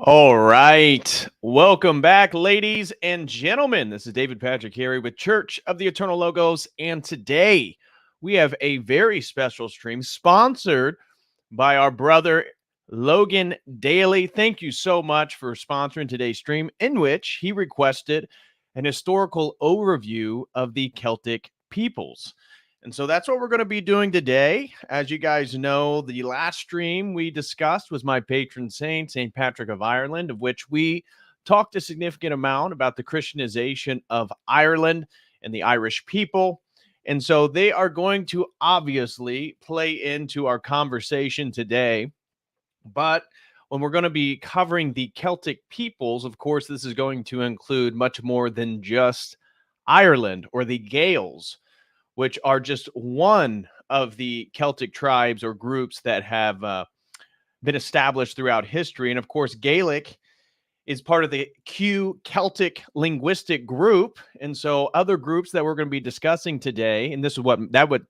All right. Welcome back, ladies and gentlemen. This is David Patrick Harry with Church of the Eternal Logos. And today we have a very special stream sponsored by our brother Logan Daly. Thank you so much for sponsoring today's stream, in which he requested an historical overview of the Celtic peoples. And so that's what we're going to be doing today. As you guys know, the last stream we discussed was my patron saint, St. Patrick of Ireland, of which we talked a significant amount about the Christianization of Ireland and the Irish people. And so they are going to obviously play into our conversation today. But when we're going to be covering the Celtic peoples, of course, this is going to include much more than just Ireland or the Gaels, which are just one of the Celtic tribes or groups that have been established throughout history. And of course, Gaelic is part of the Celtic linguistic group. And so other groups that we're going to be discussing today, and this is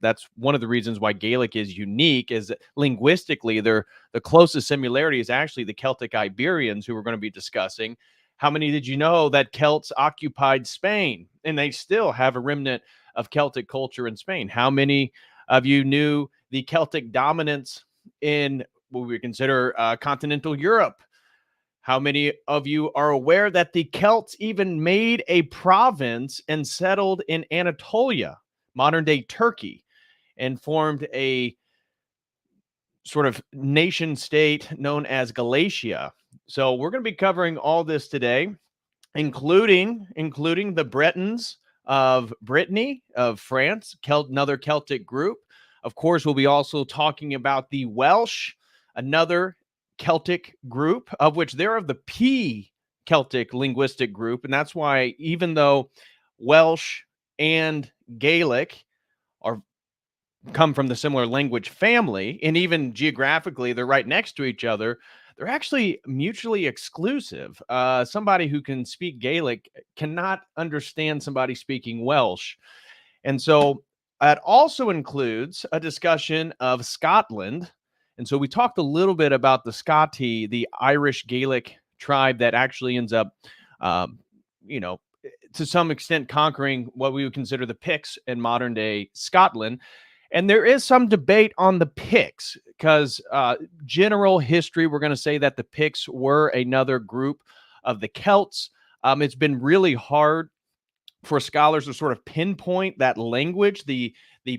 that's one of the reasons why Gaelic is unique, is that linguistically, the closest similarity is actually the Celtic Iberians, who we're going to be discussing. How many did you know that Celts occupied Spain and they still have a remnant of Celtic culture in Spain? How many of you knew the Celtic dominance in what we consider continental Europe? How many of you are aware that the Celts even made a province and settled in Anatolia, modern-day Turkey, and formed a sort of nation state known as Galatia? So we're going to be covering all this today, including the Bretons of Brittany, of France, another Celtic group. Of course, we'll be also talking about the Welsh, another Celtic group, of which they're of the P Celtic linguistic group. And that's why, even though Welsh and Gaelic come from the similar language family, and even geographically, they're right next to each other, they're actually mutually exclusive. Somebody who can speak Gaelic cannot understand somebody speaking Welsh. And so it also includes a discussion of Scotland. And so we talked a little bit about the Scoti, the Irish Gaelic tribe that actually ends up, to some extent conquering what we would consider the Picts in modern day Scotland. And there is some debate on the Picts, because general history, we're going to say that the Picts were another group of the Celts. It's been really hard for scholars to sort of pinpoint that language, the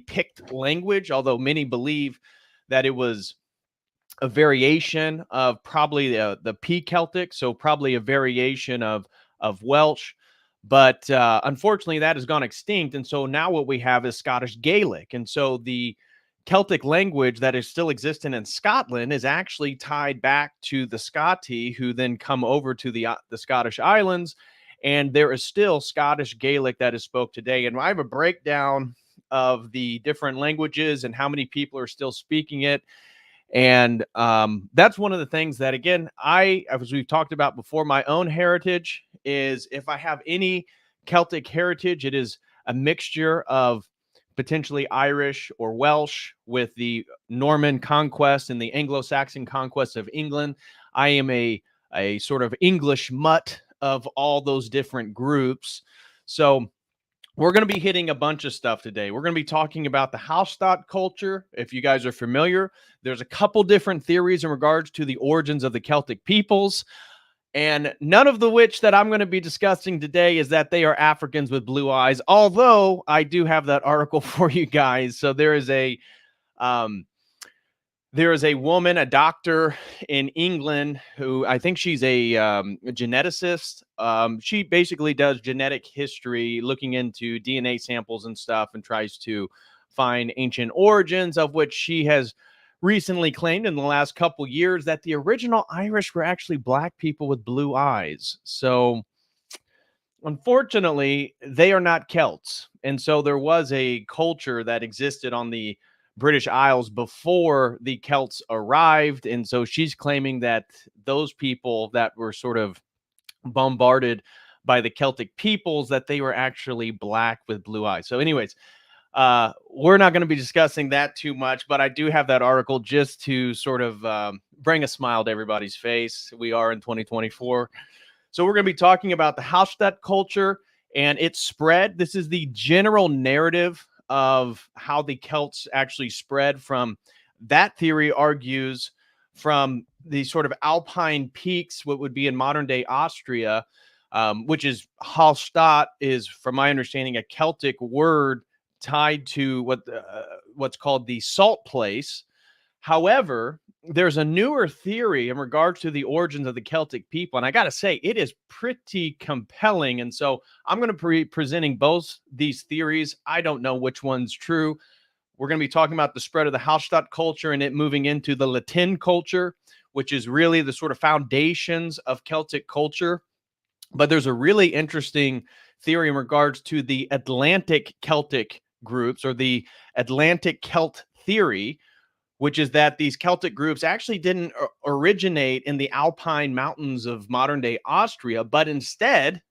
Pict language, although many believe that it was a variation of probably the P Celtic, so probably a variation of Welsh. But unfortunately, that has gone extinct. And so now what we have is Scottish Gaelic. And so the Celtic language that is still existent in Scotland is actually tied back to the Scoti, who then come over to the Scottish Islands. And there is still Scottish Gaelic that is spoke today. And I have a breakdown of the different languages and how many people are still speaking it. And that's one of the things that, again, as we've talked about before, my own heritage is, if I have any Celtic heritage, it is a mixture of potentially Irish or Welsh with the Norman conquest and the Anglo-Saxon conquest of England. I am a sort of English mutt of all those different groups. So we're going to be hitting a bunch of stuff today. We're going to be talking about the Hellat culture. If you guys are familiar, there's a couple different theories in regards to the origins of the Celtic peoples. And none of the which that I'm going to be discussing today is that they are Africans with blue eyes, although I do have that article for you guys. So there is a woman, a doctor in England, who I think she's a geneticist. She basically does genetic history, looking into DNA samples and stuff, and tries to find ancient origins, of which she has recently claimed in the last couple years that the original Irish were actually black people with blue eyes. So unfortunately, they are not Celts. And so there was a culture that existed on the British Isles before the Celts arrived. And so she's claiming that those people that were sort of bombarded by the Celtic peoples, that they were actually black with blue eyes. So anyways, we're not going to be discussing that too much, but I do have that article just to sort of bring a smile to everybody's face. We are in 2024. So we're going to be talking about the Hellat culture and its spread. This is the general narrative of how the Celts actually spread from. That theory argues from the sort of alpine peaks, what would be in modern day Austria, which is Hallstatt, is, from my understanding, a Celtic word tied to what's called the salt place. However, there's a newer theory in regards to the origins of the Celtic people, and I got to say, it is pretty compelling. And so I'm going to be presenting both these theories. I don't know which one's true. We're going to be talking about the spread of the Hellat culture and it moving into the Latin culture, which is really the sort of foundations of Celtic culture. But there's a really interesting theory in regards to the Atlantic Celtic groups, or the Atlantic Celt theory, which is that these Celtic groups actually didn't originate in the Alpine mountains of modern day Austria, but instead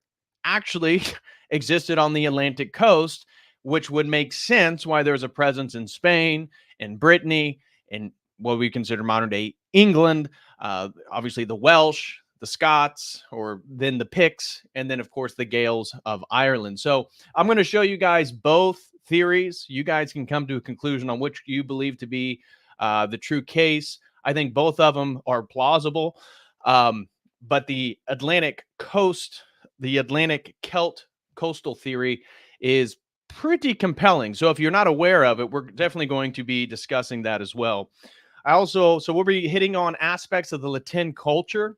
actually existed on the Atlantic coast, which would make sense why there's a presence in Spain and Brittany and what we consider modern day England, obviously the Welsh, the Scots, or then the Picts, and then of course the Gaels of Ireland. So I'm going to show you guys both theories. You guys can come to a conclusion on which you believe to be the true case. I think both of them are plausible. But the Atlantic coast, the Atlantic Celt coastal theory is pretty compelling. So if you're not aware of it, we're definitely going to be discussing that as well. So we'll be hitting on aspects of the Latin culture,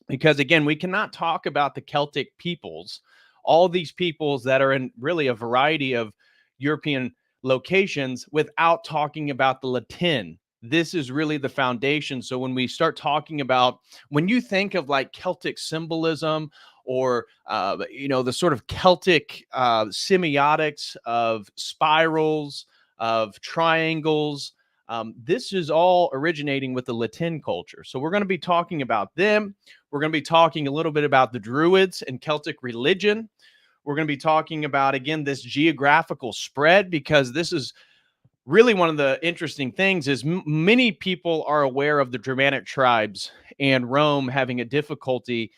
because again, we cannot talk about the Celtic peoples, all these peoples that are in really a variety of European locations, without talking about the Latin. This is really the foundation. So when we start talking about, when you think of like Celtic symbolism, or the sort of Celtic semiotics of spirals, of triangles, this is all originating with the Latin culture. So we're going to be talking about them. We're going to be talking a little bit about the Druids and Celtic religion. We're going to be talking about, again, this geographical spread, because this is really one of the interesting things is many people are aware of the Germanic tribes and Rome having a difficulty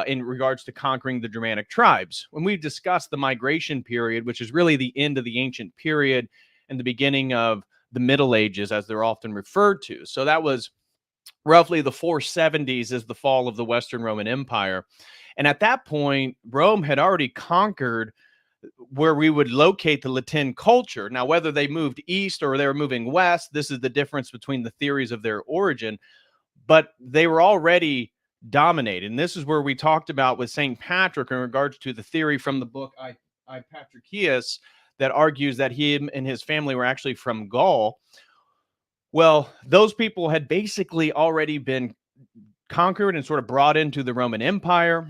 in regards to conquering the Germanic tribes. When we've discussed the migration period, which is really the end of the ancient period and the beginning of the Middle Ages, as they're often referred to. So that was roughly the 470s, is the fall of the Western Roman Empire. And at that point, Rome had already conquered where we would locate the Latin culture. Now, whether they moved east or they were moving west, this is the difference between the theories of their origin, but they were already dominated. And this is where we talked about with St. Patrick in regards to the theory from the book I Patricius that argues that him and his family were actually from Gaul. Well, those people had basically already been conquered and sort of brought into the Roman Empire.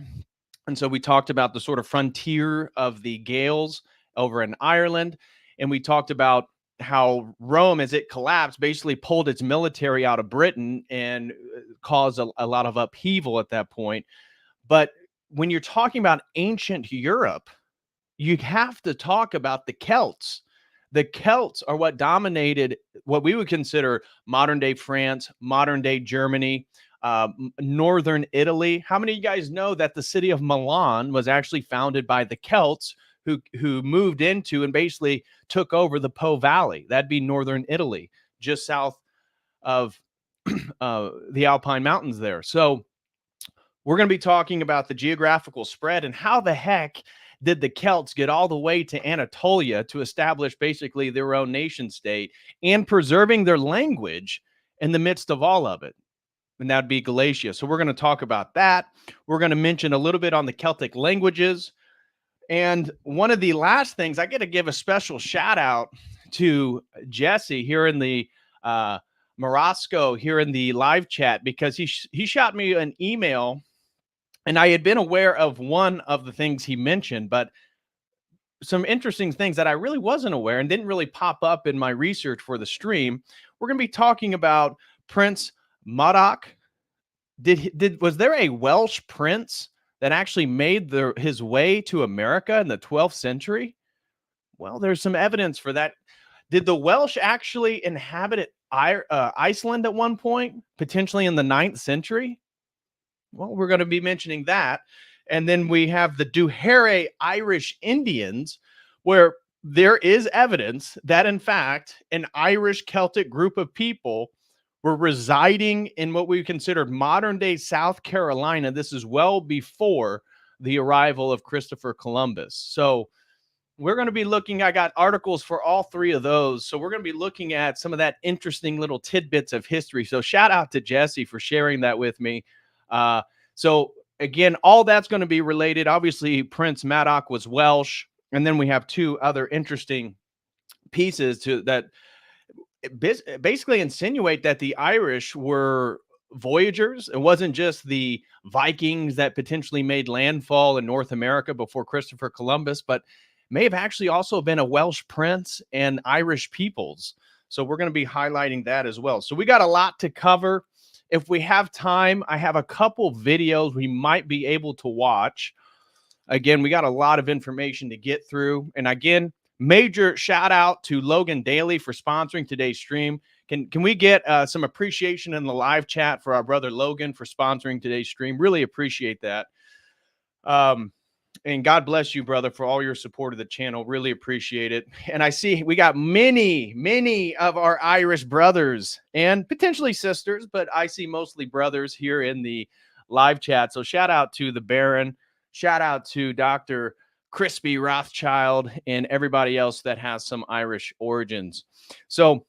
And so we talked about the sort of frontier of the Gaels over in Ireland. And we talked about how Rome, as it collapsed, basically pulled its military out of Britain and caused a lot of upheaval at that point. But when you're talking about ancient Europe, you have to talk about the Celts. The Celts are what dominated what we would consider modern day France, modern day Germany, northern Italy. How many of you guys know that the city of Milan was actually founded by the Celts who moved into and basically took over the Po Valley? That'd be northern Italy, just south of the Alpine Mountains there. So we're going to be talking about the geographical spread and how the heck did the Celts get all the way to Anatolia to establish basically their own nation state and preserving their language in the midst of all of it. And that'd be Galatia. So we're going to talk about that. We're going to mention a little bit on the Celtic languages. And one of the last things, I got to give a special shout out to Jesse here in the Morosco here in the live chat, because he shot me an email. And I had been aware of one of the things he mentioned, but some interesting things that I really wasn't aware and didn't really pop up in my research for the stream. We're going to be talking about Prince Madoc. Was there a Welsh prince that actually made his way to America in the 12th century? Well, there's some evidence for that. Did the Welsh actually inhabit Iceland at one point, potentially in the 9th century? Well, we're going to be mentioning that. And then we have the Duhere Irish Indians, where there is evidence that, in fact, an Irish Celtic group of people were residing in what we considered modern-day South Carolina. This is well before the arrival of Christopher Columbus. So we're going to be looking, I got articles for all three of those. So we're going to be looking at some of that interesting little tidbits of history. So shout out to Jesse for sharing that with me. So again, all that's going to be related. Obviously, Prince Madoc was Welsh. And then we have two other interesting pieces to that basically insinuate that the Irish were voyagers. It wasn't just the Vikings that potentially made landfall in North America before Christopher Columbus, but may have actually also been a Welsh prince and Irish peoples. So we're going to be highlighting that as well. So we got a lot to cover. If we have time, I have a couple videos we might be able to watch. Again, we got a lot of information to get through. And again, major shout out to Logan Daly for sponsoring today's stream. Can we get some appreciation in the live chat for our brother Logan for sponsoring today's stream? Really appreciate that. And God bless you, brother, for all your support of the channel. Really appreciate it. And I see we got many of our Irish brothers and potentially sisters, but I see mostly brothers here in the live chat. So shout out to the Baron. Shout out to Dr. Crispy Rothschild and everybody else that has some Irish origins. So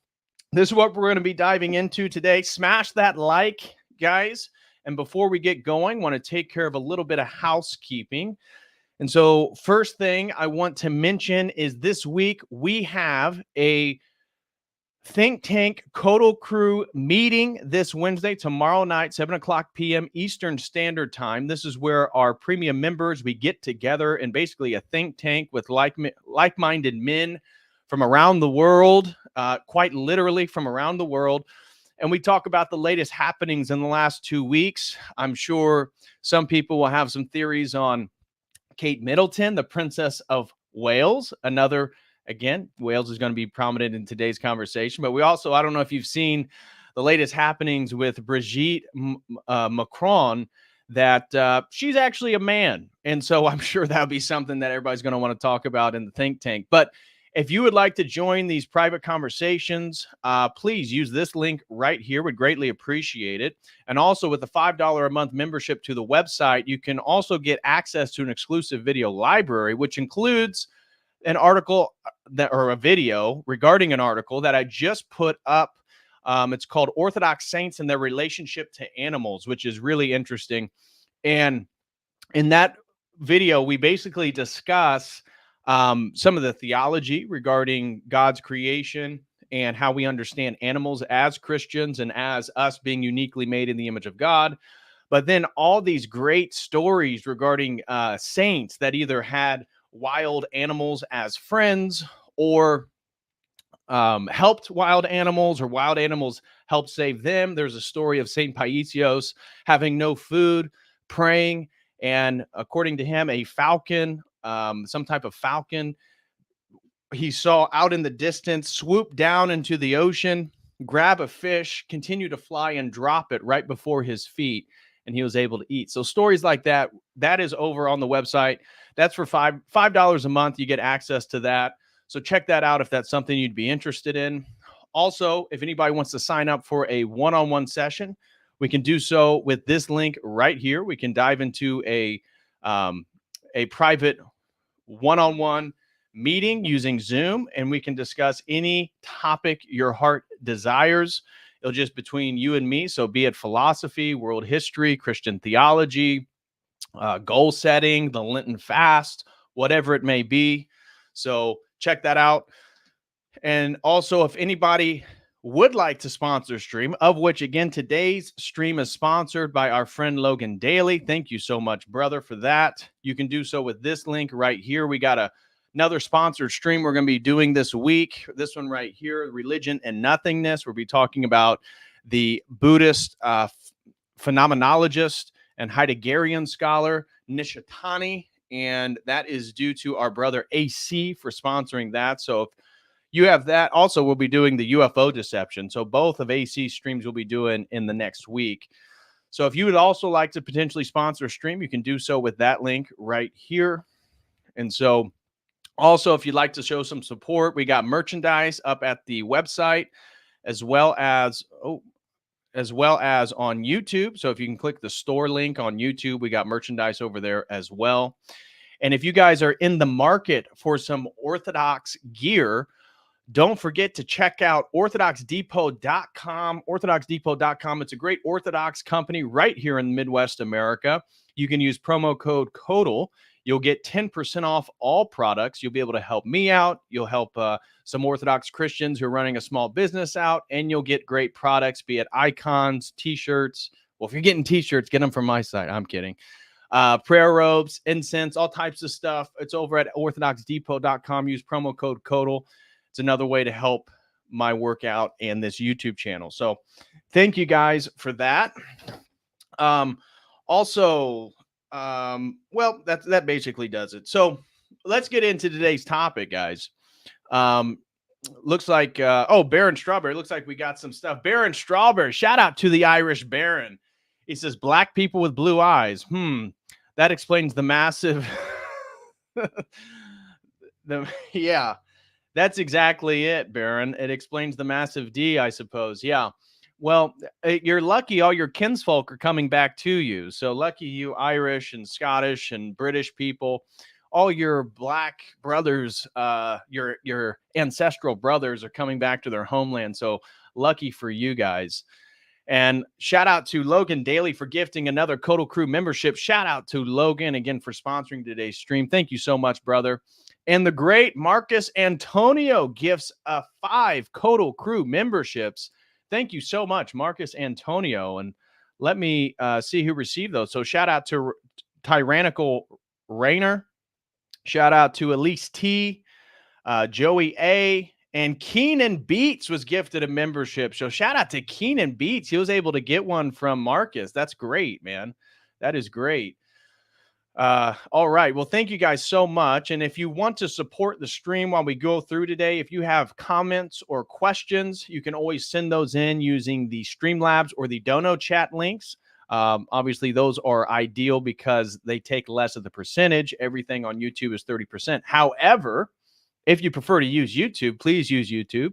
this is what we're going to be diving into today. Smash that like, guys. And before we get going, want to take care of a little bit of housekeeping. And so first thing I want to mention is this week we have a Think Tank COTEL crew meeting this Wednesday, tomorrow night, 7:00 p.m. Eastern Standard Time. This is where our premium members, we get together in basically a think tank with like-minded men from around the world, quite literally from around the world. And we talk about the latest happenings in the last 2 weeks. I'm sure some people will have some theories on Kate Middleton, the Princess of Wales. Again, Wales is going to be prominent in today's conversation. But we also, I don't know if you've seen the latest happenings with Brigitte Macron, that she's actually a man. And so I'm sure that'll be something that everybody's going to want to talk about in the think tank. But if you would like to join these private conversations, please use this link right here. Would greatly appreciate it. And also with the $5 a month membership to the website, you can also get access to an exclusive video library, which includes an article or a video regarding an article that I just put up. It's called Orthodox Saints and Their Relationship to Animals, which is really interesting. And in that video, we basically discuss some of the theology regarding God's creation and how we understand animals as Christians and as us being uniquely made in the image of God. But then all these great stories regarding saints that either had wild animals as friends or helped wild animals, or wild animals helped save them. There's a story of Saint Paisios having no food, praying, and according to him, a falcon, some type of falcon, he saw out in the distance, swoop down into the ocean, grab a fish, continue to fly, and drop it right before his feet, and he was able to eat. So stories like that, that is over on the website. That's for $5 a month. You get access to that. So check that out if that's something you'd be interested in. Also, if anybody wants to sign up for a one-on-one session, we can do so with this link right here. We can dive into a private one-on-one meeting using Zoom, and we can discuss any topic your heart desires. It'll just between you and me. So be it philosophy, world history, Christian theology, goal setting, the Lenten fast, whatever it may be. So check that out. And also, if anybody would like to sponsor stream, of which again, today's stream is sponsored by our friend Logan Daly. Thank you so much, brother, for that. You can do so with this link right here. We got another sponsored stream we're going to be doing this week. This one right here, Religion and Nothingness. We'll be talking about the Buddhist phenomenologist and Heideggerian scholar Nishitani, and that is due to our brother AC for sponsoring that. So if you have that, also we'll be doing the UFO deception. So both of AC streams we'll be doing in the next week. So if you would also like to potentially sponsor a stream, you can do so with that link right here. And so also, if you'd like to show some support, we got merchandise up at the website, as well as on YouTube. So if you can click the store link on YouTube, we got merchandise over there as well. And if you guys are in the market for some Orthodox gear, don't forget to check out orthodoxdepot.com. Orthodoxdepot.com. It's a great Orthodox company right here in Midwest America. You can use promo code COTEL. You'll get 10% off all products. You'll be able to help me out. You'll help some Orthodox Christians who are running a small business out, and you'll get great products, be it icons, T-shirts. Well, if you're getting T-shirts, get them from my site. I'm kidding. Prayer robes, incense, all types of stuff. It's over at orthodoxdepot.com. Use promo code COTEL. It's another way to help my workout and this YouTube channel. So thank you guys for that. Also, well, that basically does it. So let's get into today's topic, guys. Looks like, Baron Strawberry. Looks like we got some stuff. Baron Strawberry. Shout out to the Irish Baron. He says, black people with blue eyes. That explains the massive. Yeah. That's exactly it, Baron. It explains the massive D, I suppose. Yeah. Well, you're lucky all your kinsfolk are coming back to you. So lucky you Irish and Scottish and British people, all your black brothers, your ancestral brothers are coming back to their homeland. So lucky for you guys. And shout out to Logan Daly for gifting another COTEL Crew membership. Shout out to Logan again for sponsoring today's stream. Thank you so much, brother. And the great Marcus Antonio gifts 5 COTEL Crew memberships. Thank you so much, Marcus Antonio. And let me see who received those. So shout out to Tyrannical Rainer. Shout out to Elise T, Joey A, and Keenan Beats was gifted a membership. So shout out to Keenan Beats. He was able to get one from Marcus. That's great, man. That is great. All right. Well, thank you guys so much. And if you want to support the stream while we go through today, if you have comments or questions, you can always send those in using the Streamlabs or the Dono chat links. Obviously, those are ideal because they take less of the percentage. Everything on YouTube is 30%. However, if you prefer to use YouTube, please use YouTube.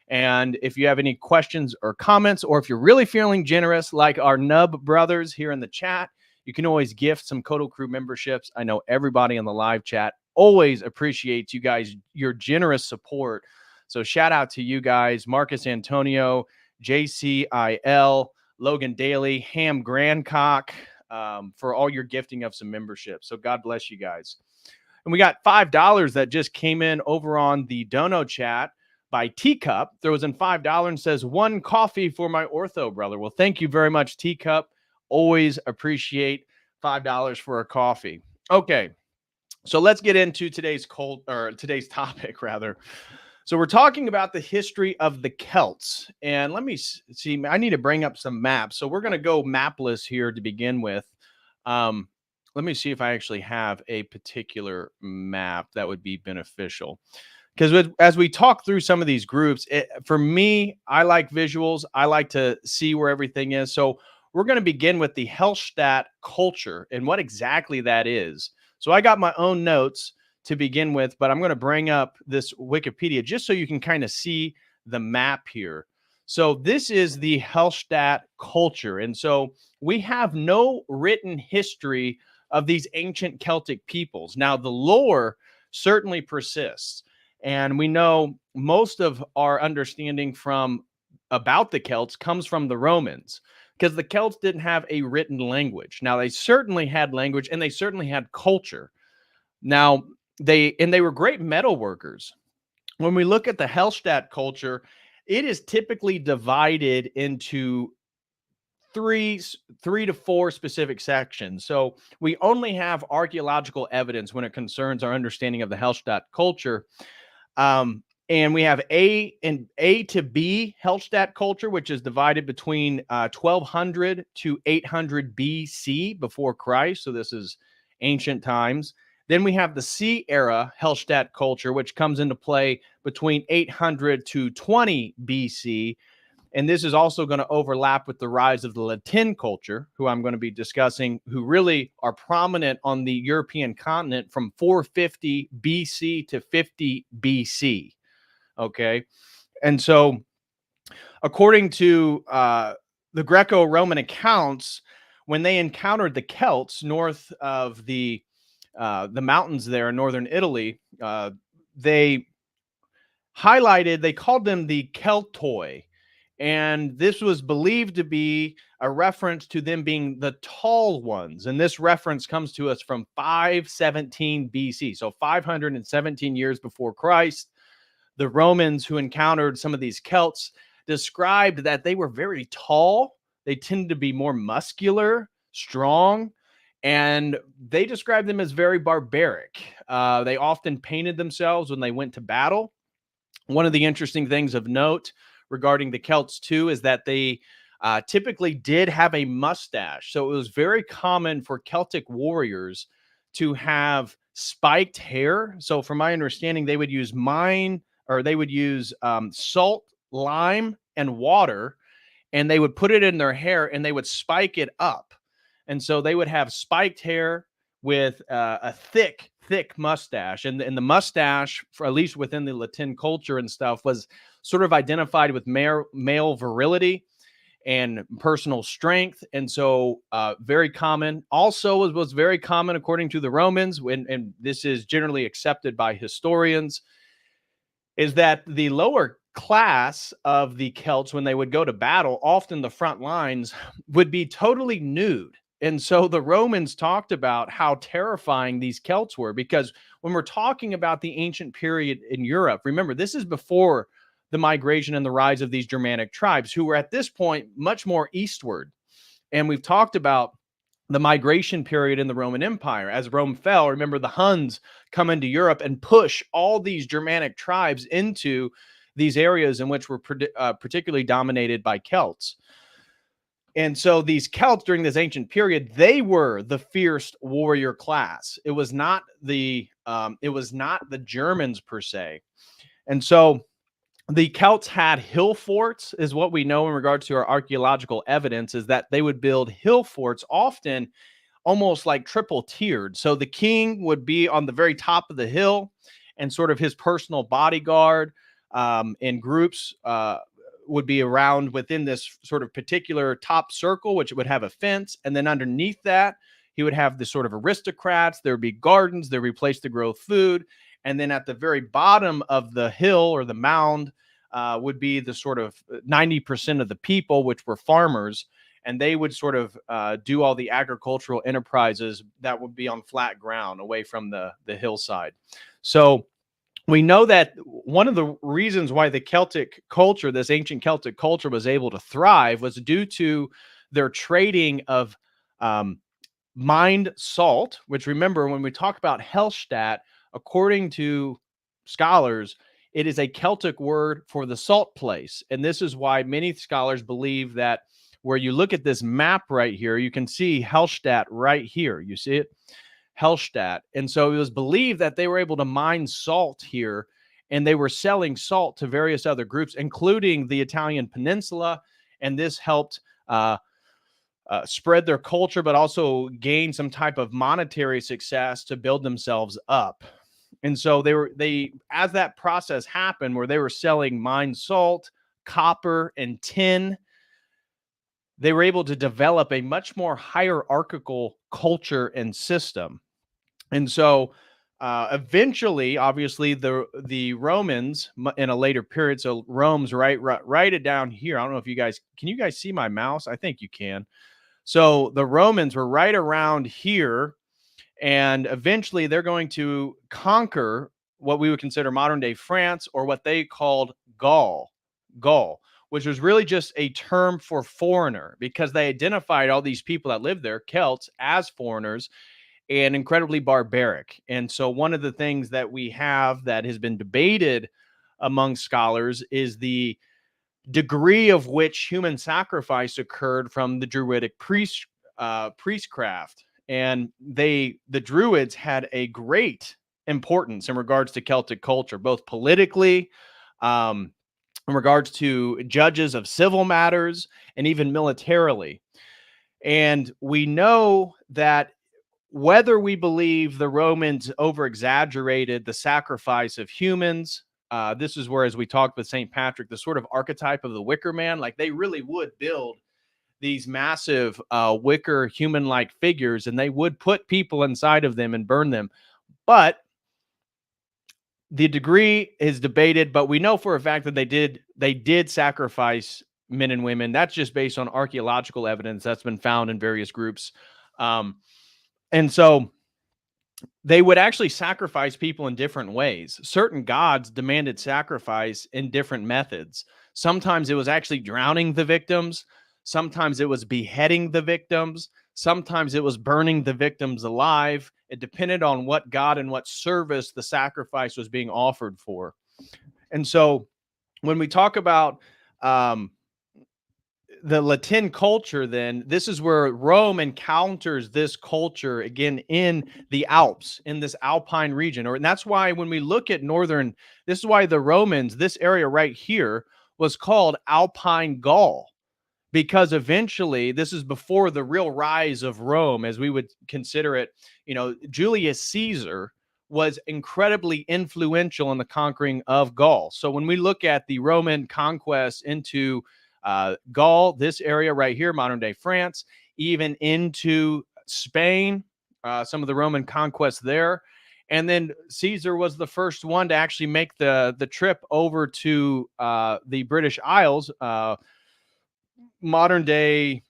And if you have any questions or comments, or if you're really feeling generous like our Nub brothers here in the chat, you can always gift some COTEL Crew memberships. I know everybody in the live chat always appreciate you guys, your generous support. So shout out to you guys, Marcus Antonio, JCIL, Logan Daly, Ham Grandcock, for all your gifting of some membership. So God bless you guys. And we got $5 that just came in over on the Dono chat by Teacup. Throws in $5 and says, one coffee for my ortho brother. Well, thank you very much, Teacup. Always appreciate $5 for a coffee. Okay, so let's get into today's topic, rather. So we're talking about the history of the Celts. And let me see, I need to bring up some maps. So we're going to go mapless here to begin with. Let me see if I actually have a particular map that would be beneficial. Because as we talk through some of these groups, for me, I like visuals. I like to see where everything is. So we're going to begin with the Hellat Culture and what exactly that is. So I got my own notes to begin with, but I'm going to bring up this Wikipedia just so you can kind of see the map here. So this is the Hellat Culture. And so we have no written history of these ancient Celtic peoples. Now, the lore certainly persists. And we know most of our understanding about the Celts comes from the Romans, because the Celts didn't have a written language. Now, they certainly had language and they certainly had culture. Now, they were great metal workers. When we look at the Hellat culture, it is typically divided into three to four specific sections. So we only have archaeological evidence when it concerns our understanding of the Hellat culture. And we have A to B Hellat culture, which is divided between 1200 to 800 BC before Christ. So this is ancient times. Then we have the C era Hellat culture, which comes into play between 800 to 20 BC. And this is also going to overlap with the rise of the Latin culture, who I'm going to be discussing, who really are prominent on the European continent from 450 BC to 50 BC. Okay. And so according to the Greco-Roman accounts, when they encountered the Celts north of the mountains there in northern Italy, they called them the Keltoi. And this was believed to be a reference to them being the tall ones. And this reference comes to us from 517 BC. So 517 years before Christ. The Romans who encountered some of these Celts described that they were very tall. They tended to be more muscular, strong, and they described them as very barbaric. They often painted themselves when they went to battle. One of the interesting things of note regarding the Celts, too, is that they typically did have a mustache. So it was very common for Celtic warriors to have spiked hair. So from my understanding, they would use salt, lime, and water, and they would put it in their hair and they would spike it up. And so they would have spiked hair with a thick mustache. And the mustache, for at least within the Latin culture and stuff, was sort of identified with male virility and personal strength. And so very common. Also was very common, according to the Romans, and this is generally accepted by historians, is that the lower class of the Celts, when they would go to battle, often the front lines would be totally nude. And so the Romans talked about how terrifying these Celts were, because when we're talking about the ancient period in Europe, remember, this is before the migration and the rise of these Germanic tribes, who were at this point much more eastward. And we've talked about the migration period in the Roman Empire. As Rome fell, remember, the Huns come into Europe and push all these Germanic tribes into these areas in which were particularly dominated by Celts. And so these Celts during this ancient period, they were the fierce warrior class. It was not the Germans per se. And so the Celts had hill forts, is what we know in regards to our archaeological evidence, is that they would build hill forts, often almost like triple tiered. So the king would be on the very top of the hill, and sort of his personal bodyguard in groups would be around within this sort of particular top circle, which would have a fence. And then underneath that, he would have the sort of aristocrats. There would be gardens. There would be a place to grow food. And then at the very bottom of the hill or the mound would be the sort of 90% of the people, which were farmers. And they would sort of do all the agricultural enterprises that would be on flat ground away from the hillside. So we know that one of the reasons why the Celtic culture, this ancient Celtic culture, was able to thrive was due to their trading of mined salt, which, remember, when we talk about Hellat, according to scholars, it is a Celtic word for the salt place. And this is why many scholars believe that where you look at this map right here, you can see Hellat right here. You see it? Hellat. And so it was believed that they were able to mine salt here, and they were selling salt to various other groups, including the Italian peninsula. And this helped spread their culture, but also gain some type of monetary success to build themselves up. And so as that process happened, where they were selling mined salt, copper, and tin, they were able to develop a much more hierarchical culture and system. And so eventually, obviously, the Romans in a later period, so Rome's right it down here. I don't know if can you guys see my mouse? I think you can. So the Romans were right around here, and eventually they're going to conquer what we would consider modern day France, or what they called Gaul, which was really just a term for foreigner, because they identified all these people that lived there, Celts, as foreigners and incredibly barbaric. And so one of the things that we have that has been debated among scholars is the degree of which human sacrifice occurred from the Druidic priestcraft. And the Druids had a great importance in regards to Celtic culture, both politically, in regards to judges of civil matters, and even militarily. And we know that whether we believe the Romans over-exaggerated the sacrifice of humans, this is where, as we talked with St. Patrick, the sort of archetype of the wicker man, like they really would build these massive wicker human-like figures, and they would put people inside of them and burn them. But the degree is debated, but we know for a fact that they did sacrifice men and women. That's just based on archaeological evidence that's been found in various groups. And so they would actually sacrifice people in different ways. Certain gods demanded sacrifice in different methods. Sometimes it was actually drowning the victims. Sometimes it was beheading the victims. Sometimes it was burning the victims alive. It depended on what god and what service the sacrifice was being offered for. And so when we talk about the Latin culture, then this is where Rome encounters this culture again in the Alps, in this Alpine region. And that's why when we look at this is why the Romans, this area right here, was called Alpine Gaul, because eventually, this is before the real rise of Rome, as we would consider it. Julius Caesar was incredibly influential in the conquering of Gaul. So when we look at the Roman conquest into Gaul, this area right here, modern day France, even into Spain, some of the Roman conquests there. And then Caesar was the first one to actually make the trip over to the British Isles, modern day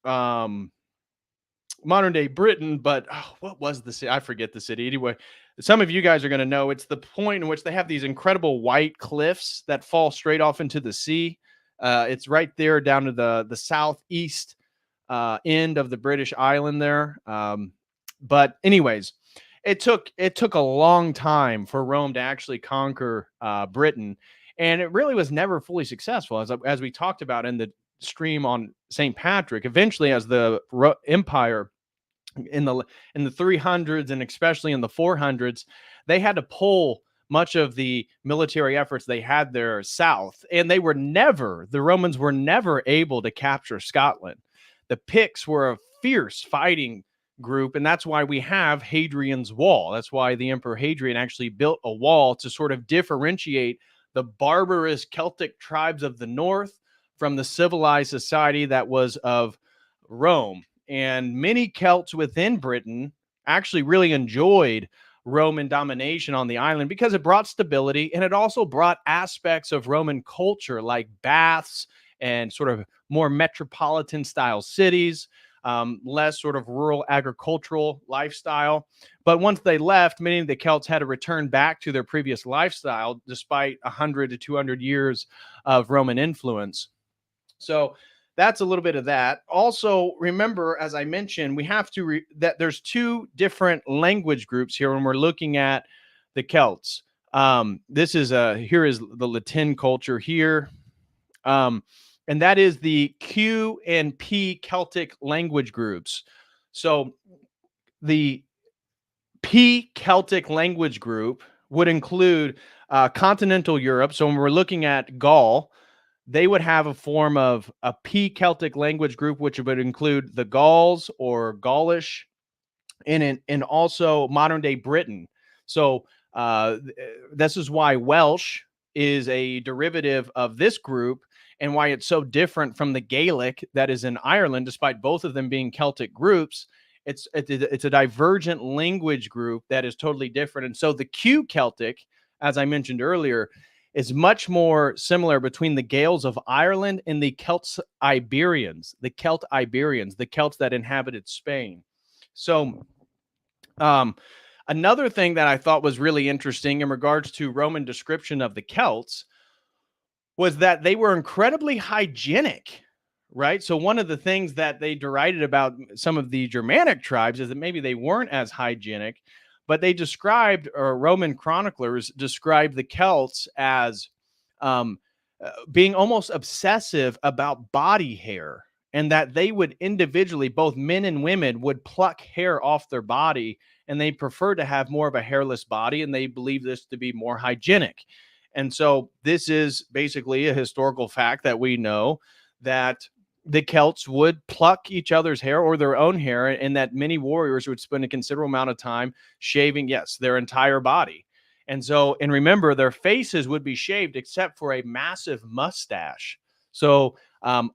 Britain. But what was the city? I forget the city. Anyway, some of you guys are going to know. It's the point in which they have these incredible white cliffs that fall straight off into the sea. It's right there down to the southeast end of the British island there. But anyways, it took a long time for Rome to actually conquer Britain, and it really was never fully successful, as we talked about in the stream on St. Patrick. Eventually, as the empire in the 300s and especially in the 400s, they had to pull much of the military efforts they had there south, and the Romans were never able to capture Scotland. The Picts were a fierce fighting group, and that's why we have Hadrian's Wall. That's why the Emperor Hadrian actually built a wall to sort of differentiate the barbarous Celtic tribes of the north from the civilized society that was of Rome. and many Celts within Britain actually really enjoyed Roman domination on the island because it brought stability, and it also brought aspects of Roman culture like baths and sort of more metropolitan style cities, less sort of rural agricultural lifestyle. But once they left, many of the Celts had to return back to their previous lifestyle despite 100 to 200 years of Roman influence. So that's a little bit of that. Also, remember, as I mentioned, we have to that there's two different language groups here when we're looking at the Celts. This is here is the Latin culture here, and that is the Q and P Celtic language groups. So the P Celtic language group would include continental Europe. So when we're looking at Gaul, they would have a form of a P Celtic language group, which would include the Gauls or Gaulish, and also modern day Britain. So this is why Welsh is a derivative of this group, and why it's so different from the Gaelic that is in Ireland, despite both of them being Celtic groups. It's a divergent language group that is totally different. And so the Q Celtic, as I mentioned earlier, is much more similar between the Gaels of Ireland and the Celts Iberians, the Celts that inhabited Spain. So another thing that I thought was really interesting in regards to Roman description of the Celts was that they were incredibly hygienic, right? So one of the things that they derided about some of the Germanic tribes is that maybe they weren't as hygienic, but they described, or Roman chroniclers described the Celts as being almost obsessive about body hair, and that they would individually, both men and women, would pluck hair off their body, and they prefer to have more of a hairless body, and they believe this to be more hygienic. And so this is basically a historical fact that we know, that the Celts would pluck each other's hair or their own hair, and that many warriors would spend a considerable amount of time shaving, yes, their entire body. And so, and remember, their faces would be shaved except for a massive mustache. So,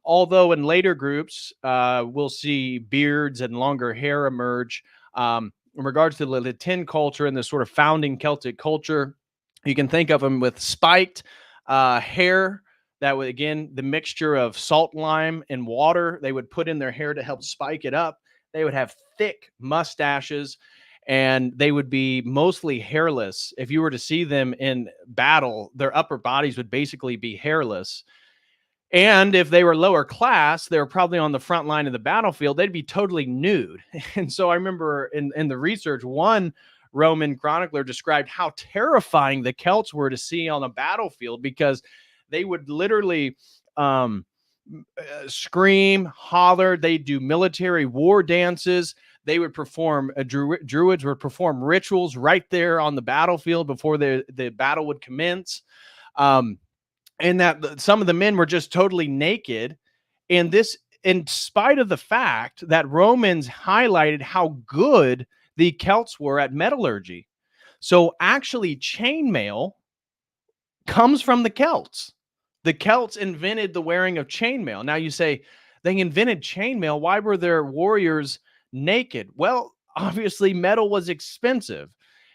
although in later groups, we'll see beards and longer hair emerge, in regards to the Latin culture and the sort of founding Celtic culture, you can think of them with spiked hair. That would, again, the mixture of salt, lime, and water, they would put in their hair to help spike it up. They would have thick mustaches, and they would be mostly hairless. If you were to see them in battle, their upper bodies would basically be hairless. And if they were lower class, they were probably on the front line of the battlefield, they'd be totally nude. And so I remember in the research, one Roman chronicler described how terrifying the Celts were to see on a battlefield, because they would literally scream, holler. They do military war dances. They would perform, Druids would perform rituals right there on the battlefield before the battle would commence. And that some of the men were just totally naked. And this, in spite of the fact that Romans highlighted how good the Celts were at metallurgy. So actually, chainmail comes from the Celts. The Celts invented the wearing of chainmail. Now you say, they invented chainmail. Why were their warriors naked? Well, obviously metal was expensive.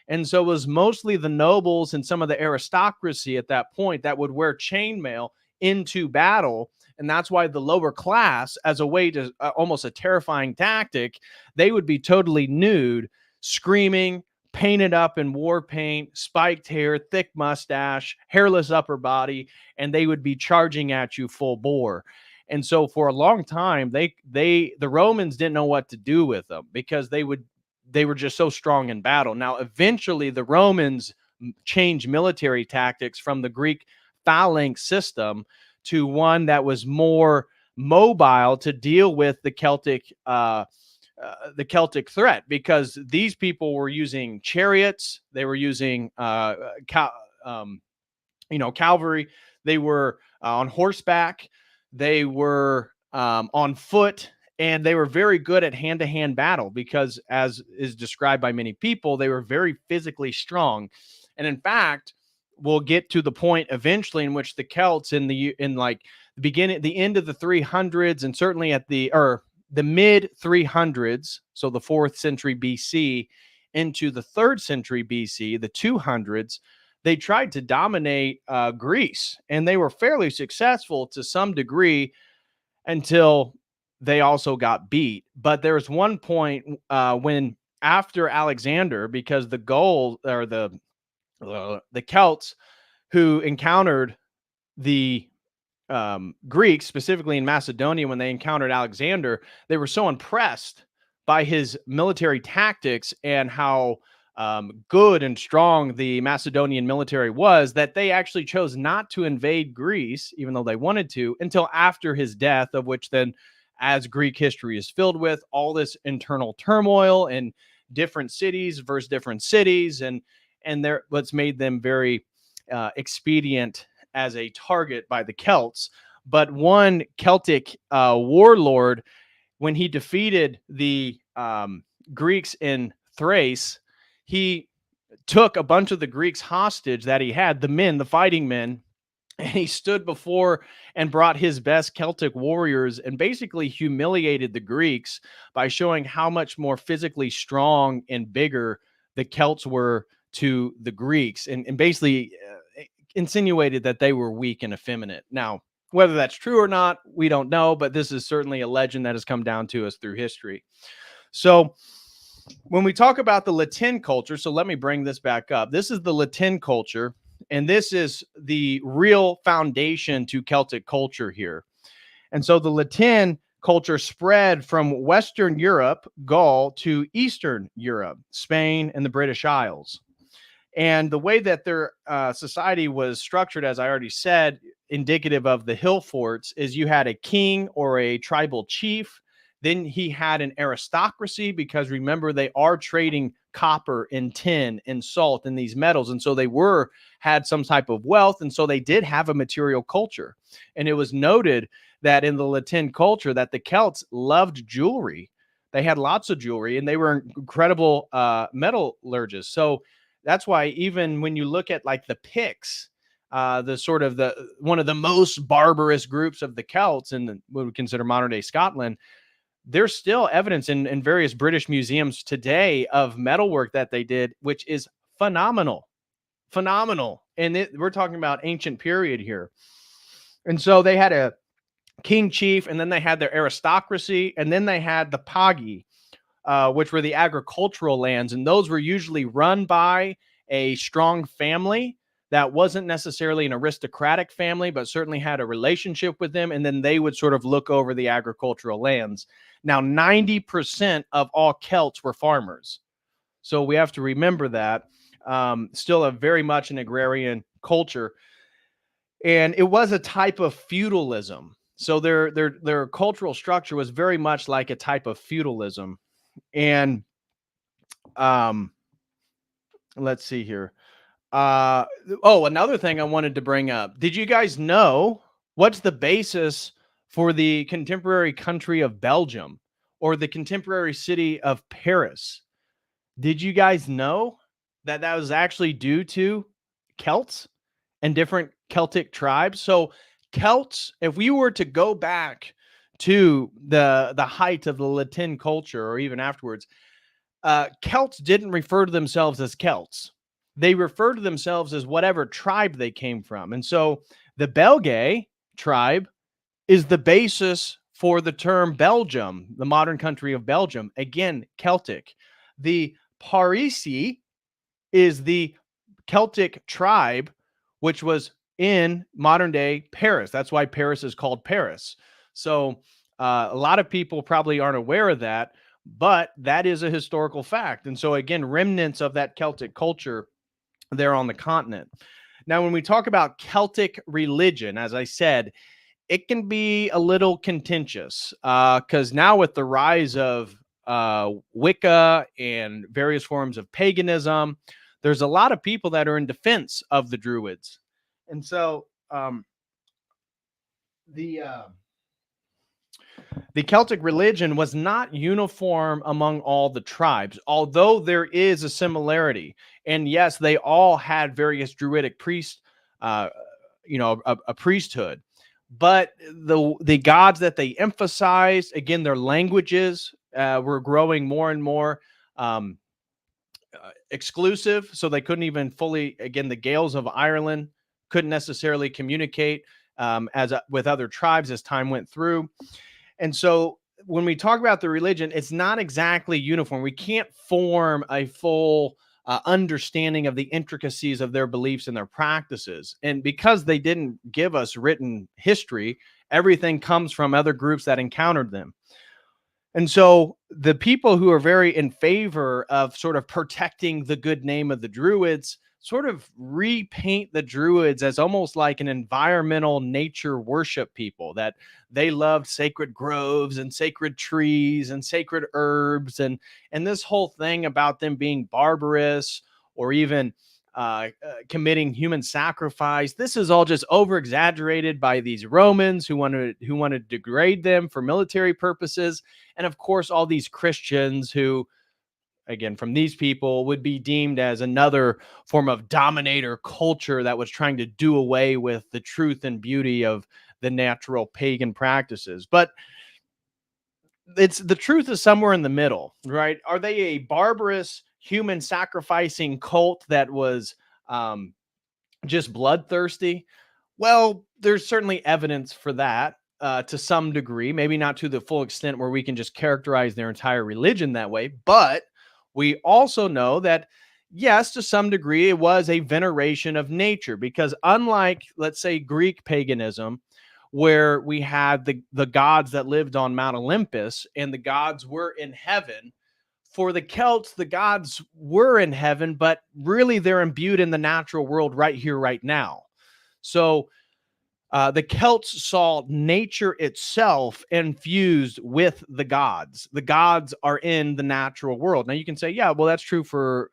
And so it was mostly the nobles and some of the aristocracy at that point that would wear chainmail into battle. And that's why the lower class, as a way to almost a terrifying tactic, they would be totally nude, screaming, painted up in war paint, spiked hair, thick mustache, hairless upper body, and they would be charging at you full bore. And so for a long time, the Romans didn't know what to do with them, because they were just so strong in battle. Now, eventually, the Romans changed military tactics from the Greek phalanx system to one that was more mobile to deal with the Celtic threat, because these people were using chariots, they were using cavalry, they were on horseback, they were on foot, and they were very good at hand-to-hand battle, because, as is described by many people, they were very physically strong. And in fact, we'll get to the point eventually in which the Celts in like the beginning, the end of the 300s, and certainly at the the mid 300s, so the 4th century BC, into the 3rd century BC, the 200s, they tried to dominate Greece, and they were fairly successful to some degree until they also got beat. But there's one point when after Alexander, because the goal or the Celts who encountered the Greeks, specifically in Macedonia, when they encountered Alexander, they were so impressed by his military tactics and how good and strong the Macedonian military was that they actually chose not to invade Greece, even though they wanted to, until after his death, of which then, as Greek history is filled with, all this internal turmoil and different cities versus different cities, and there what's made them very expedient as a target by the Celts. But one Celtic warlord, when he defeated the Greeks in Thrace, he took a bunch of the Greeks hostage that he had, the men, the fighting men, and he stood before and brought his best Celtic warriors and basically humiliated the Greeks by showing how much more physically strong and bigger the Celts were to the Greeks, and basically insinuated that they were weak and effeminate. Now, whether that's true or not, we don't know, but this is certainly a legend that has come down to us through history. So when we talk about the Latin culture, so let me bring this back up. This is the Latin culture, and this is the real foundation to Celtic culture here. And so the Latin culture spread from Western Europe, Gaul, to Eastern Europe, Spain, and the British Isles. And the way that their society was structured, as I already said, indicative of the hill forts, is you had a king or a tribal chief. Then he had an aristocracy, because remember, they are trading copper and tin and salt and these metals. And so they had some type of wealth. And so they did have a material culture. And it was noted that in the Latin culture that the Celts loved jewelry. They had lots of jewelry, and they were incredible metallurgists. So that's why even when you look at like the Picts, the sort of one of the most barbarous groups of the Celts in what we consider modern day Scotland, there's still evidence in various British museums today of metalwork that they did, which is phenomenal. And we're talking about ancient period here. And so they had a king chief, and then they had their aristocracy, and then they had the pagi, which were the agricultural lands. And those were usually run by a strong family that wasn't necessarily an aristocratic family, but certainly had a relationship with them. And then they would sort of look over the agricultural lands. Now, 90% of all Celts were farmers. So we have to remember that. Still a very much an agrarian culture. And it was a type of feudalism. So their cultural structure was very much like a type of feudalism. And let's see here. Another thing I wanted to bring up. Did you guys know what's the basis for the contemporary country of Belgium or the contemporary city of Paris? Did you guys know that was actually due to Celts and different Celtic tribes? So Celts, if we were to go back to the height of the Latin culture, or even afterwards, Celts didn't refer to themselves as Celts. They refer to themselves as whatever tribe they came from. And so the Belgae tribe is the basis for the term Belgium, the modern country of Belgium. Again, Celtic. The Parisi is the Celtic tribe, which was in modern day Paris. That's why Paris is called Paris. So a lot of people probably aren't aware of that, but that is a historical fact. And so again, remnants of that Celtic culture there on the continent. Now, when we talk about Celtic religion, as I said, it can be a little contentious because now with the rise of Wicca and various forms of paganism, there's a lot of people that are in defense of the Druids. And so the Celtic religion was not uniform among all the tribes, although there is a similarity. And yes, they all had various Druidic priests, a priesthood. but the gods that they emphasized, again, their languages were growing more and more um, exclusive, so they couldn't even fully, again, the Gaels of Ireland couldn't necessarily communicate with other tribes as time went through. And so when we talk about the religion, it's not exactly uniform. We can't form a full understanding of the intricacies of their beliefs and their practices. And because they didn't give us written history, everything comes from other groups that encountered them. And so the people who are very in favor of sort of protecting the good name of the Druids sort of repaint the Druids as almost like an environmental nature worship people, that they loved sacred groves and sacred trees and sacred herbs, and this whole thing about them being barbarous or even committing human sacrifice. This is all just over exaggerated by these Romans who wanted to degrade them for military purposes. And of course, all these Christians who, again, from these people would be deemed as another form of dominator culture that was trying to do away with the truth and beauty of the natural pagan practices. But it's the truth is somewhere in the middle, right? Are they a barbarous human sacrificing cult that was um, just bloodthirsty? Well, there's certainly evidence for that to some degree, maybe not to the full extent where we can just characterize their entire religion that way. But we also know that, yes, to some degree, it was a veneration of nature, because unlike, let's say, Greek paganism, where we had the gods that lived on Mount Olympus and the gods were in heaven, for the Celts, the gods were in heaven, but really they're imbued in the natural world right here, right now. So the Celts saw nature itself infused with the gods. The gods are in the natural world. Now you can say, yeah, well, that's true for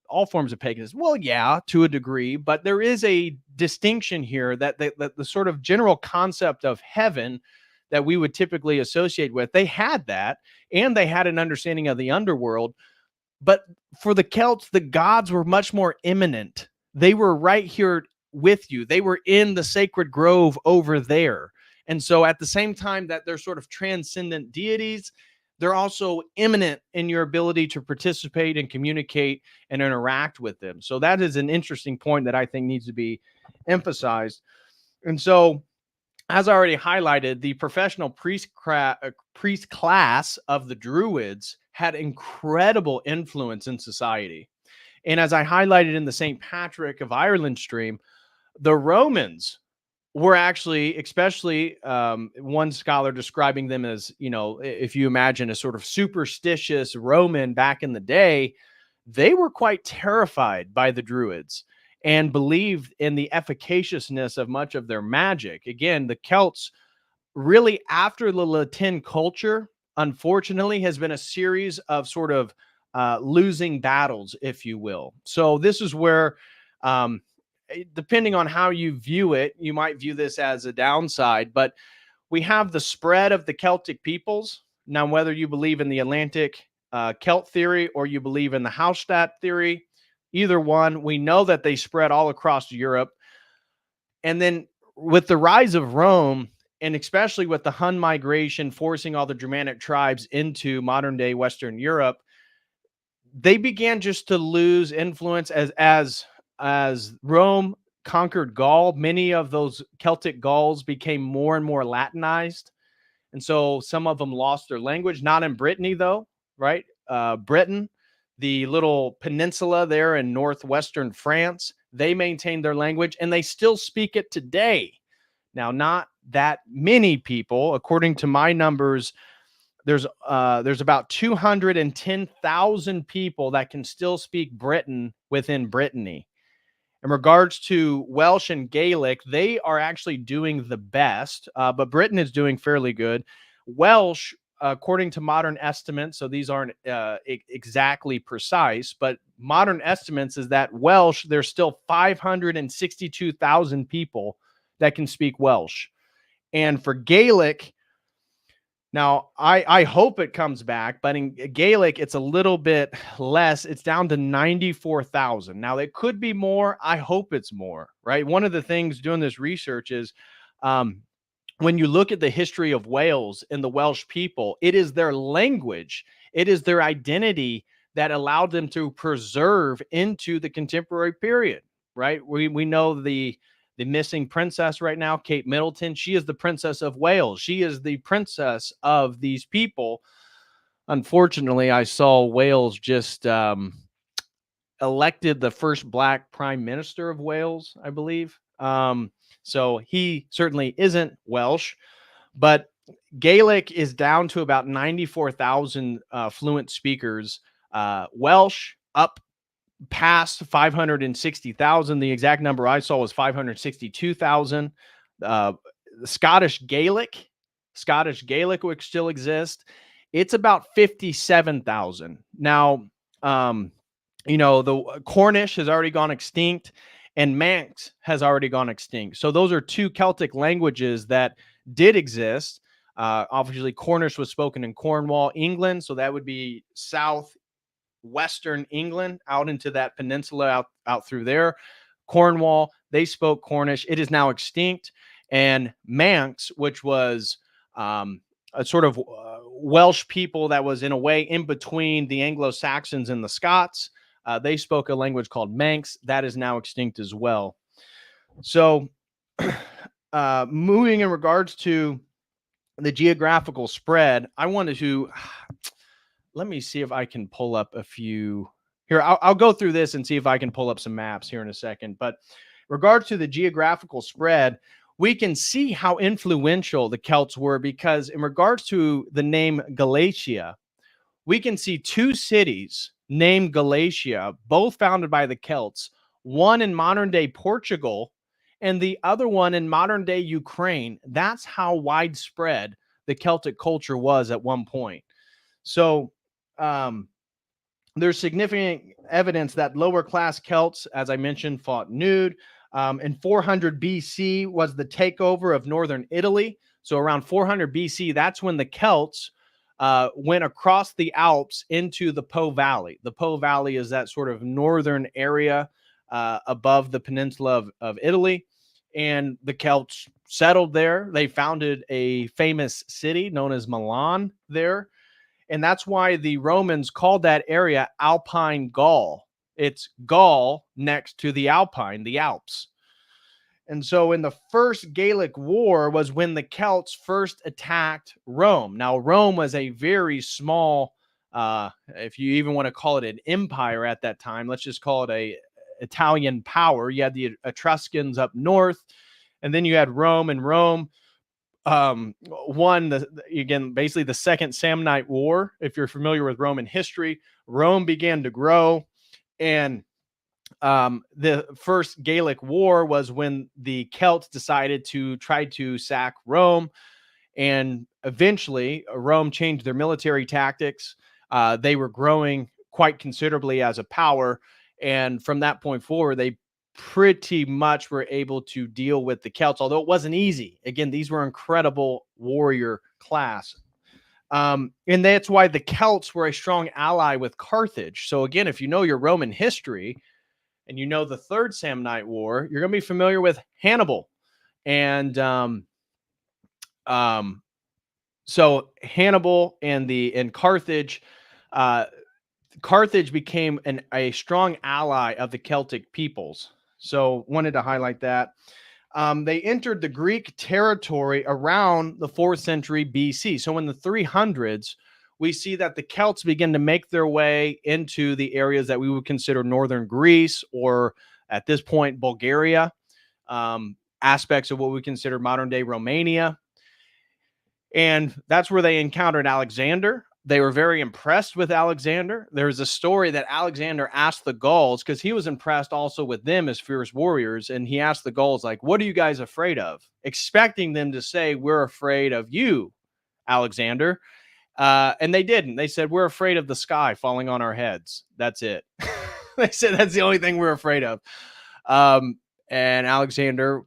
all forms of paganism. Well, yeah, to a degree, but there is a distinction here that the sort of general concept of heaven that we would typically associate with, they had that, and they had an understanding of the underworld. But for the Celts, the gods were much more imminent. They were right here with you. They were in the sacred grove over there. And so at the same time that they're sort of transcendent deities, they're also imminent in your ability to participate and communicate and interact with them. So that is an interesting point that I think needs to be emphasized. And so, as I already highlighted, the professional priest class of the Druids had incredible influence in society. And as I highlighted in the St. Patrick of Ireland stream, the Romans were actually, especially one scholar describing them as, if you imagine a sort of superstitious Roman back in the day, they were quite terrified by the Druids and believed in the efficaciousness of much of their magic. Again, the Celts, really after the Latin culture, unfortunately, has been a series of sort of losing battles, if you will. So this is where, depending on how you view it, you might view this as a downside, but we have the spread of the Celtic peoples. Now, whether you believe in the Atlantic Celt theory or you believe in the Hallstatt theory, either one, we know that they spread all across Europe. And then with the rise of Rome, and especially with the Hun migration forcing all the Germanic tribes into modern day Western Europe, they began just to lose influence as Rome conquered Gaul. Many of those Celtic Gauls became more and more Latinized. And so some of them lost their language, not in Brittany, though, right? Britain, the little peninsula there in northwestern France, they maintained their language and they still speak it today. Now, not that many people, according to my numbers, there's about 210,000 people that can still speak Britain within Brittany. In regards to Welsh and Gaelic, they are actually doing the best, but Britain is doing fairly good. Welsh, according to modern estimates, so these aren't exactly precise, but modern estimates is that Welsh, there's still 562,000 people that can speak Welsh. And for Gaelic, now, I hope it comes back, but in Gaelic, it's a little bit less. It's down to 94,000. Now, it could be more. I hope it's more, right? One of the things doing this research is when you look at the history of Wales and the Welsh people, it is their language, it is their identity that allowed them to preserve into the contemporary period, right? We know the missing princess right now, Kate Middleton. She is the princess of Wales. She is the princess of these people. Unfortunately, I saw Wales just elected the first black prime minister of Wales, I believe. So he certainly isn't Welsh, but Gaelic is down to about 94,000 fluent speakers. Welsh up past 560,000. The exact number I saw was 562,000. Scottish Gaelic, which still exists, it's about 57,000. Now, the Cornish has already gone extinct, and Manx has already gone extinct. So those are two Celtic languages that did exist. Obviously, Cornish was spoken in Cornwall, England, so that would be southwestern England, out into that peninsula out through there. Cornwall, they spoke Cornish. It is now extinct. And Manx, which was a sort of Welsh people that was in a way in between the Anglo-Saxons and the Scots, they spoke a language called Manx. That is now extinct as well. So moving in regards to the geographical spread, I wanted to, let me see if I can pull up a few here. I'll go through this and see if I can pull up some maps here in a second. But in regards to the geographical spread, we can see how influential the Celts were, because in regards to the name Galatia, we can see two cities named Galatia, both founded by the Celts, one in modern day Portugal and the other one in modern day Ukraine. That's how widespread the Celtic culture was at one point. So there's significant evidence that lower class Celts, as I mentioned, fought nude. In 400 BC was the takeover of northern Italy. So around 400 BC, that's when the Celts went across the Alps into the Po Valley. The Po Valley is that sort of northern area above the peninsula of Italy. And the Celts settled there. They founded a famous city known as Milan there. And that's why the Romans called that area Alpine Gaul. It's Gaul next to the Alpine, the Alps. And so in the first Gallic War was when the Celts first attacked Rome. Now, Rome was a very small, if you even want to call it an empire at that time, let's just call it a Italian power. You had the Etruscans up north, and then you had Rome, and Rome won basically the Second Samnite War. If you're familiar with Roman history, Rome began to grow, and the first Gallic War was when the Celts decided to try to sack Rome, and eventually Rome changed their military tactics. They were growing quite considerably as a power, and from that point forward, they pretty much were able to deal with the Celts, although it wasn't easy. Again, these were incredible warrior class. And that's why the Celts were a strong ally with Carthage. So again, if you know your Roman history and you know the Third Samnite War, you're going to be familiar with Hannibal. And so Hannibal and Carthage, Carthage became a strong ally of the Celtic peoples. So wanted to highlight that. They entered the Greek territory around the 4th century BC. So in the 300s, we see that the Celts begin to make their way into the areas that we would consider northern Greece, or at this point, Bulgaria, aspects of what we consider modern day Romania. And that's where they encountered Alexander. They were very impressed with Alexander. There's a story that Alexander asked the Gauls, because he was impressed also with them as fierce warriors. And he asked the Gauls, like, what are you guys afraid of? Expecting them to say, we're afraid of you, Alexander. And they didn't. They said, we're afraid of the sky falling on our heads. That's it. They said, that's the only thing we're afraid of. And Alexander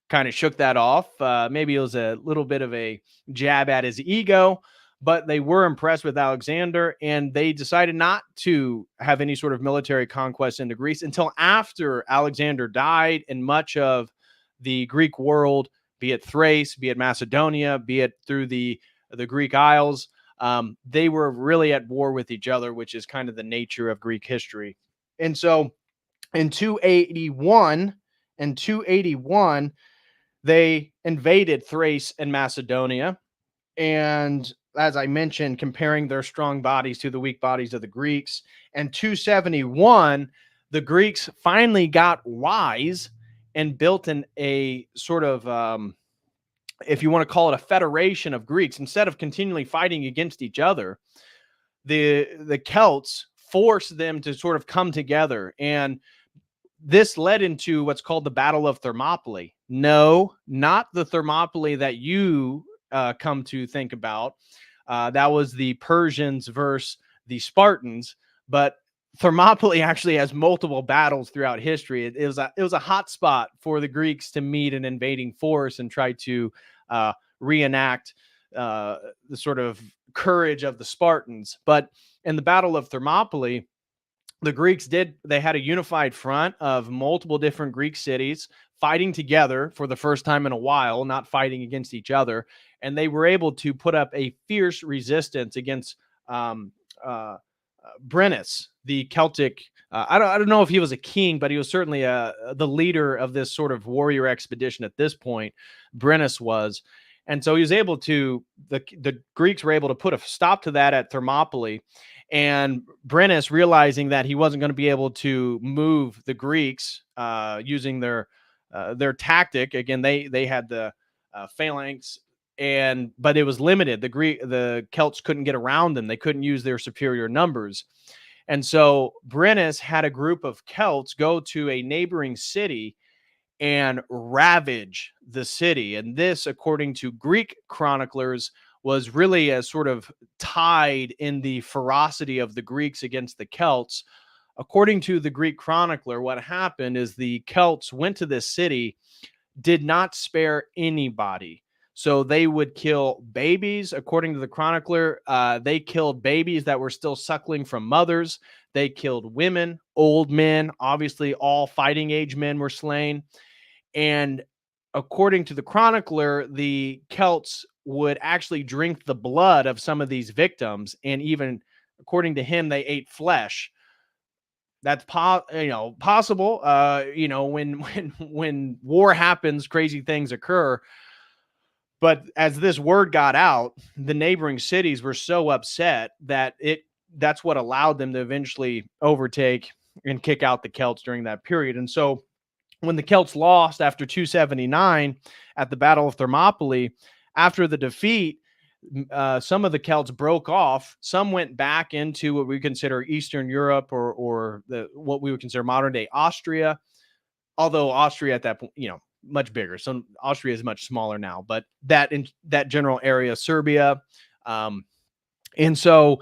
kind of shook that off. Maybe it was a little bit of a jab at his ego, but they were impressed with Alexander, and they decided not to have any sort of military conquest into Greece until after Alexander died and much of the Greek world be it Thrace, be it Macedonia, be it through the Greek Isles. They were really at war with each other, which is kind of the nature of Greek history. And so in 281, they invaded Thrace and Macedonia. And as I mentioned, comparing their strong bodies to the weak bodies of the Greeks. And 271, the Greeks finally got wise and built a sort of, if you want to call it, a federation of Greeks. Instead of continually fighting against each other, the Celts forced them to sort of come together. And this led into what's called the Battle of Thermopylae. No, not the Thermopylae that you come to think about. That was the Persians versus the Spartans. But Thermopylae actually has multiple battles throughout history. It was a hot spot for the Greeks to meet an invading force and try to reenact the sort of courage of the Spartans. But in the Battle of Thermopylae, the Greeks they had a unified front of multiple different Greek cities fighting together for the first time in a while, not fighting against each other. And they were able to put up a fierce resistance against Brennus, the Celtic. I don't know if he was a king, but he was certainly the leader of this sort of warrior expedition at this point. Brennus was. And so he was able to, the Greeks were able to put a stop to that at Thermopylae. And Brennus, realizing that he wasn't going to be able to move the Greeks using their tactic, again, they had the phalanx, but it was limited. The Celts couldn't get around them. They couldn't use their superior numbers. And so Brennus had a group of Celts go to a neighboring city and ravage the city. And this, according to Greek chroniclers, was really a sort of tide in the ferocity of the Greeks against the Celts. According to the Greek chronicler, what happened is the Celts went to this city, did not spare anybody. So they would kill babies. According to the chronicler, they killed babies that were still suckling from mothers. They killed women, old men, obviously all fighting age men were slain. And according to the chronicler, the Celts would actually drink the blood of some of these victims. And even according to him, they ate flesh. That's possible. When war happens, crazy things occur. But as this word got out, the neighboring cities were so upset that that's what allowed them to eventually overtake and kick out the Celts during that period. And so when the Celts lost after 279 at the Battle of Thermopylae, after the defeat, some of the Celts broke off. Some went back into what we consider Eastern Europe or what we would consider modern day Austria. Although Austria at that point, much bigger. So Austria is much smaller now, but in that general area, Serbia. And so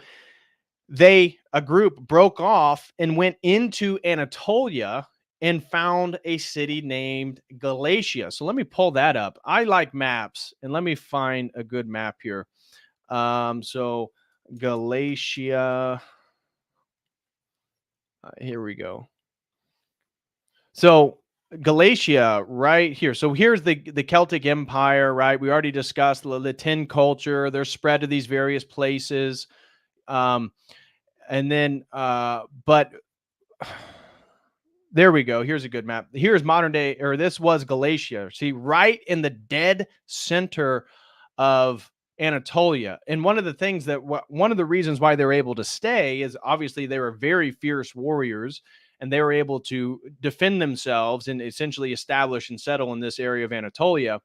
a group broke off and went into Anatolia and found a city named Galatia. So let me pull that up. I like maps, and let me find a good map here. So Galatia, here we go. So Galatia right here. So here's the Celtic Empire, right? We already discussed the Latin culture, their spread to these various places. And then, but there we go. Here's a good map. Here's modern day, or this was Galatia. See, right in the dead center of Anatolia. And one of the reasons why they're able to stay is obviously they were very fierce warriors, and they were able to defend themselves and essentially establish and settle in this area of Anatolia.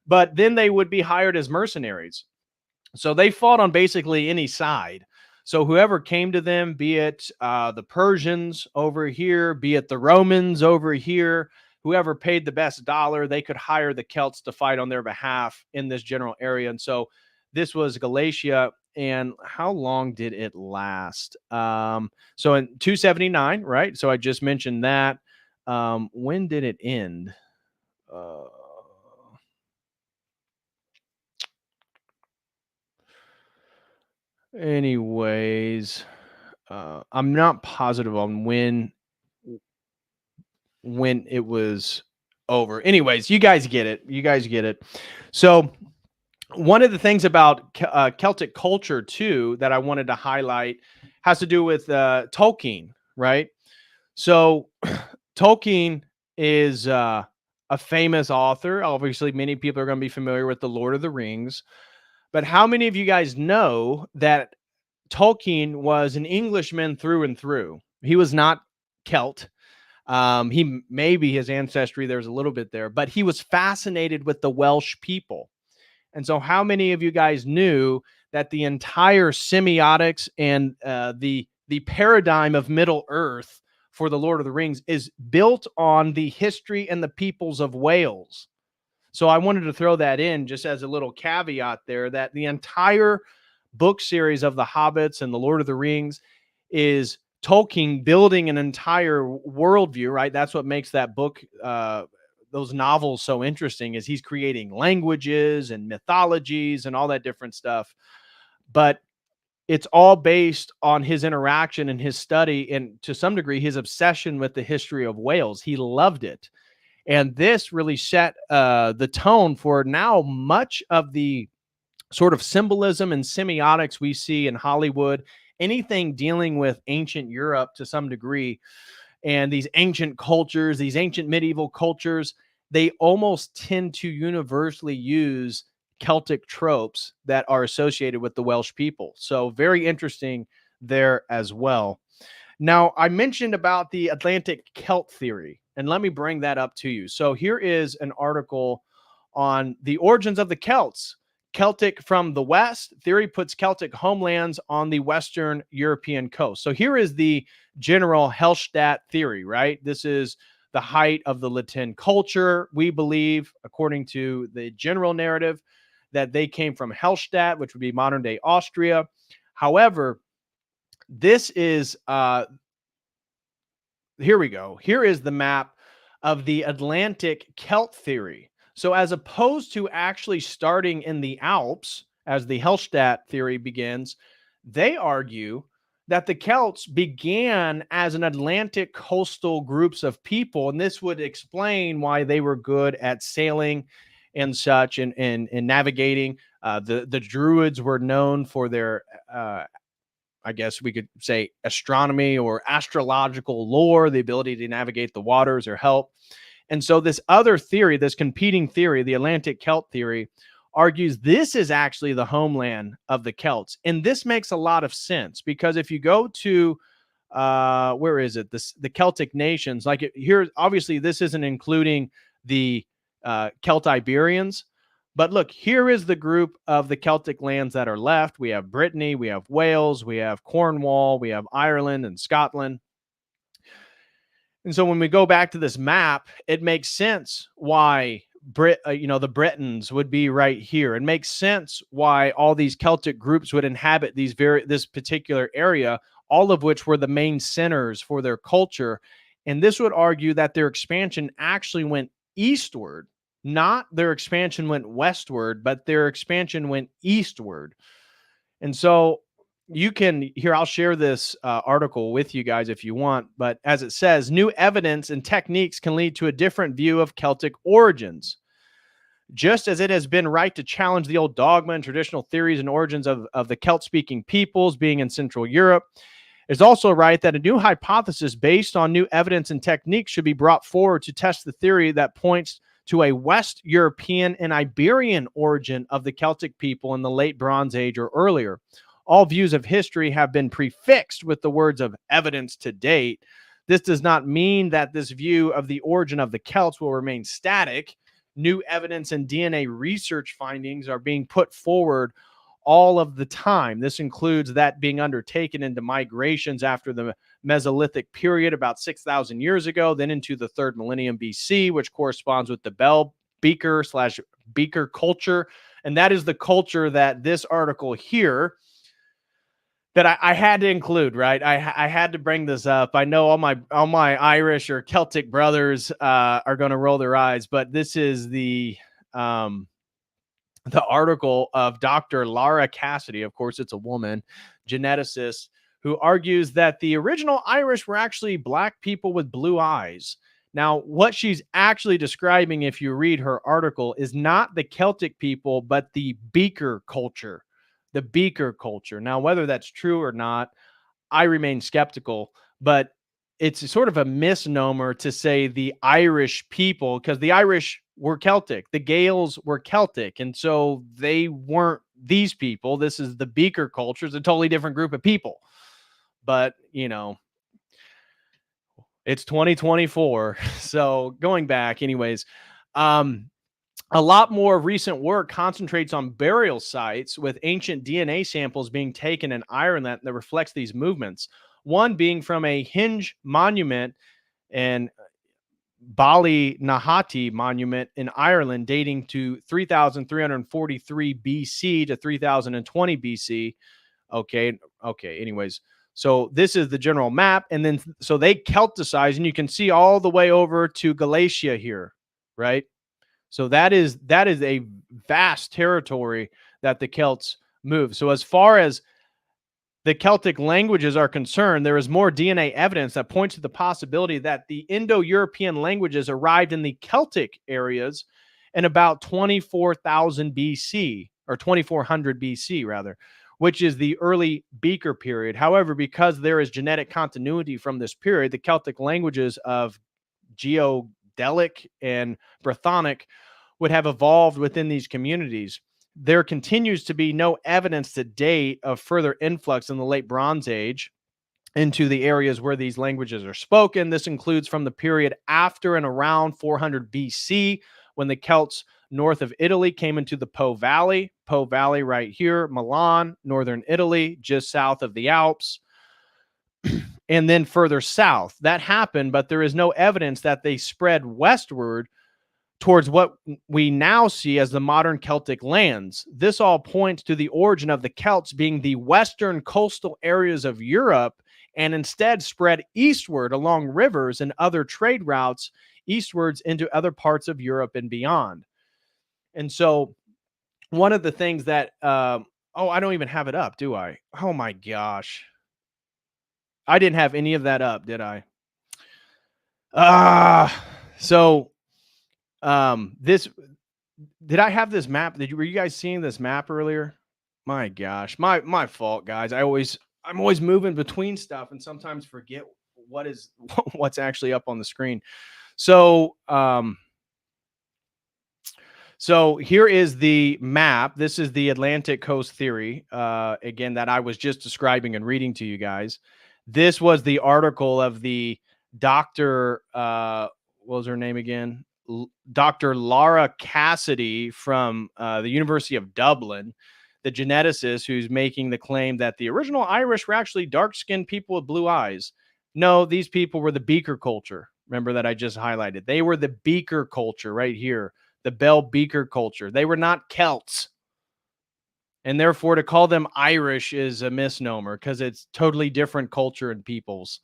But then they would be hired as mercenaries. So they fought on basically any side. So whoever came to them, be it the Persians over here, be it the Romans over here, whoever paid the best dollar, they could hire the Celts to fight on their behalf in this general area. And so this was Galatia. And how long did it last? So in 279, right? So I just mentioned that. When did it end? Anyways, I'm not positive on when it was over. Anyways, you guys get it. You guys get it. So one of the things about Celtic culture too that I wanted to highlight has to do with Tolkien, right? So Tolkien is a famous author. Obviously, many people are going to be familiar with the Lord of the Rings. But how many of you guys know that Tolkien was an Englishman through and through? He was not Celt. He maybe his ancestry, there's a little bit there, but he was fascinated with the Welsh people. And so, how many of you guys knew that the entire semiotics and the paradigm of Middle Earth for the Lord of the Rings is built on the history and the peoples of Wales? So, I wanted to throw that in just as a little caveat there that the entire book series of the Hobbits and the Lord of the Rings is Tolkien building an entire worldview, right? That's what makes that book, those novels so interesting, is he's creating languages and mythologies and all that different stuff. But it's all based on his interaction and his study and to some degree his obsession with the history of Wales. He loved it. And this really set the tone for now much of the sort of symbolism and semiotics we see in Hollywood, anything dealing with ancient Europe to some degree, and these ancient cultures, these ancient medieval cultures, they almost tend to universally use Celtic tropes that are associated with the Welsh people. So very interesting there as well. Now, I mentioned about the Atlantic Celt theory, and let me bring that up to you. So here is an article on the origins of the Celts. Celtic from the West. Theory puts Celtic homelands on the Western European coast. So here is the general Hellat theory, right? This is the height of the Latin culture. We believe, according to the general narrative, that they came from Hellat, which would be modern day Austria. However, this is, here we go. Here is the map of the Atlantic Celt theory. So as opposed to actually starting in the Alps, as the Hellat theory begins, they argue that the Celts began as an Atlantic coastal groups of people, and this would explain why they were good at sailing and such and navigating. The Druids were known for their I guess we could say astronomy or astrological lore, the ability to navigate the waters or help. And so this other theory, this competing theory, the Atlantic Celt theory, argues this is actually the homeland of the Celts. And this makes a lot of sense because if you go to where is it? The Celtic nations, like here, obviously this isn't including the Celtiberians. But look, here is the group of the Celtic lands that are left. We have Brittany, we have Wales, we have Cornwall, we have Ireland and Scotland. And so when we go back to this map, it makes sense why the Britons would be right here. It makes sense why all these Celtic groups would inhabit this particular area, all of which were the main centers for their culture. And this would argue that their expansion actually went eastward. Not their expansion went westward, but their expansion went eastward. And so you can, here, I'll share this article with you guys if you want. But as it says, new evidence and techniques can lead to a different view of Celtic origins. Just as it has been right to challenge the old dogma and traditional theories and origins of the Celt-speaking peoples being in Central Europe, it's also right that a new hypothesis based on new evidence and techniques should be brought forward to test the theory that points to a West European and Iberian origin of the Celtic people in the late Bronze Age or earlier. All views of history have been prefixed with the words of evidence to date. This does not mean that this view of the origin of the Celts will remain static. New evidence and DNA research findings are being put forward all of the time. This includes that being undertaken into migrations after the Mesolithic period about 6,000 years ago, then into the 3rd millennium BC, which corresponds with the Bell Beaker culture. And that is the culture that this article here that I had to include, right? I had to bring this up. I know all my Irish or Celtic brothers are going to roll their eyes, but this is the article of Dr. Lara Cassidy. Of course, it's a woman, geneticist, who argues that the original Irish were actually black people with blue eyes. Now, what she's actually describing, if you read her article, is not the Celtic people, but the beaker culture. The beaker culture. Now, whether that's true or not, I remain skeptical, but it's sort of a misnomer to say the Irish people, because the Irish were Celtic, the Gaels were Celtic, and so they weren't these people. This is the beaker culture. It's a totally different group of people. But, it's 2024. So going back, anyways, a lot more recent work concentrates on burial sites with ancient DNA samples being taken in Ireland that reflects these movements. One being from a hinge monument and Ballynahati monument in Ireland dating to 3,343 BC to 3020 BC. Okay. Anyways, so this is the general map. And then, so they Celticize, and you can see all the way over to Galatia here, right? So that is a vast territory that the Celts move. So as far as the Celtic languages are concerned, there is more DNA evidence that points to the possibility that the Indo-European languages arrived in the Celtic areas in about 24,000 BC, or 2400 BC rather, which is the early Beaker period. However, because there is genetic continuity from this period, the Celtic languages of Geodelic and Brythonic would have evolved within these communities. There continues to be no evidence to date of further influx in the late Bronze Age into the areas where these languages are spoken. This includes from the period after and around 400 BC, when the Celts north of Italy came into the Po Valley. Po Valley right here, Milan, northern Italy, just south of the Alps. And then further south. That happened, but there is no evidence that they spread westward towards what we now see as the modern Celtic lands. This all points to the origin of the Celts being the western coastal areas of Europe, and instead spread eastward along rivers and other trade routes eastwards into other parts of Europe and beyond. And so one of the things that, I don't even have it up, do I? Oh my gosh. I didn't have any of that up, did I? So this, did I have this map? Were you guys seeing this map earlier? My gosh, my fault, guys. I'm always moving between stuff and sometimes forget what's actually up on the screen. So here is the map. This is the Atlantic coast theory, again, that I was just describing and reading to you guys. This was the article of the Dr. What was her name again? Dr. Laura Cassidy from the University of Dublin, the geneticist who's making the claim that the original Irish were actually dark-skinned people with blue eyes. No, these people were the Beaker culture. Remember that I just highlighted. They were the Beaker culture right here, the Bell Beaker culture. They were not Celts. And therefore, to call them Irish is a misnomer because it's totally different culture and peoples.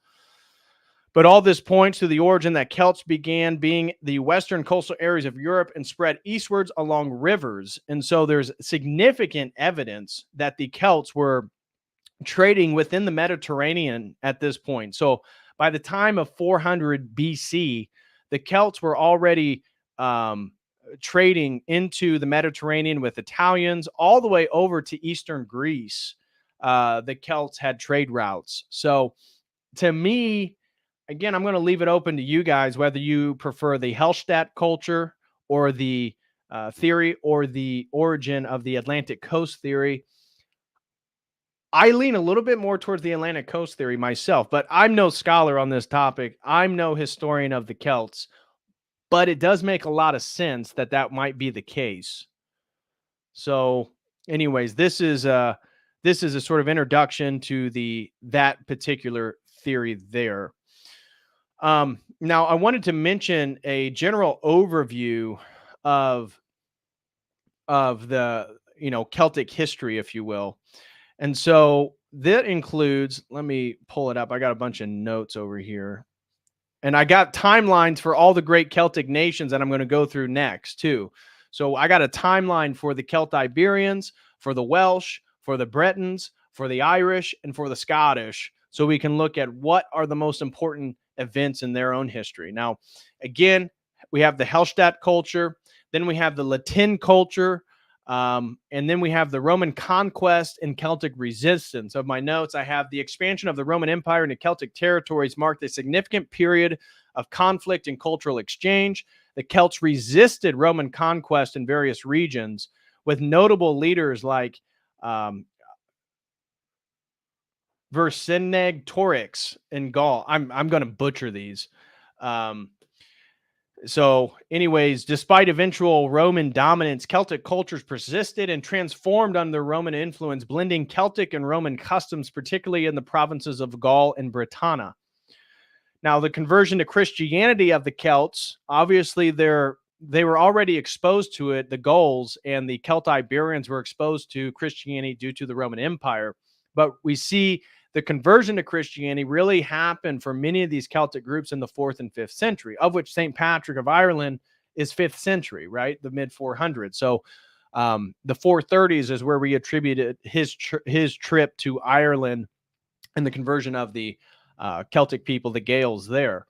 But all this points to the origin that Celts began being the western coastal areas of Europe and spread eastwards along rivers. And so there's significant evidence that the Celts were trading within the Mediterranean at this point. So by the time of 400 BC, the Celts were already trading into the Mediterranean with Italians all the way over to Eastern Greece. The Celts had trade routes. So to me, again, I'm going to leave it open to you guys whether you prefer the Hellat culture or the theory or the origin of the Atlantic coast theory. I lean a little bit more towards the Atlantic coast theory myself, but I'm no scholar on this topic. I'm no historian of the Celts, but it does make a lot of sense that that might be the case. So anyways, this is a sort of introduction to that particular theory there. Now, I wanted to mention a general overview of the Celtic history, if you will. And so that includes, let me pull it up. I got a bunch of notes over here. And I got timelines for all the great Celtic nations that I'm going to go through next, too. So I got a timeline for the Celt-Iberians, for the Welsh, for the Bretons, for the Irish, and for the Scottish. So we can look at what are the most important events in their own history. Now, again, we have the Hellat culture, then we have the Latin culture, and then we have the Roman conquest and Celtic resistance. Of my notes, I have the expansion of the Roman Empire into Celtic territories marked a significant period of conflict and cultural exchange. The Celts resisted Roman conquest in various regions, with notable leaders like Vercingetorix in Gaul. I'm going to butcher these. So, anyways, despite eventual Roman dominance, Celtic cultures persisted and transformed under Roman influence, blending Celtic and Roman customs, particularly in the provinces of Gaul and Britannia. Now, the conversion to Christianity of the Celts, obviously they were already exposed to it. The Gauls and the Celtiberians were exposed to Christianity due to the Roman Empire. But we see the conversion to Christianity really happened for many of these Celtic groups in the 4th and 5th century, of which St. Patrick of Ireland is 5th century, right? The mid 400s. So the 430s is where we attributed his trip to Ireland and the conversion of the Celtic people, the Gaels there.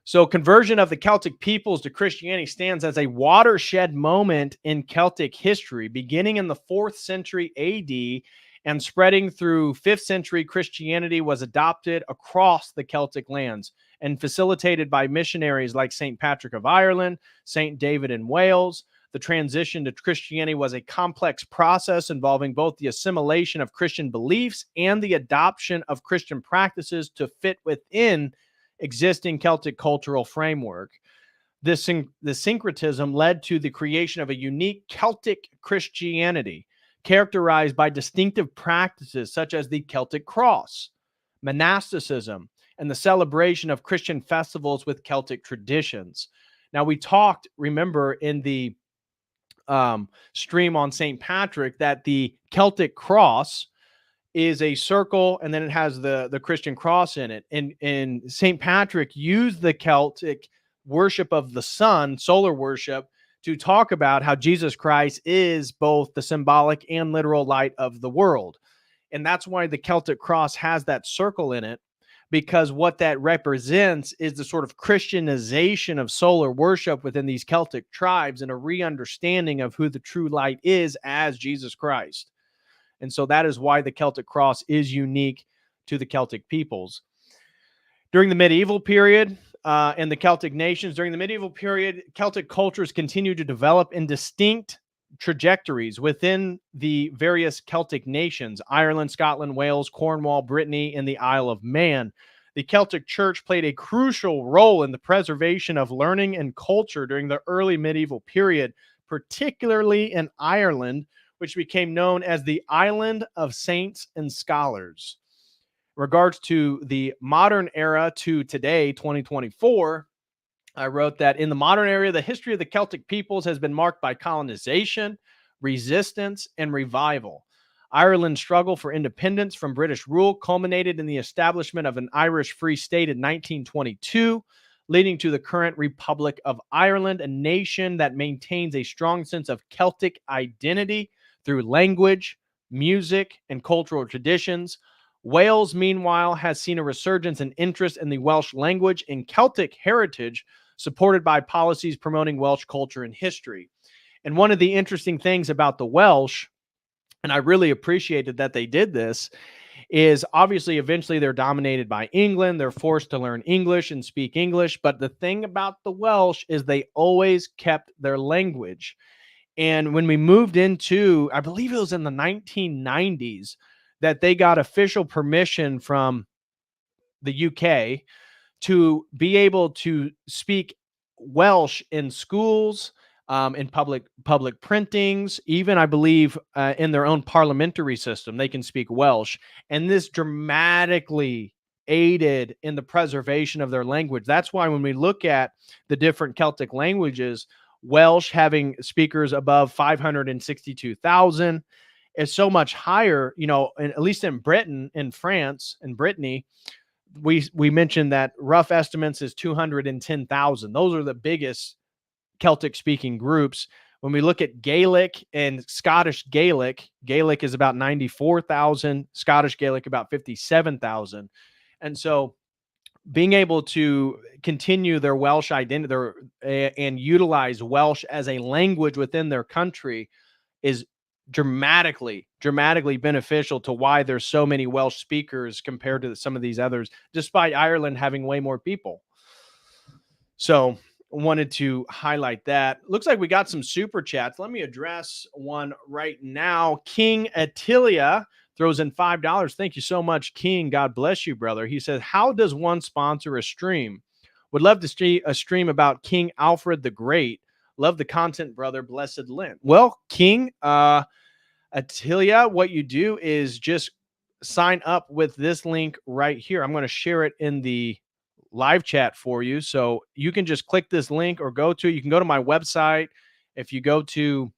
So conversion of the Celtic peoples to Christianity stands as a watershed moment in Celtic history, beginning in the 4th century AD and spreading through 5th century. Christianity was adopted across the Celtic lands and facilitated by missionaries like St. Patrick of Ireland, St. David in Wales. The transition to Christianity was a complex process involving both the assimilation of Christian beliefs and the adoption of Christian practices to fit within existing Celtic cultural framework. The syncretism led to the creation of a unique Celtic Christianity, characterized by distinctive practices such as the Celtic cross, monasticism, and the celebration of Christian festivals with Celtic traditions. Now, we talked, remember, in the stream on St. Patrick that the Celtic cross is a circle, and then it has the Christian cross in it. And St. Patrick used the Celtic worship of the sun, solar worship, to talk about how Jesus Christ is both the symbolic and literal light of the world. And that's why the Celtic cross has that circle in it, because what that represents is the sort of Christianization of solar worship within these Celtic tribes and a re-understanding of who the true light is as Jesus Christ. And so that is why the Celtic cross is unique to the Celtic peoples. During the medieval period and the Celtic nations, during the medieval period, Celtic cultures continued to develop in distinct trajectories within the various Celtic nations: Ireland, Scotland, Wales, Cornwall, Brittany, and the Isle of Man. The Celtic Church played a crucial role in the preservation of learning and culture during the early medieval period, particularly in Ireland, which became known as the Island of Saints and Scholars. In regards to the modern era to today, 2024, I wrote that in the modern era, the history of the Celtic peoples has been marked by colonization, resistance, and revival. Ireland's struggle for independence from British rule culminated in the establishment of an Irish Free State in 1922, leading to the current Republic of Ireland, a nation that maintains a strong sense of Celtic identity through language, music, and cultural traditions. Wales, meanwhile, has seen a resurgence in interest in the Welsh language and Celtic heritage, supported by policies promoting Welsh culture and history. And one of the interesting things about the Welsh, and I really appreciated that they did this, is obviously eventually they're dominated by England. They're forced to learn English and speak English. But the thing about the Welsh is they always kept their language. And when we moved into, I believe it was in the 1990s, that they got official permission from the UK to be able to speak Welsh in schools, in public printings, even I believe in their own parliamentary system, they can speak Welsh. And this dramatically aided in the preservation of their language. That's why when we look at the different Celtic languages, Welsh having speakers above 562,000 is so much higher, at least in Britain, in France, in Brittany, we mentioned that rough estimates is 210,000. Those are the biggest Celtic speaking groups. When we look at Gaelic and Scottish Gaelic, Gaelic is about 94,000, Scottish Gaelic about 57,000. And so being able to continue their Welsh identity and utilize Welsh as a language within their country is dramatically beneficial to why there's so many Welsh speakers compared to some of these others, despite Ireland having way more people. So wanted to highlight that. Looks like we got some super chats. Let me address one right now. King Attilia throws in $5. Thank you so much, King. God bless you, brother. He says, how does one sponsor a stream? Would love to see a stream about King Alfred the Great. Love the content, brother. Blessed Lent. Well, King Attilia, what you do is just sign up with this link right here. I'm going to share it in the live chat for you. So you can just click this link or you can go to my website. If you go to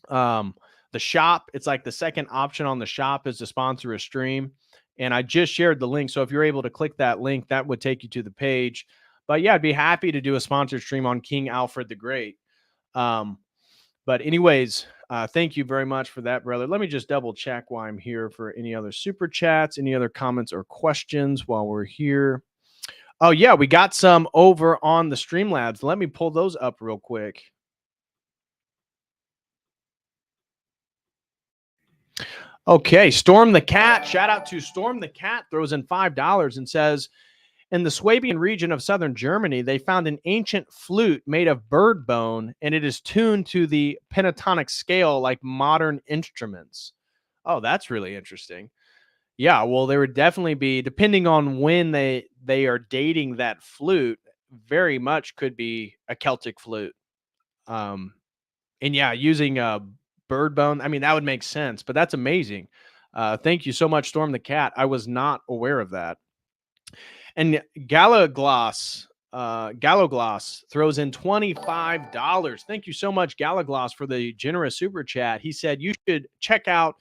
the shop, it's like the second option on the shop is to sponsor a stream. And I just shared the link. So if you're able to click that link, that would take you to the page. But yeah, I'd be happy to do a sponsored stream on King Alfred the Great. But anyways, thank you very much for that, brother. Let me just double check while I'm here for any other super chats, any other comments or questions while we're here. Oh, yeah, we got some over on the Streamlabs. Let me pull those up real quick. Okay, Storm the Cat. Shout out to Storm the Cat. Throws in $5 and says, in the Swabian region of southern Germany, they found an ancient flute made of bird bone, and it is tuned to the pentatonic scale like modern instruments. Oh, that's really interesting. Yeah, well, there would definitely be, depending on when they are dating that flute, very much could be a Celtic flute. And yeah, using a bird bone, I mean, that would make sense, but that's amazing. Thank you so much, Storm the Cat. I was not aware of that. And Galagloss throws in $25. Thank you so much, Galagloss, for the generous super chat. He said you should check out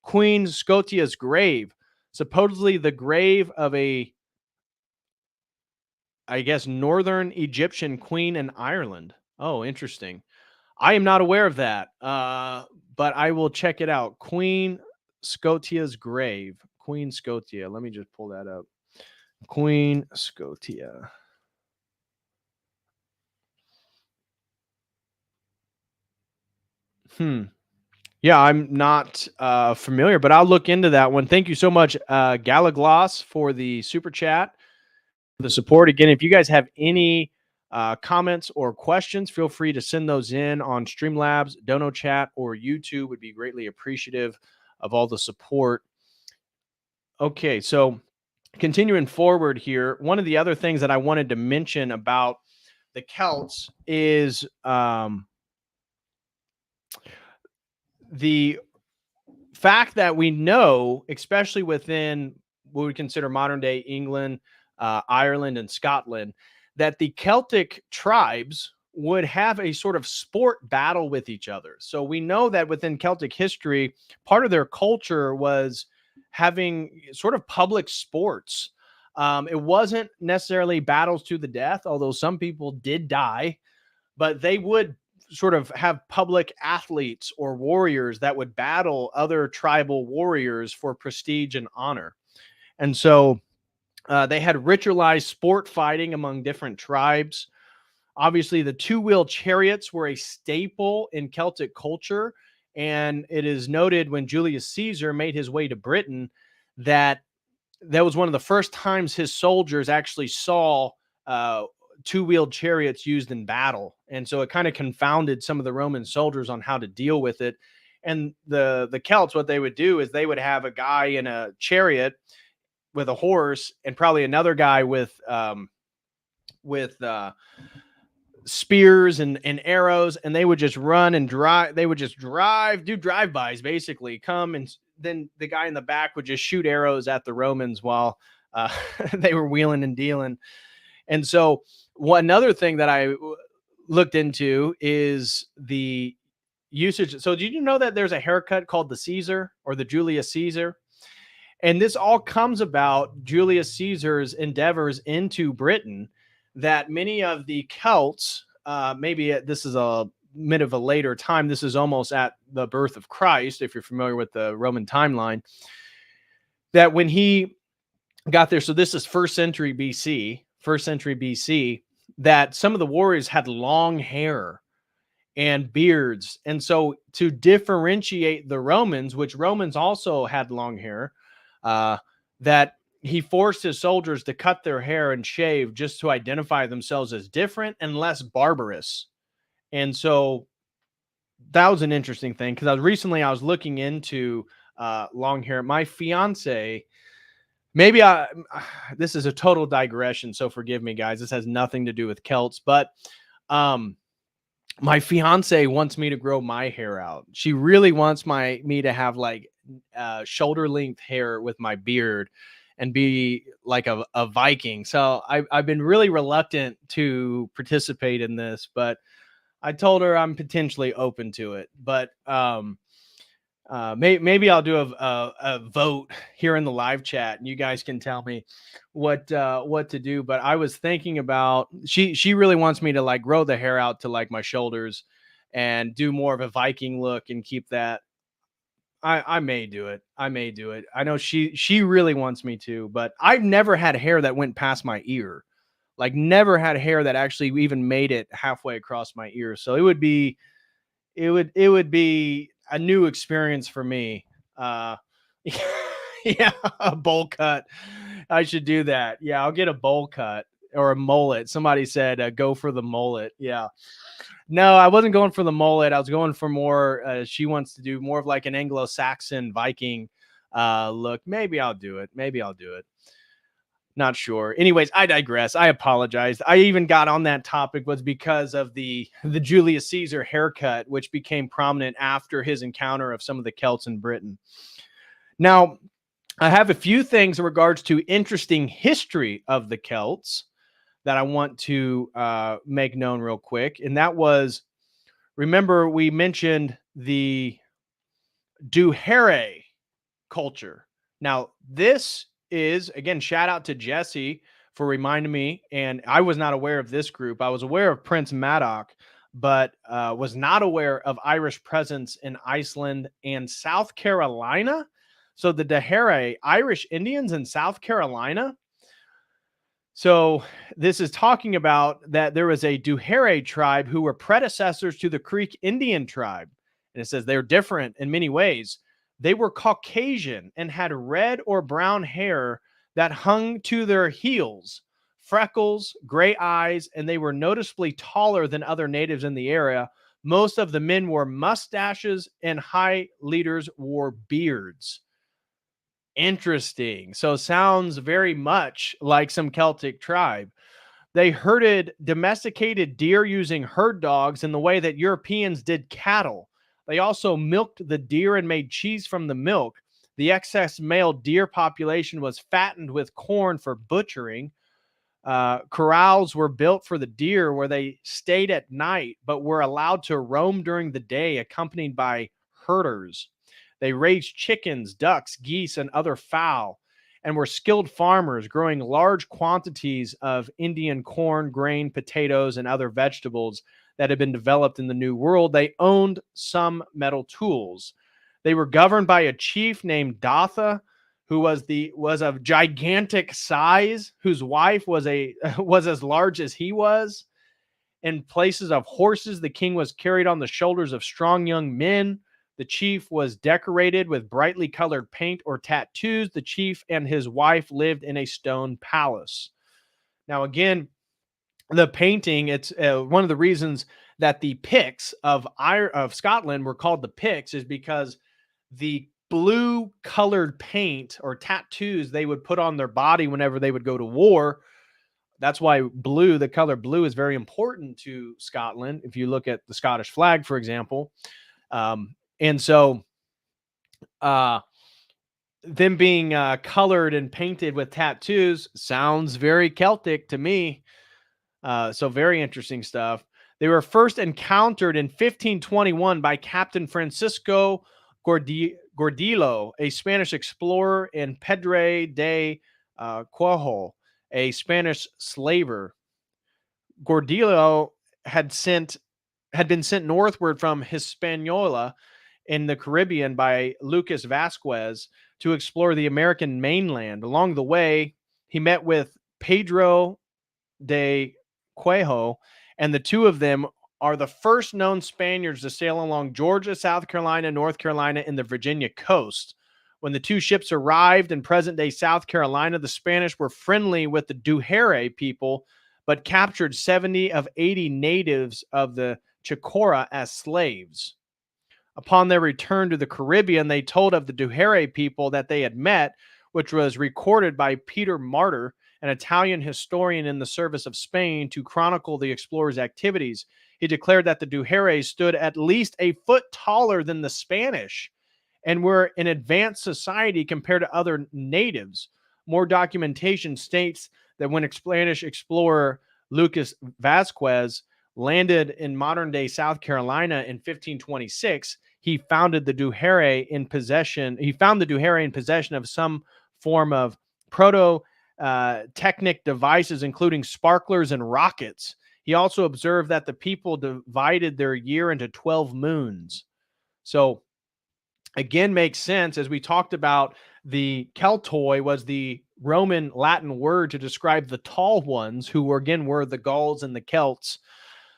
Queen Scotia's grave. Supposedly the grave of a, I guess, northern Egyptian queen in Ireland. Oh, interesting. I am not aware of that, but I will check it out. Queen Scotia's grave. Queen Scotia. Let me just pull that up. Queen Scotia. Yeah, I'm not familiar, but I'll look into that one. Thank you so much, Galagloss, for the super chat, the support. Again, if you guys have any comments or questions, feel free to send those in on Streamlabs, Dono Chat, or YouTube. Would be greatly appreciative of all the support. Okay, so continuing forward here, one of the other things that I wanted to mention about the Celts is the fact that we know, especially within what we consider modern day England, Ireland, and Scotland, that the Celtic tribes would have a sort of sport battle with each other. So we know that within Celtic history, part of their culture was having sort of public sports. It wasn't necessarily battles to the death, although some people did die, but they would sort of have public athletes or warriors that would battle other tribal warriors for prestige and honor. And so they had ritualized sport fighting among different tribes. Obviously, the two-wheel chariots were a staple in Celtic culture. And it is noted when Julius Caesar made his way to Britain that was one of the first times his soldiers actually saw two-wheeled chariots used in battle. And so it kind of confounded some of the Roman soldiers on how to deal with it. And the Celts, what they would do is they would have a guy in a chariot with a horse and probably another guy with spears and arrows, and they would just run and drive. They would just do drive-bys, basically come, and then the guy in the back would just shoot arrows at the Romans while they were wheeling and dealing. And so another thing that I looked into is the usage. So did you know that there's a haircut called the Caesar or the Julius Caesar? And this all comes about Julius Caesar's endeavors into Britain, that many of the Celts, this is a bit of a later time. This is almost at the birth of Christ, if you're familiar with the Roman timeline, that when he got there. So this is first century BC, that some of the warriors had long hair and beards. And so to differentiate the Romans, which Romans also had long hair, uh, that he forced his soldiers to cut their hair and shave just to identify themselves as different and less barbarous. And so that was an interesting thing because I was looking into long hair. My fiance, maybe I this is a total digression, so forgive me, guys. This has nothing to do with Celts, but um, my fiance wants me to grow my hair out. She really wants me to have like shoulder length hair with my beard and be like a Viking. So I've been really reluctant to participate in this, but I told her I'm potentially open to it. But maybe I'll do a vote here in the live chat, and you guys can tell me what to do. But I was thinking about she really wants me to like grow the hair out to like my shoulders and do more of a Viking look and keep that. I may do it. I may do it. I know she really wants me to, but I've never had hair that went past my ear. Like never had hair that actually even made it halfway across my ear. So it would be a new experience for me. Uh, yeah, a bowl cut. I should do that. Yeah, I'll get a bowl cut or a mullet. Somebody said go for the mullet. Yeah. No, I wasn't going for the mullet. I was going for more. She wants to do more of like an Anglo-Saxon Viking look. Maybe I'll do it. Maybe I'll do it. Not sure. Anyways, I digress. I apologize. I even got on that topic was because of the Julius Caesar haircut, which became prominent after his encounter of some of the Celts in Britain. Now, I have a few things in regards to interesting history of the Celts that I want to make known real quick. And that was, remember, we mentioned the Duhere culture. Now, this is, again, shout out to Jesse for reminding me. And I was not aware of this group. I was aware of Prince Madoc, but was not aware of Irish presence in Iceland and South Carolina. So the Duhere, Irish Indians in South Carolina. So this is talking about that there was a Duhere tribe who were predecessors to the Creek Indian tribe. And it says they're different in many ways. They were Caucasian and had red or brown hair that hung to their heels, freckles, gray eyes, and they were noticeably taller than other natives in the area. Most of the men wore mustaches and high leaders wore beards. Interesting. So sounds very much like some Celtic tribe. They herded domesticated deer using herd dogs in the way that Europeans did cattle. They also milked the deer and made cheese from the milk. The excess male deer population was fattened with corn for butchering. Corrals were built for the deer where they stayed at night, but were allowed to roam during the day, accompanied by herders. They raised chickens, ducks, geese, and other fowl, and were skilled farmers growing large quantities of Indian corn, grain, potatoes, and other vegetables that had been developed in the New World. They owned some metal tools. They were governed by a chief named Datha, who was of gigantic size, whose wife was was as large as he was. In places of horses, the king was carried on the shoulders of strong young men. The chief was decorated with brightly colored paint or tattoos. The chief and his wife lived in a stone palace. Now, again, the painting, it's one of the reasons that the Picts of Scotland were called the Picts is because the blue colored paint or tattoos they would put on their body whenever they would go to war. That's why blue, the color blue, is very important to Scotland. If you look at the Scottish flag, for example. And so them being colored and painted with tattoos sounds very Celtic to me. So very interesting stuff. They were first encountered in 1521 by Captain Francisco Gordillo, a Spanish explorer, and Pedro de Coelho, a Spanish slaver. Gordillo had been sent northward from Hispaniola in the Caribbean by Lucas Vasquez to explore the American mainland. Along the way, he met with Pedro de Cuejo, and the two of them are the first known Spaniards to sail along Georgia, South Carolina, North Carolina, and the Virginia coast. When the two ships arrived in present-day South Carolina, the Spanish were friendly with the Duhere people, but captured 70 of 80 natives of the Chicora as slaves. Upon their return to the Caribbean, they told of the Duhere people that they had met, which was recorded by Peter Martyr, an Italian historian in the service of Spain, to chronicle the explorers' activities. He declared that the Duheres stood at least a foot taller than the Spanish and were an advanced society compared to other natives. More documentation states that when Spanish explorer Lucas Vasquez landed in modern-day South Carolina in 1526, he found the Duhere in possession of some form of proto technic devices, including sparklers and rockets. He also observed that the people divided their year into 12 moons. So again, makes sense. As we talked about, the Keltoi was the Roman Latin word to describe the tall ones, who were the Gauls and the Celts.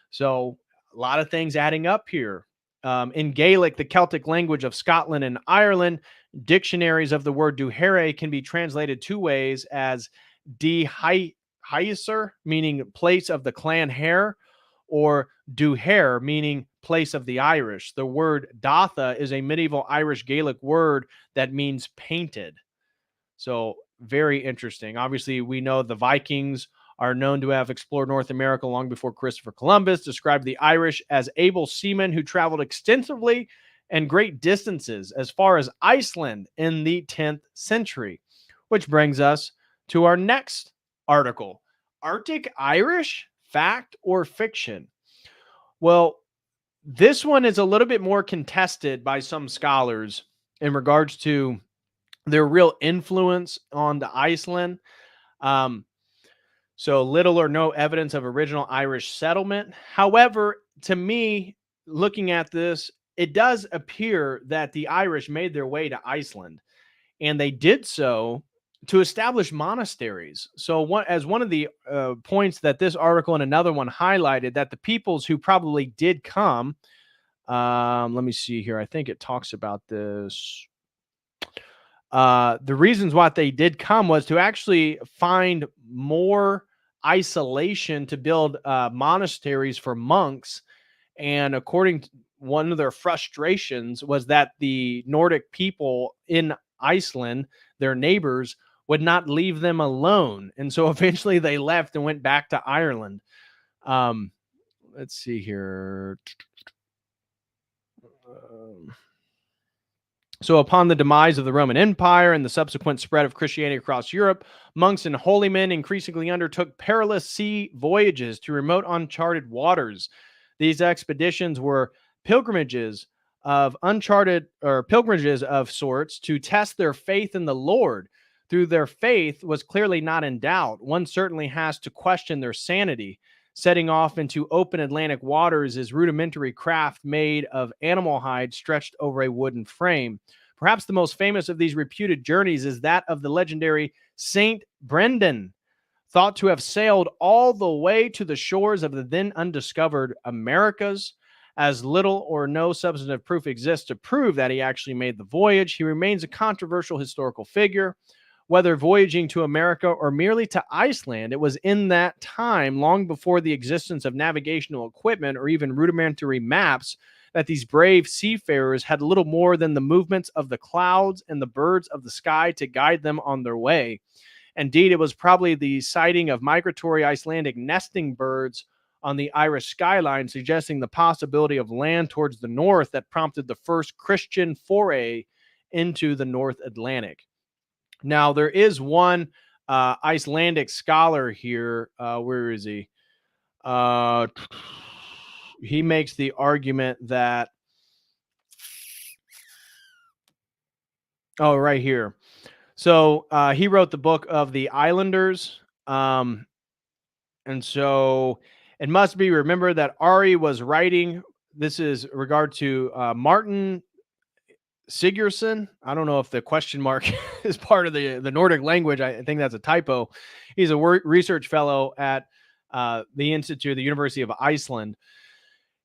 So a lot of things adding up here. In Gaelic, the Celtic language of Scotland and Ireland, dictionaries of the word Duhere can be translated two ways: as de Haiser, meaning place of the clan hair, or Duher, meaning place of the Irish. The word Datha is a medieval Irish Gaelic word that means painted. So very interesting. Obviously, we know the Vikings are known to have explored North America long before Christopher Columbus, described the Irish as able seamen who traveled extensively and great distances as far as Iceland in the 10th century. Which brings us to our next article: Arctic Irish, fact or fiction? Well, this one is a little bit more contested by some scholars in regards to their real influence on the Iceland. Um, so little or no evidence of original Irish settlement. However, to me, looking at this, it does appear that the Irish made their way to Iceland, and they did so to establish monasteries. So, one of the points that this article and another one highlighted, that the peoples who probably did come, let me see here. I think it talks about this. The reasons why they did come was to actually find more isolation to build monasteries for monks. And according to one of their frustrations was that the Nordic people in Iceland, their neighbors, would not leave them alone. And so eventually they left and went back to Ireland. Let's see here. So upon the demise of the Roman Empire and the subsequent spread of Christianity across Europe, monks and holy men increasingly undertook perilous sea voyages to remote uncharted waters. These expeditions were pilgrimages of sorts to test their faith in the Lord. Through their faith was clearly not in doubt. One certainly has to question their sanity. Setting off into open Atlantic waters is rudimentary craft made of animal hide stretched over a wooden frame. Perhaps the most famous of these reputed journeys is that of the legendary Saint Brendan, thought to have sailed all the way to the shores of the then undiscovered Americas. As little or no substantive proof exists to prove that he actually made the voyage, he remains a controversial historical figure. Whether voyaging to America or merely to Iceland, it was in that time, long before the existence of navigational equipment or even rudimentary maps, that these brave seafarers had little more than the movements of the clouds and the birds of the sky to guide them on their way. Indeed, it was probably the sighting of migratory Icelandic nesting birds on the Irish skyline, suggesting the possibility of land towards the north, that prompted the first Christian foray into the North Atlantic. Now, there is one Icelandic scholar here. Where is he? He makes the argument that, right here. So he wrote the book of the Islanders. And so it must be remembered that Ari was writing. This is regard to Martin Sigurdsson. I don't know if the question mark is part of the Nordic language. I think that's a typo. He's a research fellow at the Institute, the University of Iceland.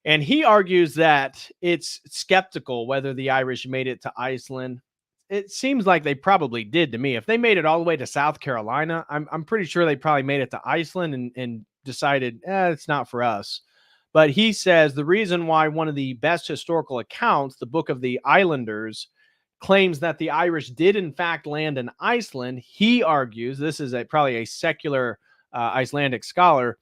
And he argues that it's skeptical whether the Irish made it to Iceland. It seems like they probably did to me. If they made it all the way to South Carolina, I'm pretty sure they probably made it to Iceland and decided, it's not for us. But he says the reason why one of the best historical accounts, the Book of the Islanders, claims that the Irish did in fact land in Iceland, he argues, this is probably a secular Icelandic scholar,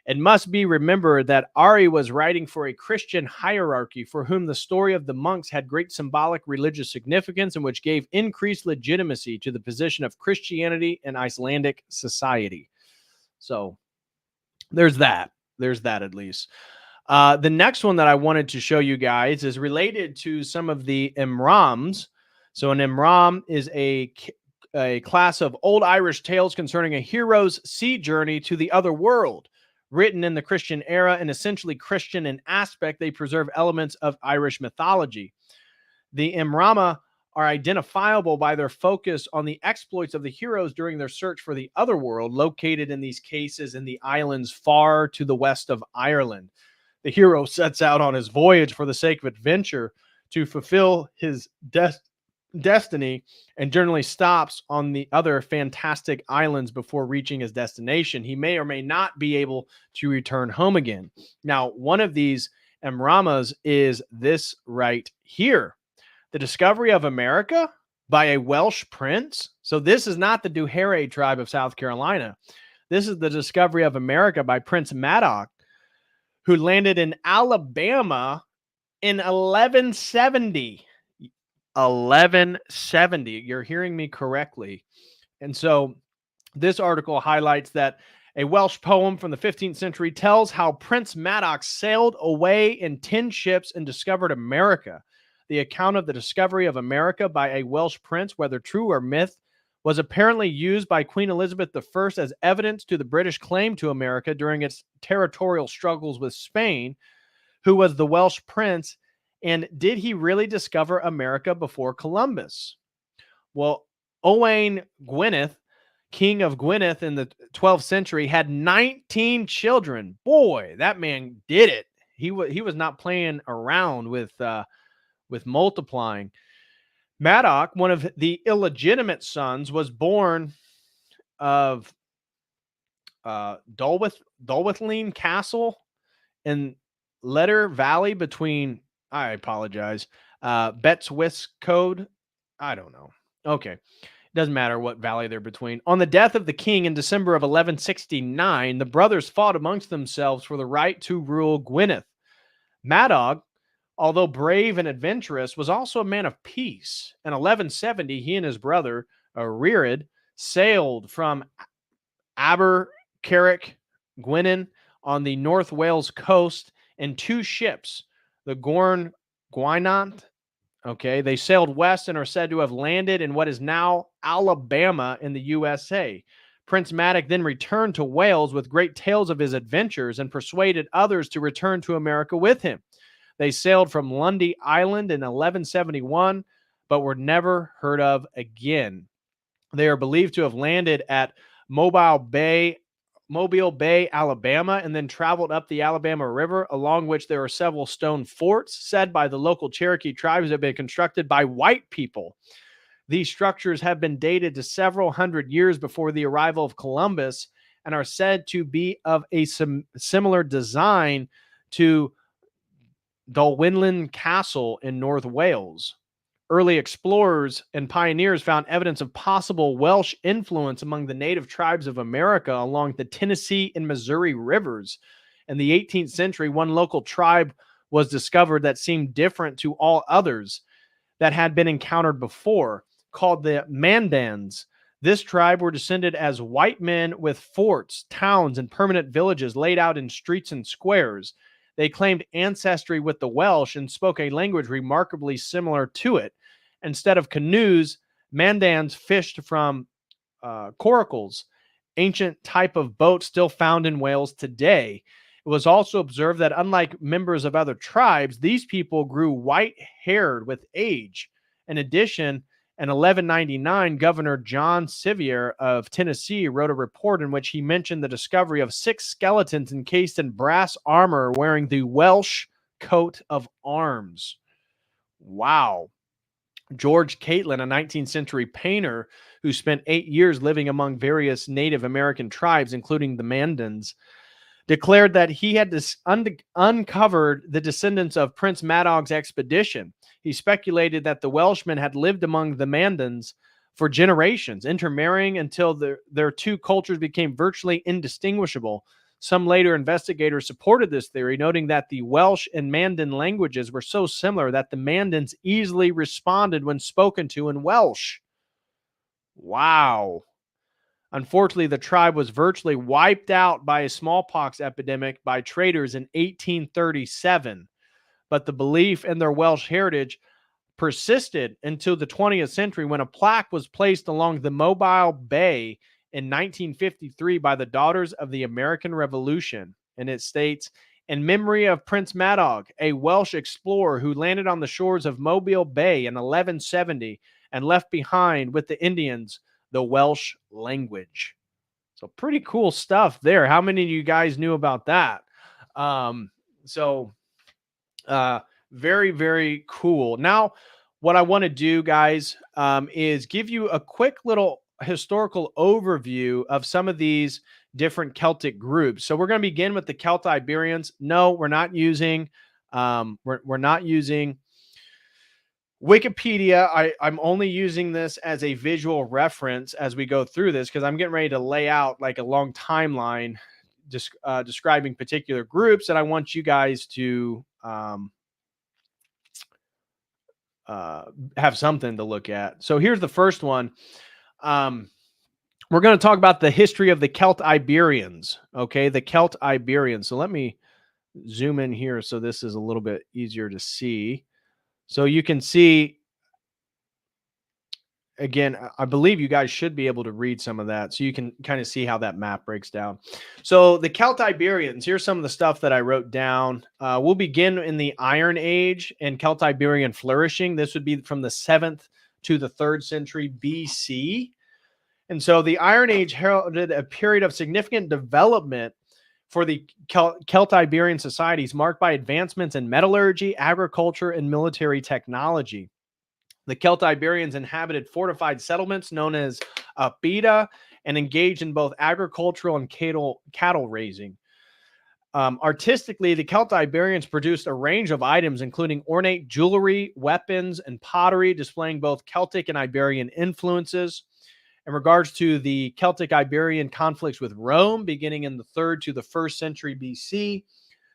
it must be remembered that Ari was writing for a Christian hierarchy for whom the story of the monks had great symbolic religious significance and which gave increased legitimacy to the position of Christianity in Icelandic society. So there's that. There's that at least. The next one that I wanted to show you guys is related to some of the Imrams. So an Imram is a class of old Irish tales concerning a hero's sea journey to the other world. Written in the Christian era and essentially Christian in aspect, they preserve elements of Irish mythology. The Imrama are identifiable by their focus on the exploits of the heroes during their search for the other world, located in these cases in the islands far to the west of Ireland. The hero sets out on his voyage for the sake of adventure to fulfill his destiny and generally stops on the other fantastic islands before reaching his destination. He may or may not be able to return home again. Now, one of these Emramas is this right here. The discovery of America by a Welsh prince. So this is not the Duhere tribe of South Carolina. This is the discovery of America by Prince Madoc, who landed in Alabama in 1170. 1170. You're hearing me correctly. And so this article highlights that a Welsh poem from the 15th century tells how Prince Madoc sailed away in 10 ships and discovered America. The account of the discovery of America by a Welsh prince, whether true or myth, was apparently used by Queen Elizabeth I as evidence to the British claim to America during its territorial struggles with Spain, who was the Welsh prince. And did he really discover America before Columbus? Well, Owain Gwynedd, king of Gwynedd in the 12th century, had 19 children. Boy, that man did it. He was not playing around with multiplying. Madoc, one of the illegitimate sons, was born of Dulwithleen Castle in Letter Valley between, I apologize, Betws-Code. I don't know. Okay. Doesn't matter what valley they're between. On the death of the king in December of 1169, the brothers fought amongst themselves for the right to rule Gwynedd. Madoc, although brave and adventurous, was also a man of peace. In 1170, he and his brother, Rhirid, sailed from Abercarrick, Gwynedd, on the North Wales coast in 2 ships, the Gorn Gwynant. Okay, they sailed west and are said to have landed in what is now Alabama in the USA. Prince Madoc then returned to Wales with great tales of his adventures and persuaded others to return to America with him. They sailed from Lundy Island in 1171, but were never heard of again. They are believed to have landed at Mobile Bay, Alabama, and then traveled up the Alabama River, along which there are several stone forts said by the local Cherokee tribes that have been constructed by white people. These structures have been dated to several hundred years before the arrival of Columbus and are said to be of a similar design to Dulwinlin Castle in North Wales. Early explorers and pioneers found evidence of possible Welsh influence among the native tribes of America along the Tennessee and Missouri rivers. In the 18th century, one local tribe was discovered that seemed different to all others that had been encountered before, called the Mandans. This tribe were descended as white men with forts, towns, and permanent villages laid out in streets and squares. They claimed ancestry with the Welsh and spoke a language remarkably similar to it. Instead of canoes, Mandans fished from coracles, ancient type of boat still found in Wales today. It was also observed that unlike members of other tribes, these people grew white-haired with age In addition, in 1199, Governor John Sevier of Tennessee wrote a report in which he mentioned the discovery of 6 skeletons encased in brass armor wearing the Welsh coat of arms. Wow. George Catlin, a 19th century painter who spent 8 years living among various Native American tribes, including the Mandans, declared that he had uncovered the descendants of Prince Madog's expedition. He speculated that the Welshmen had lived among the Mandans for generations, intermarrying until their two cultures became virtually indistinguishable. Some later investigators supported this theory, noting that the Welsh and Mandan languages were so similar that the Mandans easily responded when spoken to in Welsh. Wow. Unfortunately, the tribe was virtually wiped out by a smallpox epidemic by traders in 1837. But the belief in their Welsh heritage persisted until the 20th century when a plaque was placed along the Mobile Bay in 1953 by the Daughters of the American Revolution. And it states, in memory of Prince Madog, a Welsh explorer who landed on the shores of Mobile Bay in 1170 and left behind with the Indians the Welsh language. So pretty cool stuff there. How many of you guys knew about that? Very, very cool. Now, what I want to do, guys, is give you a quick little historical overview of some of these different Celtic groups. So we're going to begin with the Celtiberians. No, we're not using we're not using Wikipedia. I'm only using this as a visual reference as we go through this because I'm getting ready to lay out like a long timeline describing particular groups, and I want you guys to have something to look at. So here's the first one. We're going to talk about the history of the Celtiberians. Okay, the Celtiberians. So let me zoom in here so this is a little bit easier to see. So you can see, again, I believe you guys should be able to read some of that so you can kind of see how that map breaks down. So the Celtiberians, here's some of the stuff that I wrote down. We'll begin in the Iron Age and Celtiberian flourishing. This would be from the 7th to the 3rd century BC. And so the Iron Age heralded a period of significant development for the Celtiberian societies marked by advancements in metallurgy, agriculture, and military technology. The Celtiberians inhabited fortified settlements known as Beta and engaged in both agricultural and cattle raising. Artistically, the Celtiberians produced a range of items, including ornate jewelry, weapons, and pottery, displaying both Celtic and Iberian influences. In regards to the Celtic-Iberian conflicts with Rome, beginning in the 3rd to the 1st century BC,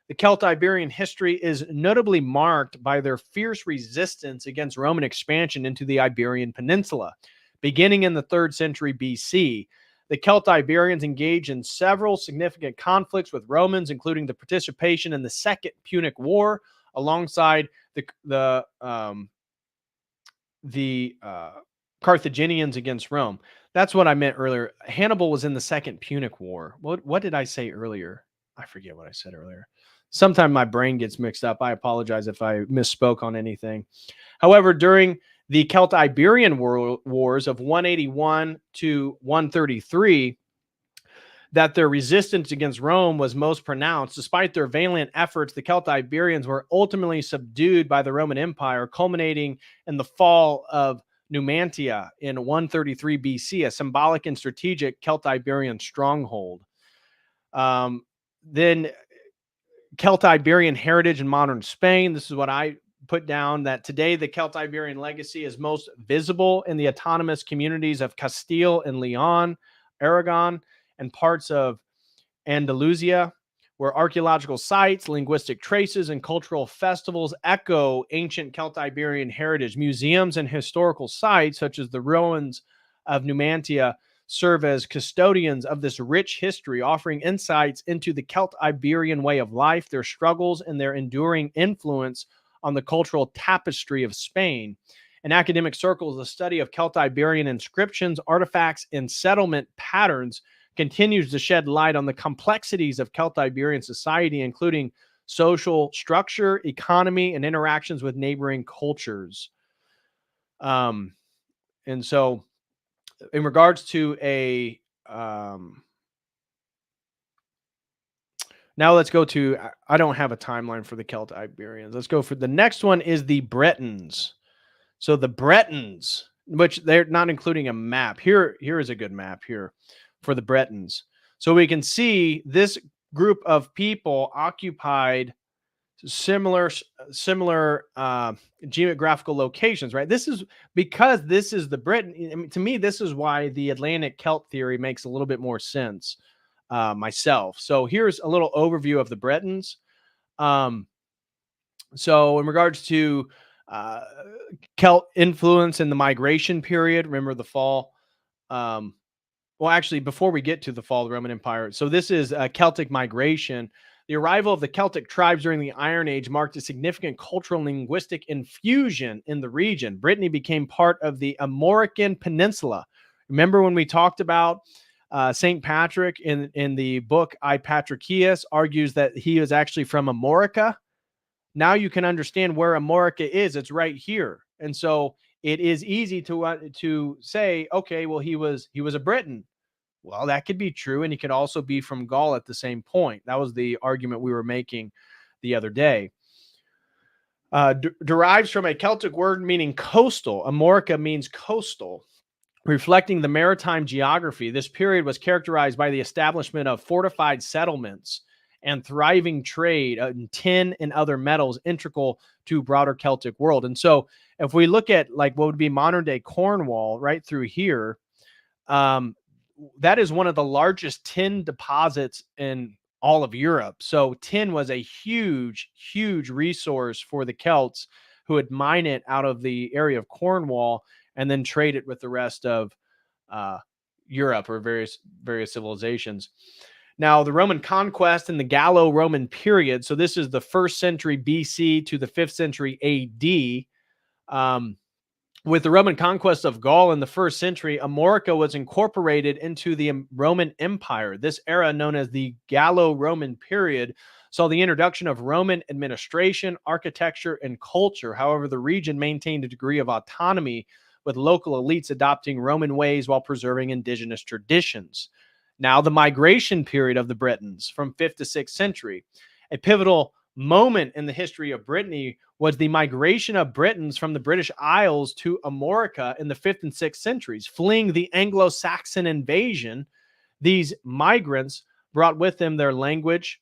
the Celtiberian history is notably marked by their fierce resistance against Roman expansion into the Iberian Peninsula. Beginning in the 3rd century BC, the Celtiberians engaged in several significant conflicts with Romans, including the participation in the Second Punic War, alongside the Carthaginians against Rome. That's what I meant earlier. Hannibal was in the Second Punic War. What did I say earlier? I forget what I said earlier. Sometimes my brain gets mixed up. I apologize if I misspoke on anything. However, during the Celtiberian wars of 181 to 133, that their resistance against Rome was most pronounced. Despite their valiant efforts, the Celtiberians were ultimately subdued by the Roman Empire, culminating in the fall of Numantia in 133 BC, a symbolic and strategic Celtiberian stronghold. Then Celtiberian heritage in modern Spain. This is what I put down, that today the Celtiberian legacy is most visible in the autonomous communities of Castile and Leon, Aragon, and parts of Andalusia, where archaeological sites, linguistic traces, and cultural festivals echo ancient Celtiberian heritage. Museums and historical sites, such as the ruins of Numantia, serve as custodians of this rich history, offering insights into the Celtiberian way of life, their struggles, and their enduring influence on the cultural tapestry of Spain. In academic circles, the study of Celtiberian inscriptions, artifacts, and settlement patterns continues to shed light on the complexities of Celtiberian society, including social structure, economy, and interactions with neighboring cultures. And so, in regards to a now let's go to I don't have a timeline for the Celtic Iberians. Let's go for the next one is the Bretons. So the Bretons, which they're not including a map. Here is a good map here for the Bretons. So we can see this group of people occupied similar geographical locations, right? This is because this is the Britain. I mean, to me, this is why the Atlantic Celt theory makes a little bit more sense myself. So here's a little overview of the Bretons. So in regards to uh, Celt influence in the migration period, remember the fall. Well, actually, before we get to the fall of the Roman Empire, so this is Celtic migration. The arrival of the Celtic tribes during the Iron Age marked a significant cultural and linguistic infusion in the region. Brittany became part of the Armorican Peninsula. Remember when we talked about St. Patrick in the book I Patricius argues that he is actually from Amorica? Now you can understand where Amorica is. It's right here. And so it is easy to say, okay, well, he was a Briton. Well, that could be true, and he could also be from Gaul at the same point. That was the argument we were making the other day. Derives from a Celtic word meaning coastal. Amorica means coastal, reflecting the maritime geography. This period was characterized by the establishment of fortified settlements and thriving trade in tin and other metals integral to broader Celtic world. And so if we look at like what would be modern day Cornwall right through here, that is one of the largest tin deposits in all of Europe. So tin was a huge, huge resource for the Celts who would mine it out of the area of Cornwall and then trade it with the rest of uh, Europe or various civilizations. Now, the Roman conquest and the Gallo-Roman period. So this is the 1st century BC to the 5th century AD. With the Roman conquest of Gaul in the 1st century, Amorica was incorporated into the Roman Empire. This era, known as the Gallo-Roman period, saw the introduction of Roman administration, architecture, and culture. However, the region maintained a degree of autonomy, with local elites adopting Roman ways while preserving indigenous traditions. Now, the migration period of the Britons from 5th to 6th century, a pivotal moment in the history of Brittany was the migration of Britons from the British Isles to Amorica in the 5th and 6th centuries. Fleeing the Anglo-Saxon invasion, these migrants brought with them their language,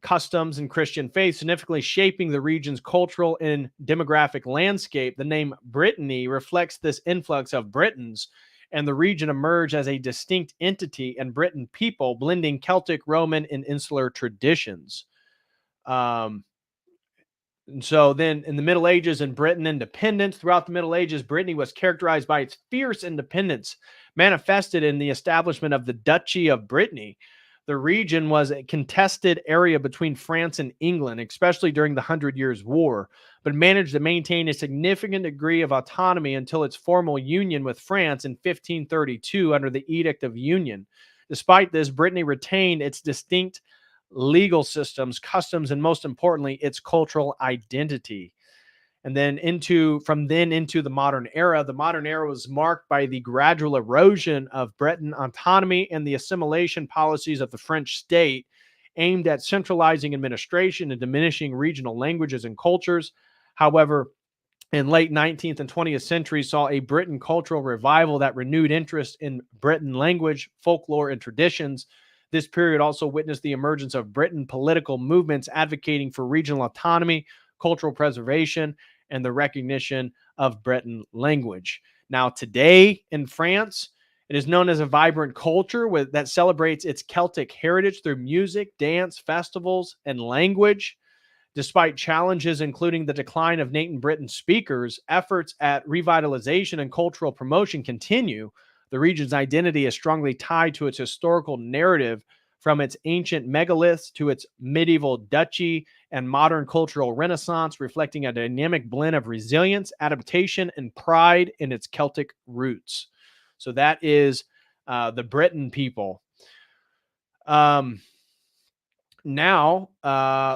customs, and Christian faith, significantly shaping the region's cultural and demographic landscape. The name Brittany reflects this influx of Britons, and the region emerged as a distinct entity and Briton people, blending Celtic, Roman, and insular traditions. And so then in the Middle Ages and Britain independence, throughout the Middle Ages, Brittany was characterized by its fierce independence, manifested in the establishment of the Duchy of Brittany. The region was a contested area between France and England, especially during the 100 Years' War, but managed to maintain a significant degree of autonomy until its formal union with France in 1532 under the Edict of Union. Despite this, Brittany retained its distinct legal systems, customs, and most importantly, its cultural identity. And then into the modern era. The modern era was marked by the gradual erosion of Breton autonomy and the assimilation policies of the French state, aimed at centralizing administration and diminishing regional languages and cultures. However, in late 19th and 20th century saw a Breton cultural revival that renewed interest in Breton language, folklore, and traditions. This period also witnessed the emergence of Breton political movements advocating for regional autonomy, cultural preservation, and the recognition of Breton language. Now, today in France, it is known as a vibrant culture that celebrates its Celtic heritage through music, dance, festivals, and language. Despite challenges, including the decline of native Breton speakers, efforts at revitalization and cultural promotion continue. The region's identity is strongly tied to its historical narrative, from its ancient megaliths to its medieval duchy and modern cultural renaissance, reflecting a dynamic blend of resilience, adaptation, and pride in its Celtic roots. So that is the Breton people. Now,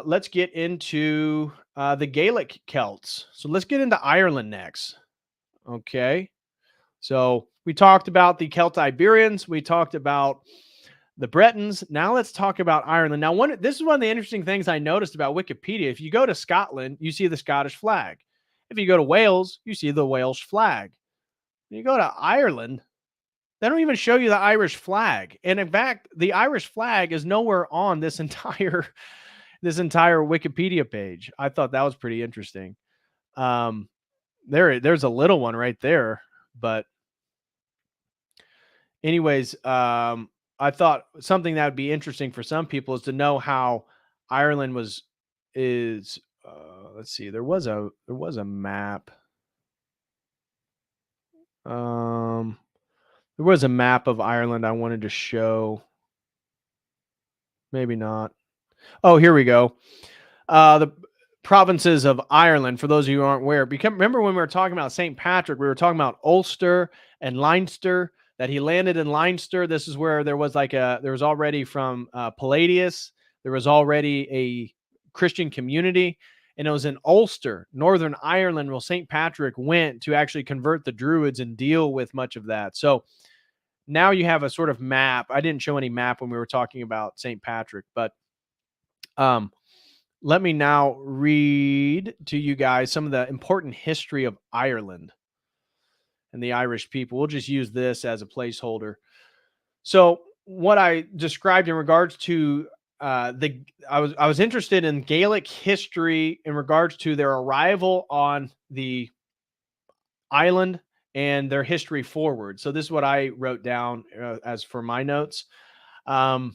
let's get into the Gaelic Celts. So let's get into Ireland next. Okay. So we talked about the Celtiberians. We talked about the Bretons. Now let's talk about Ireland. Now, this is one of the interesting things I noticed about Wikipedia. If you go to Scotland, you see the Scottish flag. If you go to Wales, you see the Welsh flag. When you go to Ireland, they don't even show you the Irish flag. And in fact, the Irish flag is nowhere on this entire Wikipedia page. I thought that was pretty interesting. There's a little one right there, but anyways, I thought something that would be interesting for some people is to know how Ireland is. Let's see. There was a map. There was a map of Ireland I wanted to show. Maybe not. Oh, here we go. The provinces of Ireland, for those of you who aren't aware, remember when we were talking about St. Patrick, we were talking about Ulster and Leinster, that he landed in Leinster. This is where there was already from Palladius, there was already a Christian community, and it was in Ulster, Northern Ireland, where St. Patrick went to actually convert the Druids and deal with much of that. So now you have a sort of map. I didn't show any map when we were talking about St. Patrick, but let me now read to you guys some of the important history of Ireland and the Irish people. We'll just use this as a placeholder. So what I described in regards to I was interested in Gaelic history in regards to their arrival on the island and their history forward. So this is what I wrote down as for my notes. That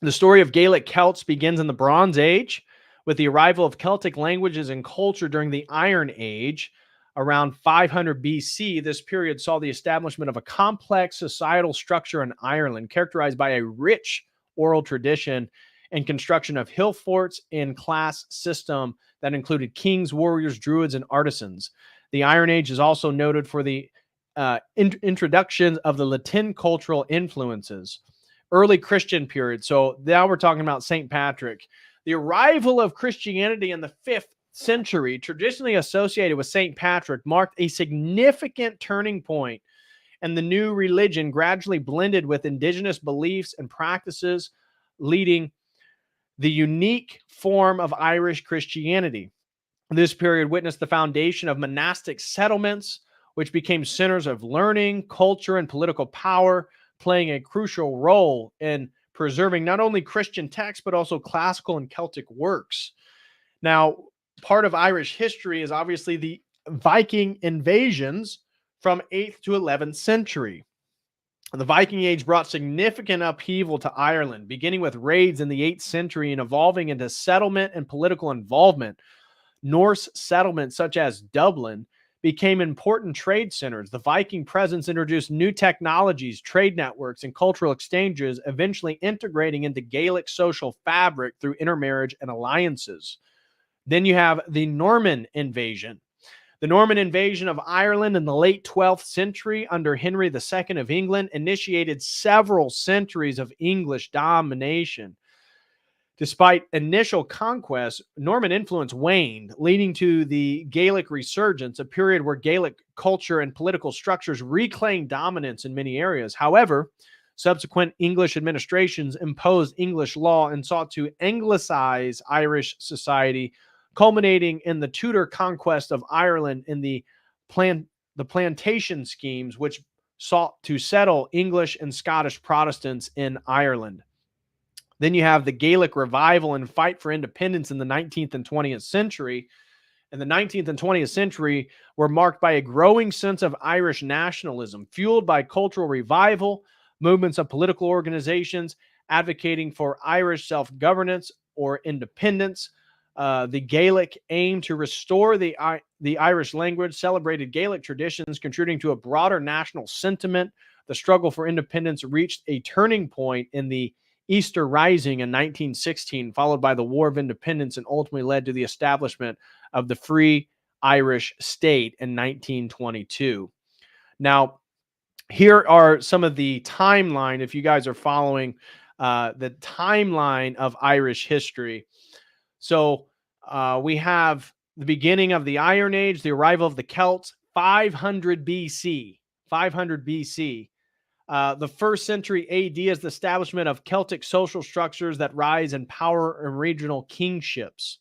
the story of Gaelic Celts begins in the Bronze Age with the arrival of Celtic languages and culture during the Iron Age. Around 500 BC, this period saw the establishment of a complex societal structure in Ireland, characterized by a rich oral tradition and construction of hill forts and class system that included kings, warriors, druids, and artisans. The Iron Age is also noted for the introduction of the Latin cultural influences. Early Christian period. So now we're talking about St. Patrick. The arrival of Christianity in the 5th century, traditionally associated with St. Patrick, marked a significant turning point, and the new religion gradually blended with indigenous beliefs and practices, leading the unique form of Irish Christianity. This period witnessed the foundation of monastic settlements, which became centers of learning, culture, and political power, playing a crucial role in preserving not only Christian texts, but also classical and Celtic works. Now, part of Irish history is obviously the Viking invasions from 8th to 11th century. The Viking Age brought significant upheaval to Ireland, beginning with raids in the 8th century and evolving into settlement and political involvement. Norse settlements such as Dublin became important trade centers. The Viking presence introduced new technologies, trade networks, and cultural exchanges, eventually integrating into Gaelic social fabric through intermarriage and alliances. Then you have the Norman invasion. The Norman invasion of Ireland in the late 12th century under Henry II of England initiated several centuries of English domination. Despite initial conquest, Norman influence waned, leading to the Gaelic resurgence, a period where Gaelic culture and political structures reclaimed dominance in many areas. However, subsequent English administrations imposed English law and sought to anglicize Irish society, culminating in the Tudor conquest of Ireland in the plantation schemes, which sought to settle English and Scottish Protestants in Ireland. Then you have the Gaelic revival and fight for independence in the 19th and 20th century. And the 19th and 20th century were marked by a growing sense of Irish nationalism, fueled by cultural revival, movements of political organizations advocating for Irish self-governance or independence. The Gaelic aimed to restore the Irish language, celebrated Gaelic traditions, contributing to a broader national sentiment. The struggle for independence reached a turning point in the Easter Rising in 1916, followed by the War of Independence, and ultimately led to the establishment of the Free Irish State in 1922. Now, here are some of the timeline, if you guys are following the timeline of Irish history. So we have the beginning of the Iron Age, the arrival of the Celts, 500 BC. 500 BC. The first century AD is the establishment of Celtic social structures that rise in power and regional kingships.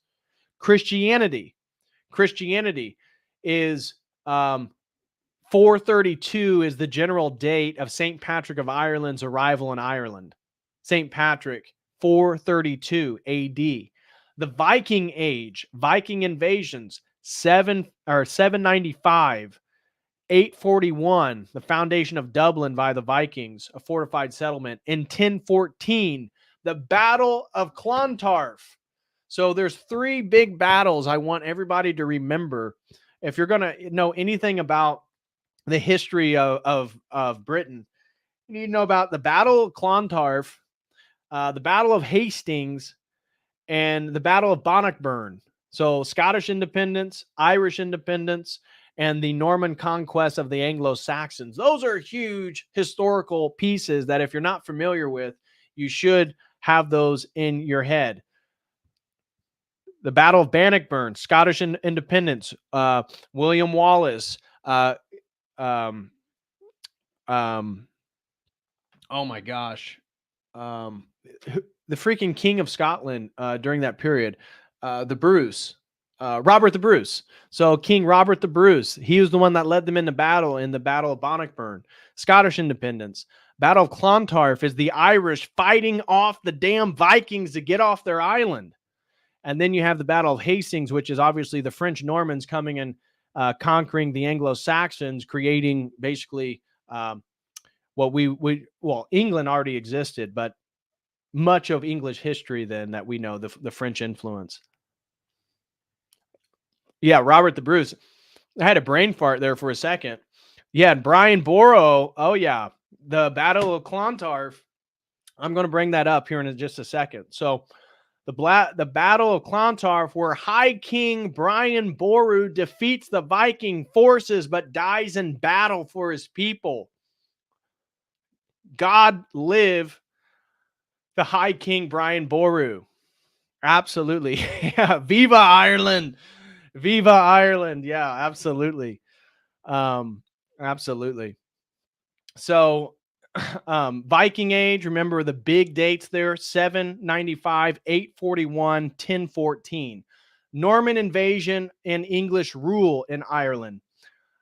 Christianity is 432 is the general date of St. Patrick of Ireland's arrival in Ireland. St. Patrick, 432 AD. The Viking Age, Viking invasions, 795, 841, the foundation of Dublin by the Vikings, a fortified settlement. In 1014, the Battle of Clontarf. So there's three big battles I want everybody to remember. If you're going to know anything about the history of Britain, you need to know about the Battle of Clontarf, the Battle of Hastings, and the Battle of Bannockburn. So Scottish independence, Irish independence, and the Norman conquest of the Anglo-Saxons. Those are huge historical pieces that if you're not familiar with, you should have those in your head. The Battle of Bannockburn, Scottish independence, William Wallace, oh my gosh, the freaking King of Scotland during that period, the Bruce, Robert the Bruce. So King Robert the Bruce, he was the one that led them into battle in the Battle of Bannockburn. Scottish independence. Battle of Clontarf is the Irish fighting off the damn Vikings to get off their island. And then you have the Battle of Hastings, which is obviously the French Normans coming and conquering the Anglo-Saxons, creating basically what well, England already existed, but much of English history then that we know, the French influence. Yeah, Robert the Bruce. I had a brain fart there for a second. Yeah, Brian Boru. Oh, yeah. The Battle of Clontarf. I'm going to bring that up here in just a second. So the Battle of Clontarf, where High King Brian Boru defeats the Viking forces but dies in battle for his people. God live the High King Brian Boru. Absolutely. Yeah. Viva Ireland. Viva Ireland. Yeah, absolutely. Absolutely. So Viking Age, remember the big dates there, 795, 841, 1014. Norman invasion and English rule in Ireland.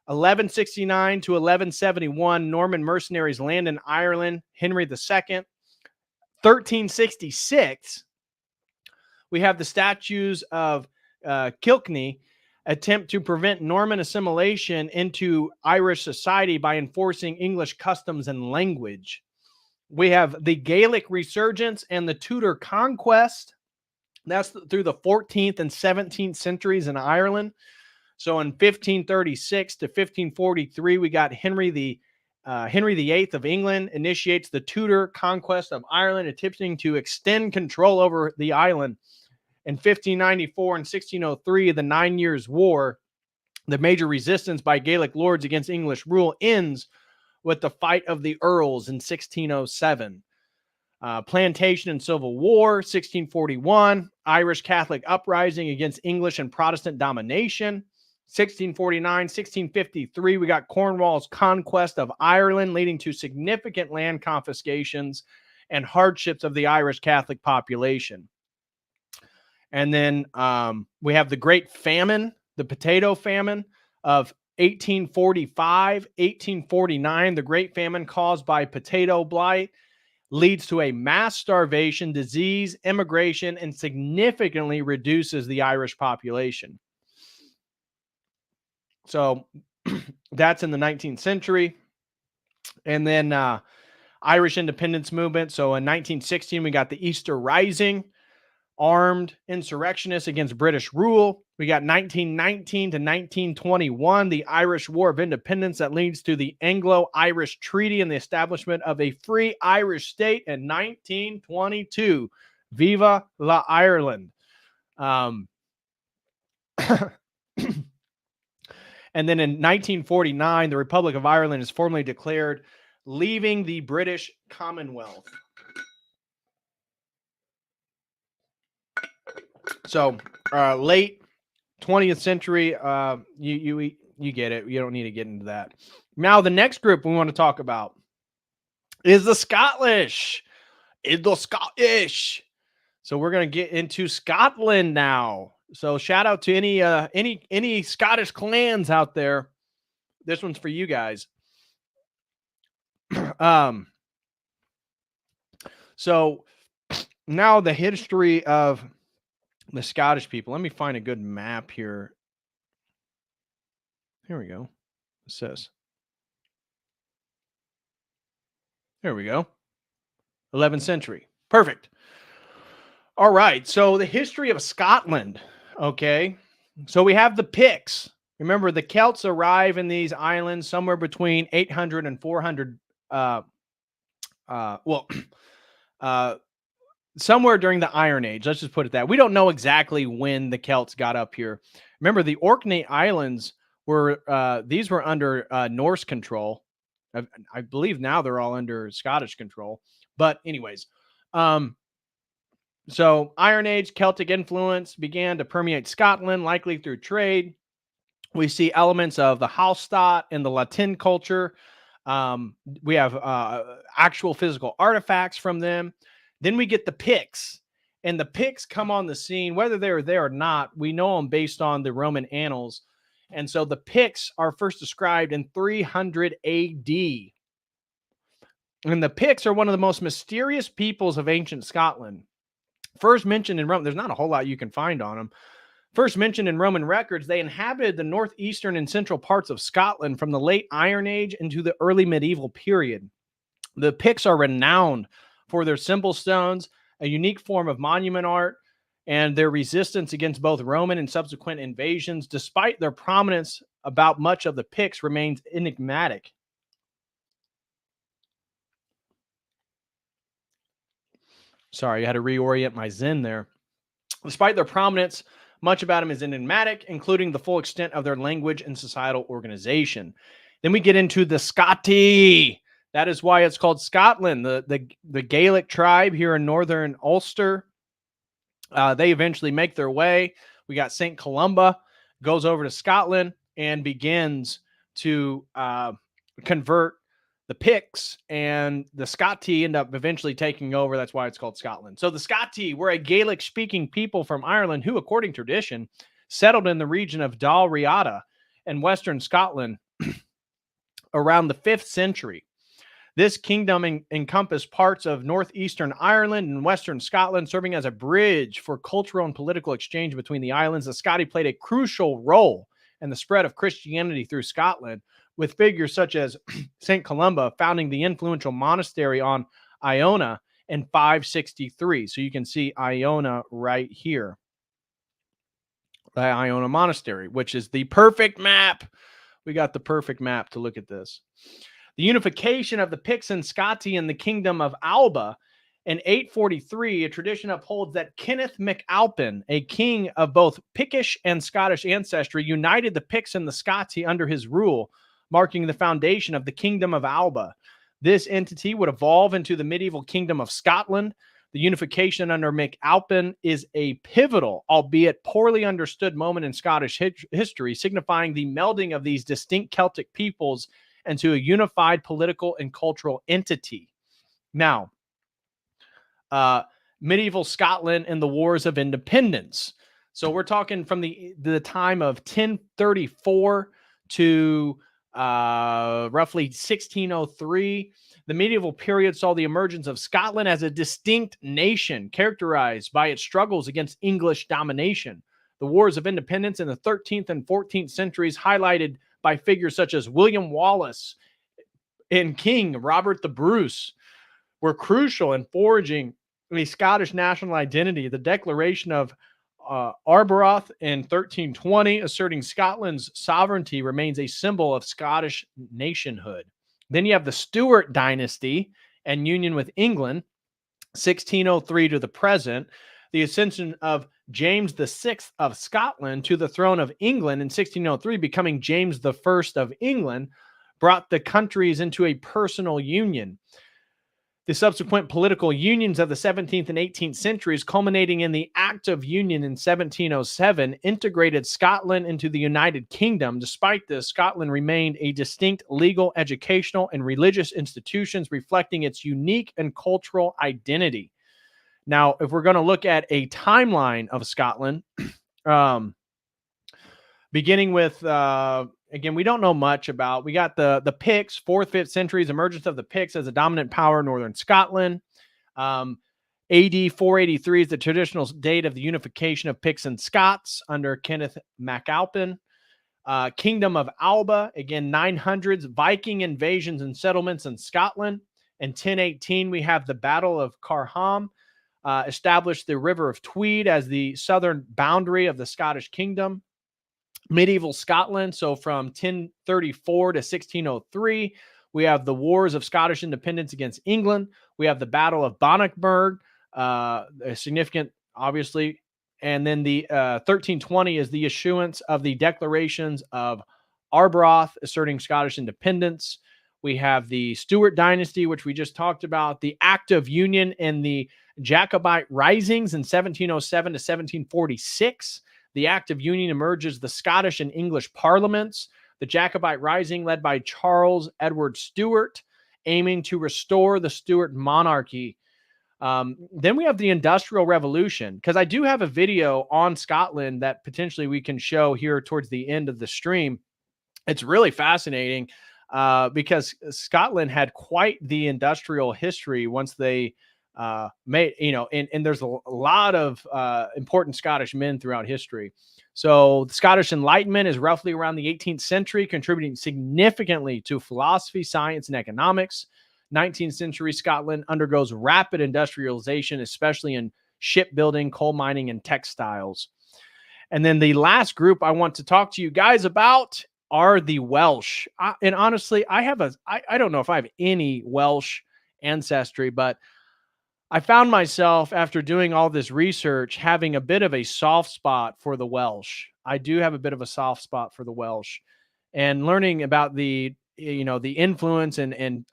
1169 to 1171, Norman mercenaries land in Ireland, Henry II. 1366, we have the statues of Kilkenny attempt to prevent Norman assimilation into Irish society by enforcing English customs and language. We have the Gaelic resurgence and the Tudor conquest. That's through the 14th and 17th centuries in Ireland. So in 1536 to 1543, we got Henry VIII of England initiates the Tudor conquest of Ireland, attempting to extend control over the island. In 1594 and 1603, the 9 Years' War, the major resistance by Gaelic lords against English rule ends with the fight of the Earls in 1607. Plantation and Civil War, 1641, Irish Catholic uprising against English and Protestant domination. 1649, 1653, we got Cornwall's conquest of Ireland, leading to significant land confiscations and hardships of the Irish Catholic population. And then we have the Great Famine, the Potato Famine of 1845, 1849. The Great Famine caused by potato blight leads to a mass starvation, disease, immigration, and significantly reduces the Irish population. So that's in the 19th century. And then Irish independence movement. So in 1916, we got the Easter Rising, armed insurrectionists against British rule. We got 1919 to 1921, the Irish War of Independence that leads to the Anglo-Irish Treaty and the establishment of a free Irish state in 1922. Viva la Ireland. And then in 1949, the Republic of Ireland is formally declared, leaving the British Commonwealth. So late 20th century. You get it. You don't need to get into that. Now, the next group we want to talk about is the Scottish. Is the Scottish. So we're gonna get into Scotland now. So shout out to any Scottish clans out there. This one's for you guys. So now the history of the Scottish people. Let me find a good map here. Here we go. It says. There we go. 11th century. Perfect. All right. So the history of Scotland. Okay. So we have the Picts. Remember, the Celts arrive in these islands somewhere between 800 and 400. Somewhere during the Iron Age. Let's just put it that. We don't know exactly when the Celts got up here. Remember, the Orkney Islands were these were under Norse control. I believe now they're all under Scottish control. But anyways, so Iron Age Celtic influence began to permeate Scotland, likely through trade. We see elements of the Hallstatt and the Latin culture. We have actual physical artifacts from them. Then we get the Picts, and the Picts come on the scene, whether they're there or not. We know them based on the Roman annals. And so the Picts are first described in 300 AD. And the Picts are one of the most mysterious peoples of ancient Scotland. First mentioned in Rome, there's not a whole lot you can find on them. First mentioned in Roman records, they inhabited the northeastern and central parts of Scotland from the late Iron Age into the early medieval period. The Picts are renowned for their symbol stones, a unique form of monument art, and their resistance against both Roman and subsequent invasions. Despite their prominence, about much of the Picts remains enigmatic. Sorry, I had to reorient my Zen there. Despite their prominence, much about them is enigmatic, including the full extent of their language and societal organization. Then we get into the Scoti. That is why it's called Scotland. The Gaelic tribe here in northern Ulster. They eventually make their way. We got St. Columba goes over to Scotland and begins to convert the Picts, and the Scoti end up eventually taking over. That's why it's called Scotland. So the Scoti were a Gaelic-speaking people from Ireland who, according to tradition, settled in the region of Dalriada in western Scotland around the 5th century. This kingdom encompassed parts of northeastern Ireland and western Scotland, serving as a bridge for cultural and political exchange between the islands. The Scoti played a crucial role in the spread of Christianity through Scotland, with figures such as St. Columba founding the influential monastery on Iona in 563. So you can see Iona right here. The Iona Monastery, which is the perfect map. We got the perfect map to look at this. The unification of the Picts and Scoti in the kingdom of Alba in 843, a tradition upholds that Kenneth MacAlpin, a king of both Pictish and Scottish ancestry, united the Picts and the Scoti under his rule, marking the foundation of the Kingdom of Alba. This entity would evolve into the medieval Kingdom of Scotland. The unification under MacAlpin is a pivotal, albeit poorly understood moment in Scottish history, signifying the melding of these distinct Celtic peoples into a unified political and cultural entity. Now, medieval Scotland and the Wars of Independence. So we're talking from the time of 1034 to roughly 1603. The medieval period saw the emergence of Scotland as a distinct nation characterized by its struggles against English domination. The Wars of Independence in the 13th and 14th centuries, highlighted by figures such as William Wallace and King Robert the Bruce, were crucial in forging a Scottish national identity. The Declaration of Arbroath in 1320, asserting Scotland's sovereignty, remains a symbol of Scottish nationhood. Then you have the Stuart dynasty and union with England, 1603 to the present. The ascension of James VI of Scotland to the throne of England in 1603, becoming James I of England, brought the countries into a personal union. The subsequent political unions of the 17th and 18th centuries, culminating in the Act of Union in 1707, integrated Scotland into the United Kingdom. Despite this, Scotland remained a distinct legal, educational, and religious institutions, reflecting its unique and cultural identity. Now, if we're going to look at a timeline of Scotland, beginning with again, we don't know much about. We got the Picts, 4th, 5th centuries, emergence of the Picts as a dominant power in northern Scotland. AD 483 is the traditional date of the unification of Picts and Scots under Kenneth MacAlpin. Kingdom of Alba, again, 900s, Viking invasions and settlements in Scotland. In 1018, we have the Battle of Carham, established the River of Tweed as the southern boundary of the Scottish kingdom. Medieval Scotland, so from 1034 to 1603, we have the Wars of Scottish Independence against England. We have the Battle of Bannockburn, significant, obviously. And then the 1320 is the issuance of the Declarations of Arbroath, asserting Scottish independence. We have the Stuart dynasty, which we just talked about, the Act of Union and the Jacobite risings in 1707 to 1746. The Act of Union emerges the Scottish and English parliaments. The Jacobite Rising, led by Charles Edward Stuart, aiming to restore the Stuart monarchy. Then we have the Industrial Revolution, because I do have a video on Scotland that potentially we can show here towards the end of the stream. It's really fascinating because Scotland had quite the industrial history once they made, and there's a lot of important Scottish men throughout history. So the Scottish Enlightenment is roughly around the 18th century, contributing significantly to philosophy, science, and economics. 19th century Scotland undergoes rapid industrialization, especially in shipbuilding, coal mining, and textiles. And then the last group I want to talk to you guys about are the Welsh. And honestly, I don't know if I have any Welsh ancestry, but I found myself, after doing all this research, having a bit of a soft spot for the Welsh. I do have a bit of a soft spot for the Welsh, and learning about the influence and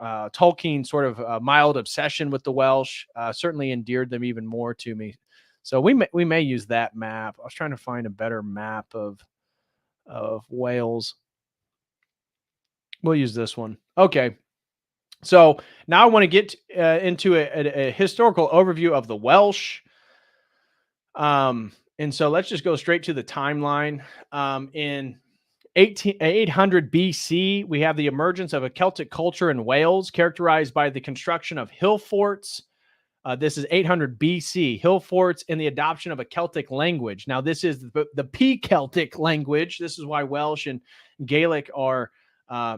Tolkien's sort of mild obsession with the Welsh certainly endeared them even more to me. So we may use that map. I was trying to find a better map of Wales. We'll use this one. Okay. So now I want to get into a historical overview of the Welsh. And so let's just go straight to the timeline. In 800 BC, we have the emergence of a Celtic culture in Wales, characterized by the construction of hill forts. This is 800 BC, hill forts, and the adoption of a Celtic language. Now, this is the P-Celtic language. This is why Welsh and Gaelic are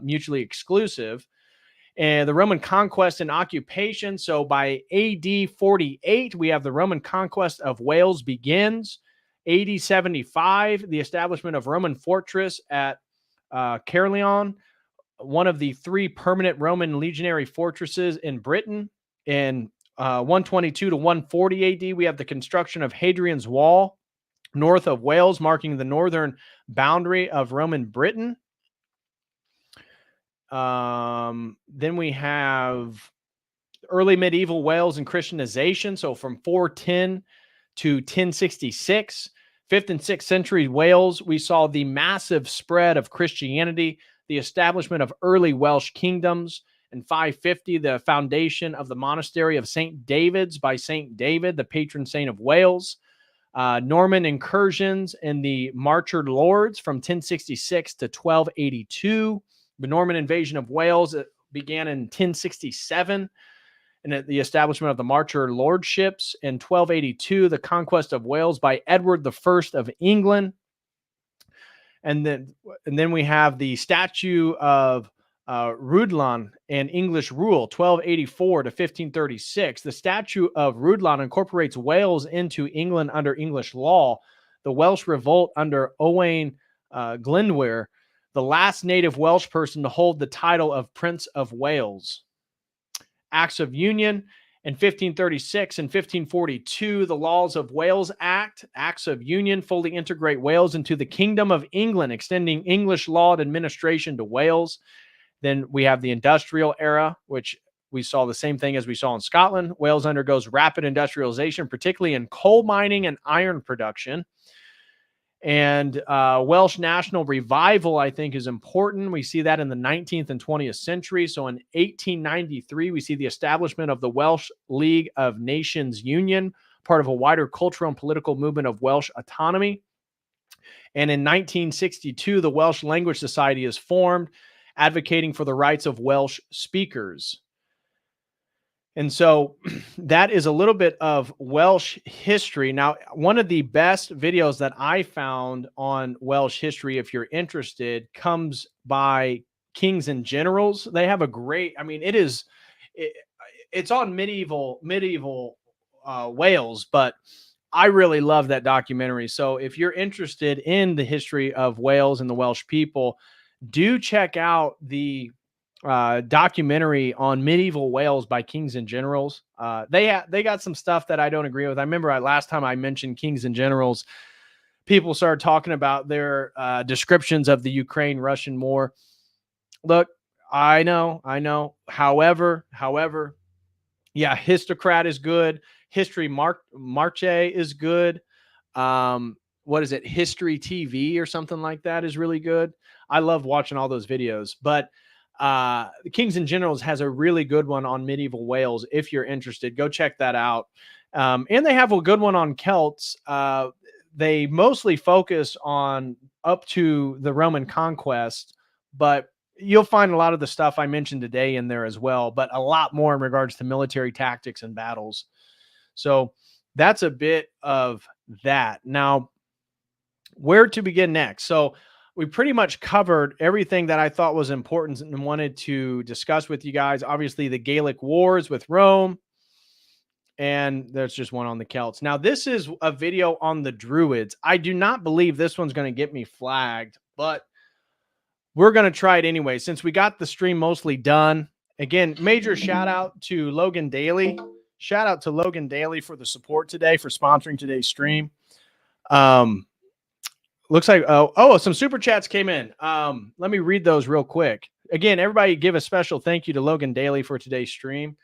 mutually exclusive. And the Roman conquest and occupation. So by AD 48, we have the Roman conquest of Wales begins. AD 75, the establishment of Roman fortress at Caerleon, one of the 3 permanent Roman legionary fortresses in Britain. In 122 to 140 AD, we have the construction of Hadrian's Wall, north of Wales, marking the northern boundary of Roman Britain. Then we have early medieval Wales and Christianization. So from 410 to 1066, 5th and 6th century Wales, we saw the massive spread of Christianity, the establishment of early Welsh kingdoms. In 550, the foundation of the monastery of St. David's by St. David, the patron saint of Wales. Norman incursions in the Marcher Lords from 1066 to 1282. The Norman invasion of Wales began in 1067, and the establishment of the Marcher Lordships. In 1282, the conquest of Wales by Edward I of England. And then we have the Statute of Rhuddlan and English rule, 1284 to 1536. The Statute of Rhuddlan incorporates Wales into England under English law. The Welsh revolt under Owain Glyndwr, the last native Welsh person to hold the title of Prince of Wales. Acts of Union in 1536 and 1542, the Laws of Wales Act, Acts of Union, fully integrate Wales into the Kingdom of England, extending English law and administration to Wales. Then we have the Industrial Era, which we saw the same thing as we saw in Scotland. Wales undergoes rapid industrialization, particularly in coal mining and iron production. And Welsh national revival, I think, is important. We see that in the 19th and 20th century. So in 1893, we see the establishment of the Welsh League of Nations Union, part of a wider cultural and political movement of Welsh autonomy. And in 1962, the Welsh Language Society is formed, advocating for the rights of Welsh speakers. And so that is a little bit of Welsh history. Now, one of the best videos that I found on Welsh history, if you're interested, comes by Kings and Generals. They have a great, I mean, it's on medieval Wales, but I really love that documentary. So if you're interested in the history of Wales and the Welsh people, do check out the documentary on medieval Wales by Kings and Generals. They got some stuff that I don't agree with. I remember last time I mentioned Kings and Generals, people started talking about their descriptions of the Ukraine-Russian war. Look, I know. However, yeah, Histocrat is good. History Marche is good. What is it? History TV or something like that is really good. I love watching all those videos, but the Kings and Generals has a really good one on medieval Wales. If you're interested, go check that out. And they have a good one on Celts. They mostly focus on up to the Roman conquest, but you'll find a lot of the stuff I mentioned today in there as well, but a lot more in regards to military tactics and battles. So that's a bit of that. Now, where to begin next? So we pretty much covered everything that I thought was important and wanted to discuss with you guys. Obviously, the Gaelic Wars with Rome, and there's just one on the Celts. Now, this is a video on the Druids. I do not believe this one's going to get me flagged, but we're going to try it anyway, since we got the stream mostly done. Again, major shout out to Logan Daly. Shout out to Logan Daly for the support today, for sponsoring today's stream. Looks like, some super chats came in. Let me read those real quick. Again, everybody give a special thank you to Logan Daly for today's stream.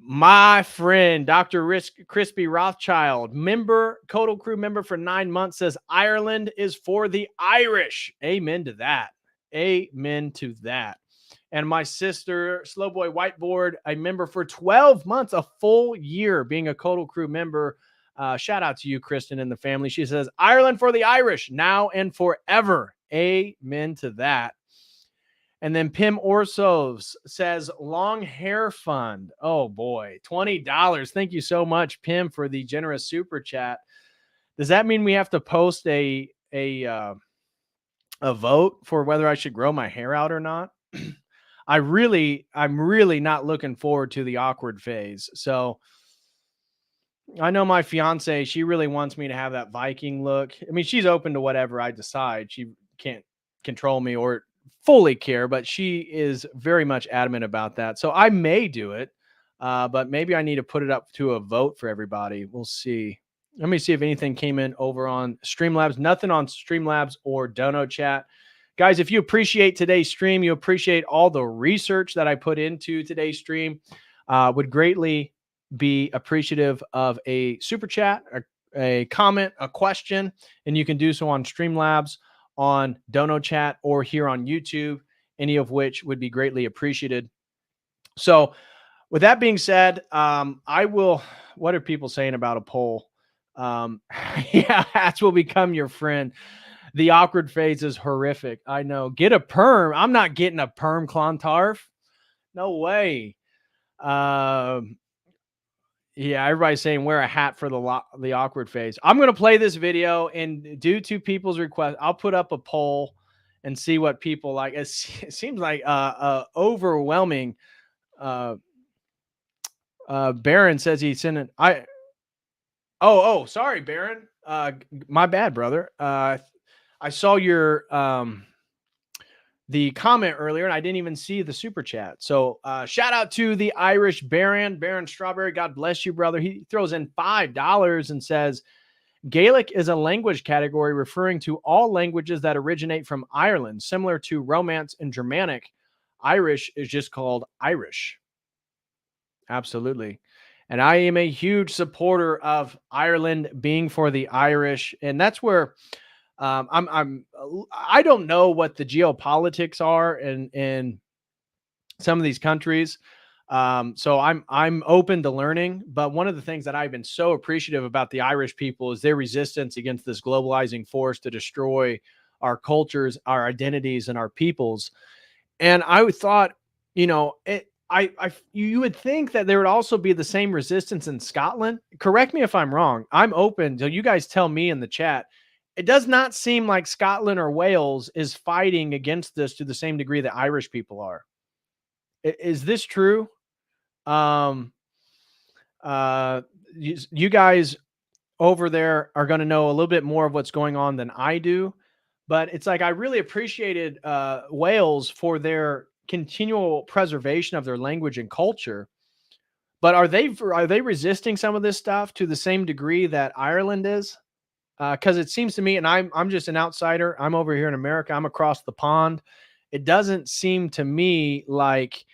My friend, Dr. Crispy Rothschild, COTEL crew member for 9 months, says Ireland is for the Irish. Amen to that. Amen to that. And my sister, Slowboy Whiteboard, a member for 12 months, a full year being a COTEL crew member. Shout out to you, Kristen, and the family. She says, Ireland for the Irish, now and forever. Amen to that. And then Pim Orsovs says, long hair fund. Oh, boy, $20. Thank you so much, Pim, for the generous super chat. Does that mean we have to post a vote for whether I should grow my hair out or not? I'm really not looking forward to the awkward phase. So I know my fiance, she really wants me to have that Viking look. I mean, she's open to whatever I decide. She can't control me or fully care, but she is very much adamant about that. So I may do it, but maybe I need to put it up to a vote for everybody. We'll see. Let me see if anything came in over on Streamlabs. Nothing on Streamlabs or Dono Chat. Guys, if you appreciate today's stream, you appreciate all the research that I put into today's stream, would greatly be appreciative of a super chat, a comment, a question, and you can do so on Streamlabs, on Dono Chat, or here on YouTube, any of which would be greatly appreciated. So with that being said, what are people saying about a poll? Yeah, hats will become your friend. The awkward phase is horrific. I know. Get a perm. I'm not getting a perm, Clontarf. No way. Yeah, everybody's saying wear a hat for the awkward phase. I'm going to play this video, and due to people's request, I'll put up a poll and see what people like. It seems like overwhelming. Baron says he sent it. Sorry, Baron. My bad, brother. I saw your the comment earlier, and I didn't even see the super chat. So shout out to the Irish Baron Strawberry. God bless you, brother. He throws in $5 and says, Gaelic is a language category referring to all languages that originate from Ireland, similar to Romance and Germanic. Irish is just called Irish. Absolutely. And I am a huge supporter of Ireland being for the Irish. And that's where I don't know what the geopolitics are in some of these countries. So I'm open to learning. But one of the things that I've been so appreciative about the Irish people is their resistance against this globalizing force to destroy our cultures, our identities, and our peoples. And I thought, you would think that there would also be the same resistance in Scotland. Correct me if I'm wrong. I'm open till you guys tell me in the chat. It does not seem like Scotland or Wales is fighting against this to the same degree that Irish people are. Is this true? Um, uh, you guys over there are going to know a little bit more of what's going on than I do. But it's like I really appreciated Wales for their continual preservation of their language and culture. But are they resisting some of this stuff to the same degree that Ireland is? Because it seems to me, and I'm just an outsider. I'm over here in America. I'm across the pond. It doesn't seem to me like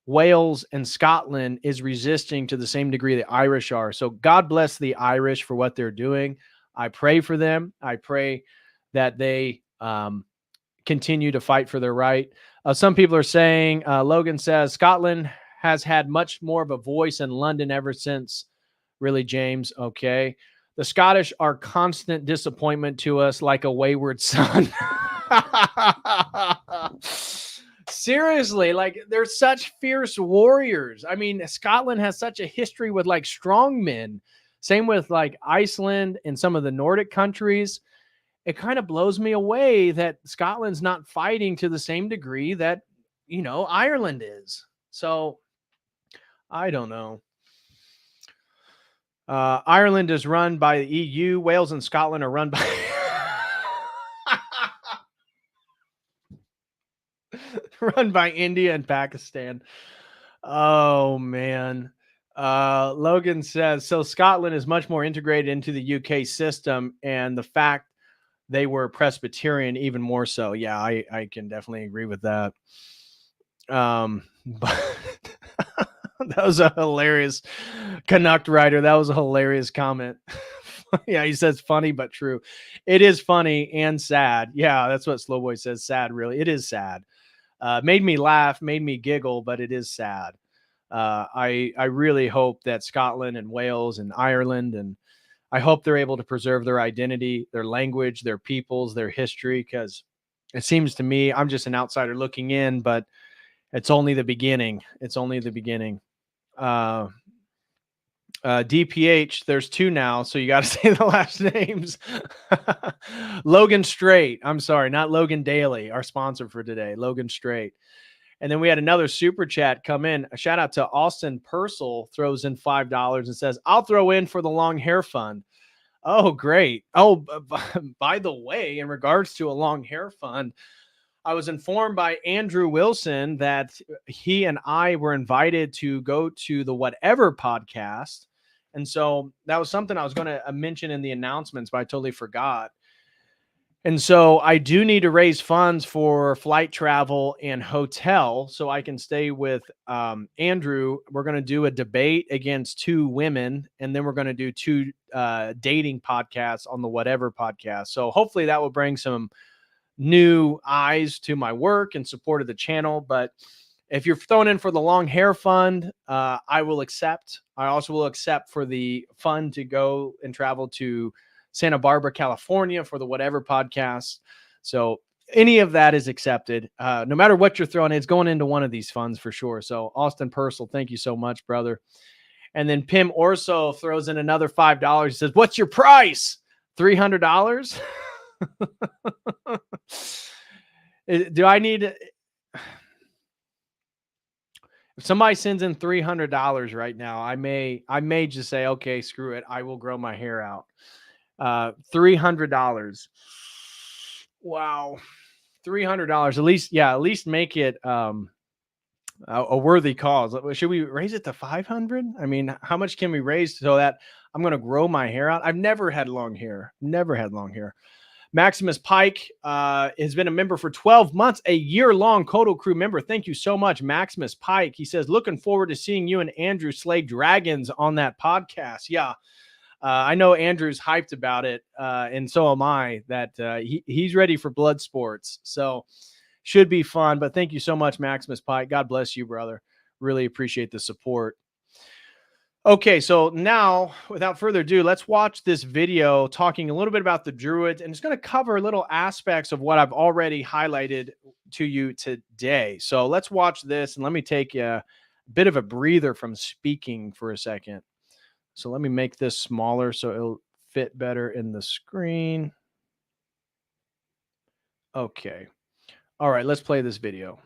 Wales and Scotland is resisting to the same degree the Irish are. So God bless the Irish for what they're doing. I pray for them. I pray that they continue to fight for their right. Some people are saying, Logan says, Scotland has had much more of a voice in London ever since. Really, James? Okay. The Scottish are constant disappointment to us, like a wayward son. Seriously, like they're such fierce warriors. I mean, Scotland has such a history with like strong men. Same with like Iceland and some of the Nordic countries. It kind of blows me away that Scotland's not fighting to the same degree that, Ireland is. So I don't know. Ireland is run by the EU. Wales and Scotland are run by run by India and Pakistan. Oh man. Logan says so. Scotland is much more integrated into the UK system, and the fact they were Presbyterian even more so. Yeah, I can definitely agree with that. But that was a hilarious Canuck writer. That was a hilarious comment. Yeah, he says funny but true. It is funny and sad. Yeah, that's what Slowboy says. Sad, really. It is sad. Made me laugh, made me giggle, but it is sad. I really hope that Scotland and Wales and Ireland, and I hope they're able to preserve their identity, their language, their peoples, their history, because it seems to me, I'm just an outsider looking in, but it's only the beginning. It's only the beginning. DPH, there's two now, so you got to say the last names. Logan Straight. I'm sorry, not Logan Daly, our sponsor for today. Logan Straight. And then we had another super chat come in. A shout out to Austin Purcell, throws in $5 and says, I'll throw in for the long hair fund. Oh, great. Oh, by the way, in regards to a long hair fund, I was informed by Andrew Wilson that he and I were invited to go to the Whatever podcast. And so that was something I was going to mention in the announcements, but I totally forgot. And so I do need to raise funds for flight travel and hotel so I can stay with Andrew. We're going to do a debate against two women, and then we're going to do two dating podcasts on the Whatever podcast. So hopefully that will bring some new eyes to my work and support of the channel. But if you're throwing in for the long hair fund, I will accept. I also will accept for the fund to go and travel to Santa Barbara, California for the Whatever podcast. So any of that is accepted. No matter what you're throwing, it's going into one of these funds for sure. So Austin Purcell, thank you so much, brother. And then Pim Orso throws in another $5. He says, what's your price? $300? Do I need... If somebody sends in $300 right now, I may just say, okay, screw it. I will grow my hair out. $300. Wow. $300. At least make it a worthy cause. Should we raise it to 500? I mean, how much can we raise so that I'm going to grow my hair out? I've never had long hair. Never had long hair. Maximus Pike has been a member for 12 months, a year-long COTEL crew member. Thank you so much, Maximus Pike. He says, looking forward to seeing you and Andrew slay dragons on that podcast. Yeah, I know Andrew's hyped about it, and so am I, that he's ready for blood sports. So should be fun. But thank you so much, Maximus Pike. God bless you, brother. Really appreciate the support. Okay, so now, without further ado, let's watch this video talking a little bit about the Druids, and it's going to cover little aspects of what I've already highlighted to you today. So let's watch this, and let me take a bit of a breather from speaking for a second. So let me make this smaller so it'll fit better in the screen. Okay. All right, let's play this video.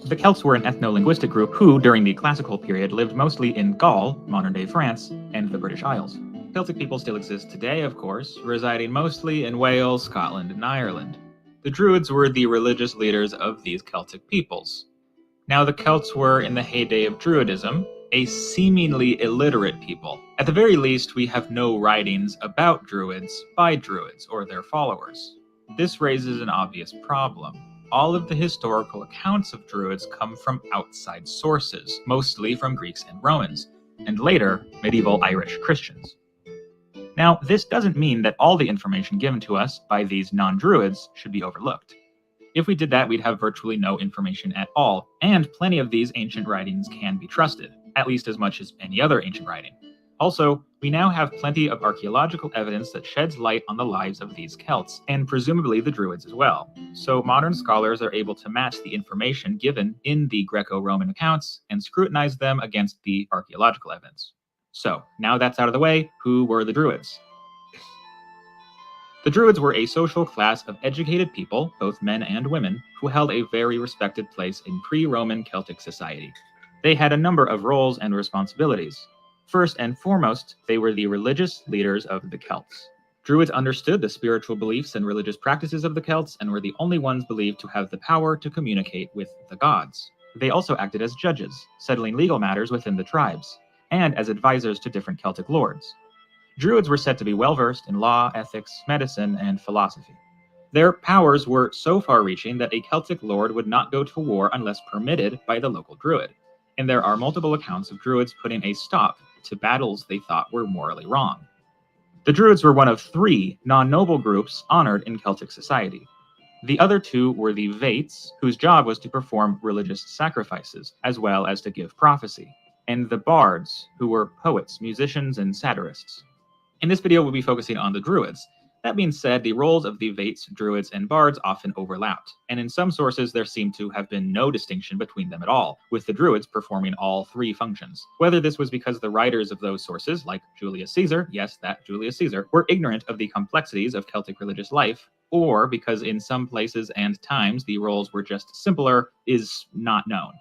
The Celts were an ethno-linguistic group who, during the classical period, lived mostly in Gaul, modern-day France, and the British Isles. Celtic people still exist today, of course, residing mostly in Wales, Scotland, and Ireland. The Druids were the religious leaders of these Celtic peoples. Now, the Celts were, in the heyday of Druidism, a seemingly illiterate people. At the very least, we have no writings about Druids by Druids or their followers. This raises an obvious problem. All of the historical accounts of Druids come from outside sources, mostly from Greeks and Romans, and later, medieval Irish Christians. Now, this doesn't mean that all the information given to us by these non-Druids should be overlooked. If we did that, we'd have virtually no information at all, and plenty of these ancient writings can be trusted, at least as much as any other ancient writing. Also, we now have plenty of archaeological evidence that sheds light on the lives of these Celts, and presumably the Druids as well. So modern scholars are able to match the information given in the Greco-Roman accounts and scrutinize them against the archaeological evidence. So, now that's out of the way, who were the Druids? The Druids were a social class of educated people, both men and women, who held a very respected place in pre-Roman Celtic society. They had a number of roles and responsibilities. First and foremost, they were the religious leaders of the Celts. Druids understood the spiritual beliefs and religious practices of the Celts and were the only ones believed to have the power to communicate with the gods. They also acted as judges, settling legal matters within the tribes, and as advisors to different Celtic lords. Druids were said to be well-versed in law, ethics, medicine, and philosophy. Their powers were so far-reaching that a Celtic lord would not go to war unless permitted by the local Druid, and there are multiple accounts of Druids putting a stop to battles they thought were morally wrong. The Druids were one of 3 non-noble groups honored in Celtic society. The other 2 were the Vates, whose job was to perform religious sacrifices, as well as to give prophecy, and the Bards, who were poets, musicians, and satirists. In this video, we'll be focusing on the Druids. That being said, the roles of the Vates, Druids, and Bards often overlapped, and in some sources there seemed to have been no distinction between them at all, with the Druids performing all 3 functions. Whether this was because the writers of those sources, like Julius Caesar, yes, that Julius Caesar, were ignorant of the complexities of Celtic religious life, or because in some places and times the roles were just simpler, is not known.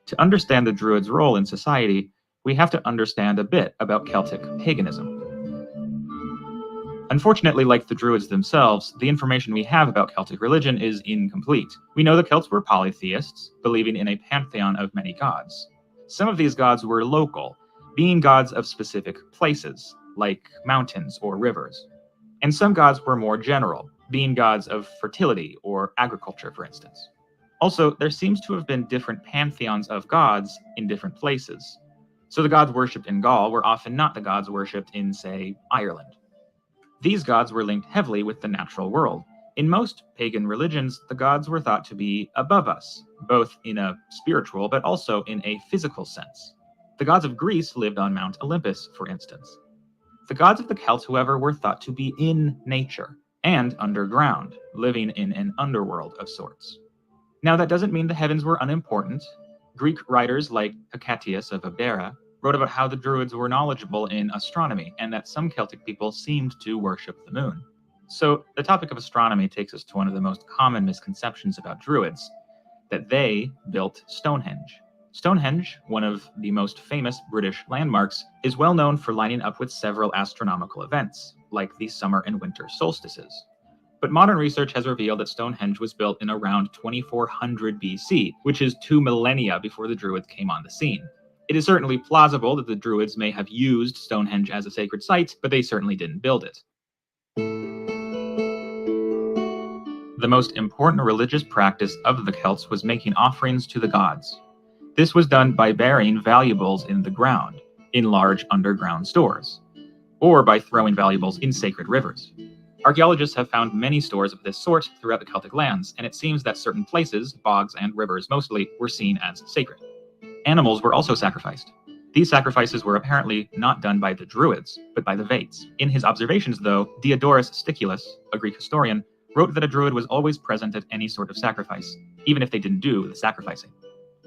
To understand the Druids' role in society, we have to understand a bit about Celtic paganism. Unfortunately, like the Druids themselves, the information we have about Celtic religion is incomplete. We know the Celts were polytheists, believing in a pantheon of many gods. Some of these gods were local, being gods of specific places, like mountains or rivers. And some gods were more general, being gods of fertility or agriculture, for instance. Also, there seems to have been different pantheons of gods in different places. So the gods worshipped in Gaul were often not the gods worshipped in, say, Ireland. These gods were linked heavily with the natural world. In most pagan religions, the gods were thought to be above us, both in a spiritual but also in a physical sense. The gods of Greece lived on Mount Olympus, for instance. The gods of the Celts, however, were thought to be in nature and underground, living in an underworld of sorts. Now, that doesn't mean the heavens were unimportant. Greek writers like Hecataeus of Abdera wrote about how the Druids were knowledgeable in astronomy and that some Celtic people seemed to worship the moon. So the topic of astronomy takes us to one of the most common misconceptions about Druids, that they built Stonehenge. Stonehenge, one of the most famous British landmarks, is well known for lining up with several astronomical events, like the summer and winter solstices. But modern research has revealed that Stonehenge was built in around 2400 BC, which is 2 millennia before the Druids came on the scene. It is certainly plausible that the Druids may have used Stonehenge as a sacred site, but they certainly didn't build it. The most important religious practice of the Celts was making offerings to the gods. This was done by burying valuables in the ground, in large underground stores, or by throwing valuables in sacred rivers. Archaeologists have found many stores of this sort throughout the Celtic lands, and it seems that certain places, bogs and rivers mostly, were seen as sacred. Animals were also sacrificed. These sacrifices were apparently not done by the Druids, but by the Vates. In his observations, though, Diodorus Siculus, a Greek historian, wrote that a Druid was always present at any sort of sacrifice, even if they didn't do the sacrificing.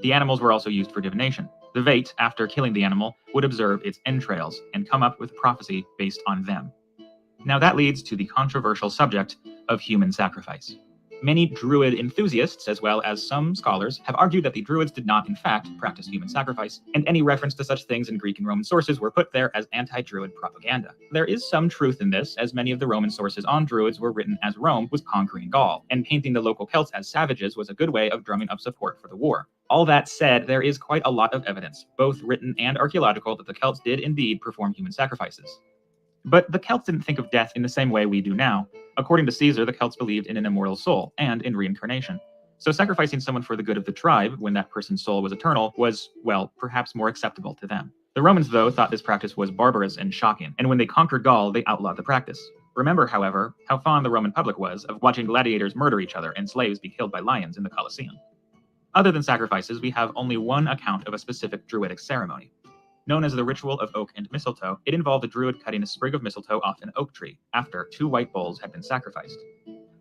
The animals were also used for divination. The Vate, after killing the animal, would observe its entrails and come up with prophecy based on them. Now that leads to the controversial subject of human sacrifice. Many Druid enthusiasts, as well as some scholars, have argued that the Druids did not, in fact, practice human sacrifice, and any reference to such things in Greek and Roman sources were put there as anti-Druid propaganda. There is some truth in this, as many of the Roman sources on Druids were written as Rome was conquering Gaul, and painting the local Celts as savages was a good way of drumming up support for the war. All that said, there is quite a lot of evidence, both written and archaeological, that the Celts did indeed perform human sacrifices. But the Celts didn't think of death in the same way we do now. According to Caesar, the Celts believed in an immortal soul and in reincarnation. So sacrificing someone for the good of the tribe, when that person's soul was eternal, was, well, perhaps more acceptable to them. The Romans, though, thought this practice was barbarous and shocking, and when they conquered Gaul, they outlawed the practice. Remember, however, how fond the Roman public was of watching gladiators murder each other and slaves be killed by lions in the Colosseum. Other than sacrifices, we have only one account of a specific Druidic ceremony. Known as the Ritual of Oak and Mistletoe, it involved a Druid cutting a sprig of mistletoe off an oak tree after 2 white bulls had been sacrificed.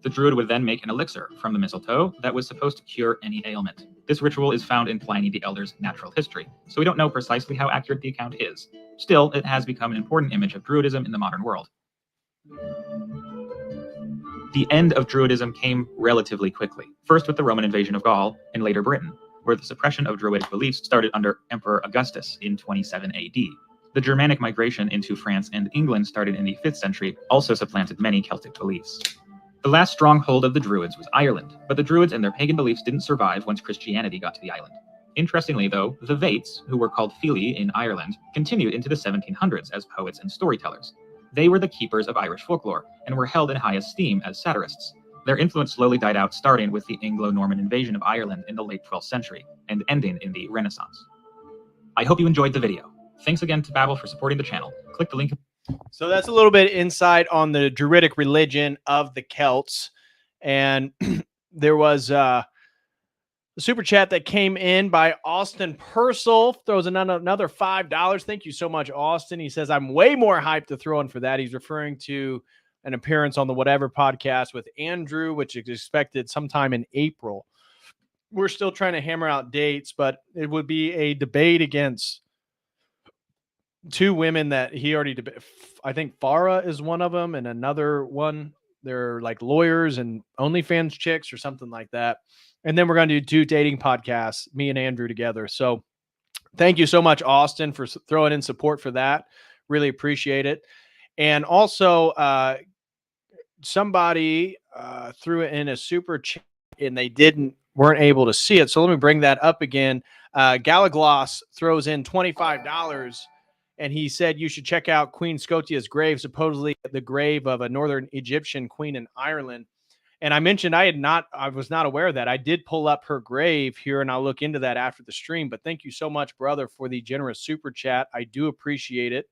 The Druid would then make an elixir from the mistletoe that was supposed to cure any ailment. This ritual is found in Pliny the Elder's Natural History, so we don't know precisely how accurate the account is. Still, it has become an important image of Druidism in the modern world. The end of Druidism came relatively quickly, first with the Roman invasion of Gaul, and later Britain, where the suppression of Druidic beliefs started under Emperor Augustus in 27 AD. The Germanic migration into France and England started in the 5th century, also supplanted many Celtic beliefs. The last stronghold of the Druids was Ireland, but the Druids and their pagan beliefs didn't survive once Christianity got to the island. Interestingly, though, the Vates, who were called Fili in Ireland, continued into the 1700s as poets and storytellers. They were the keepers of Irish folklore, and were held in high esteem as satirists. Their influence slowly died out, starting with the Anglo-Norman invasion of Ireland in the late 12th century, and ending in the Renaissance. I hope you enjoyed the video. Thanks again to Babel for supporting the channel. Click the link. So that's a little bit insight on the Druidic religion of the Celts. And there was a super chat that came in by Austin Purcell, throws another $5. Thank you so much, Austin. He says, I'm way more hyped to throw in for that. He's referring to an appearance on the Whatever podcast with Andrew, which is expected sometime in April. We're still trying to hammer out dates, but it would be a debate against 2 women that he already debated. I think Farah is one of them, and another one. They're like lawyers and OnlyFans chicks or something like that. And then we're going to do 2 dating podcasts, me and Andrew together. So thank you so much, Austin, for throwing in support for that. Really appreciate it. And also, somebody threw it in a super chat and they weren't able to see it. So let me bring that up again. Galagloss throws in $25 and he said you should check out Queen Scotia's grave, supposedly the grave of a northern Egyptian queen in Ireland. And I mentioned I was not aware of that. I did pull up her grave here, and I'll look into that after the stream. But thank you so much, brother, for the generous super chat. I do appreciate it.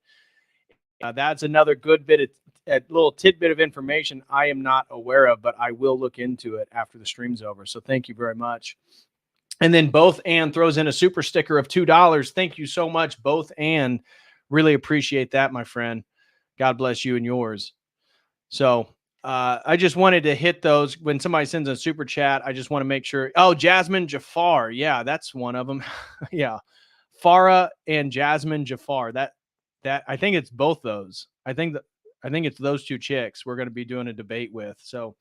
That's another good bit of a little tidbit of information I am not aware of, but I will look into it after the stream's over. So thank you very much. And then Both and throws in a super sticker of $2. Thank you so much, Both and. Really appreciate that, my friend. God bless you and yours. So I just wanted to hit those when somebody sends a super chat. I just want to make sure. Oh, Jasmine Jafar. Yeah, that's one of them. Yeah. Farah and Jasmine Jafar. That I think it's both those. I think it's those 2 chicks we're going to be doing a debate with. So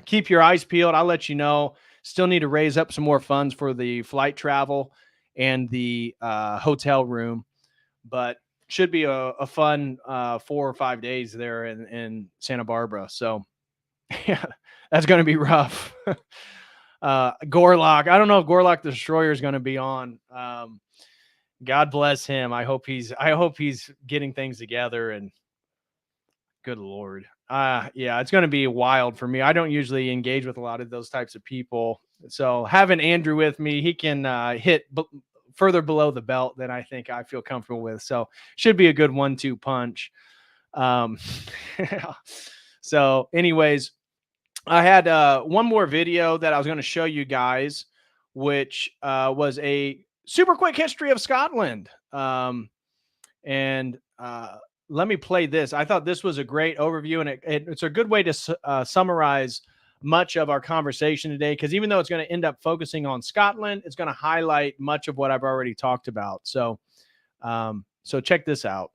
keep your eyes peeled. I'll let you know. Still need to raise up some more funds for the flight travel and the hotel room, but should be a fun 4 or 5 days there in Santa Barbara. So yeah, that's going to be rough. Gorlock. I don't know if Gorlock the Destroyer is going to be on. God bless him. I hope he's getting things together, and good Lord. Yeah, it's going to be wild for me. I don't usually engage with a lot of those types of people. So having Andrew with me, he can hit further below the belt than I think I feel comfortable with. So should be a good 1-2 punch. Um, so anyways, I had one more video that I was going to show you guys, which was a super quick history of Scotland. And let me play this. I thought this was a great overview, and it's a good way to summarize much of our conversation today, because even though it's going to end up focusing on Scotland, it's going to highlight much of what I've already talked about. So, so check this out.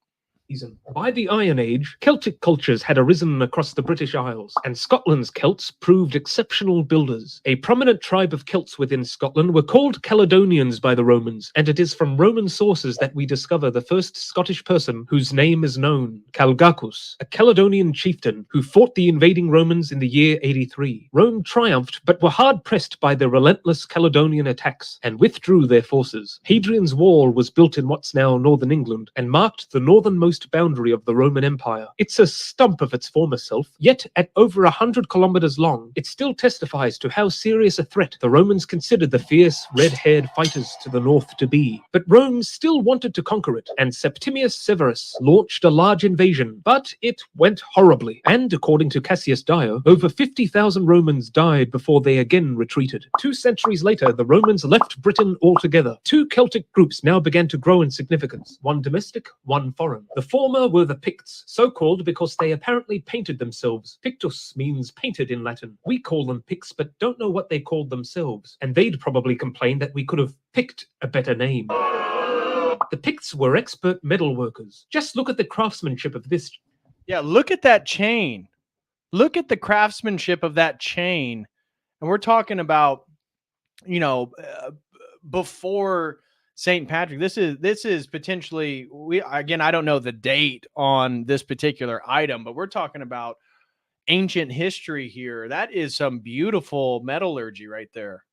By the Iron Age, Celtic cultures had arisen across the British Isles, and Scotland's Celts proved exceptional builders. A prominent tribe of Celts within Scotland were called Caledonians by the Romans, and it is from Roman sources that we discover the first Scottish person whose name is known, Calgacus, a Caledonian chieftain who fought the invading Romans in the year 83. Rome triumphed, but were hard-pressed by the relentless Caledonian attacks, and withdrew their forces. Hadrian's Wall was built in what's now northern England, and marked the northernmost boundary of the Roman Empire. It's a stump of its former self, yet at over 100 kilometers long, it still testifies to how serious a threat the Romans considered the fierce, red-haired fighters to the north to be. But Rome still wanted to conquer it, and Septimius Severus launched a large invasion, but it went horribly, and according to Cassius Dio, over 50,000 Romans died before they again retreated. 2 centuries later, the Romans left Britain altogether. 2 Celtic groups now began to grow in significance, one domestic, one foreign. The former were the Picts, so called because they apparently painted themselves. Pictus means painted in Latin. We call them Picts, but don't know what they called themselves, and they'd probably complain that we could have picked a better name. The Picts were expert metalworkers. Just look at the craftsmanship of this. Yeah, look at that chain. Look at the craftsmanship of that chain. And we're talking about, you know, before St. Patrick. This is potentially, I don't know the date on this particular item, but we're talking about ancient history here. That is some beautiful metallurgy right there.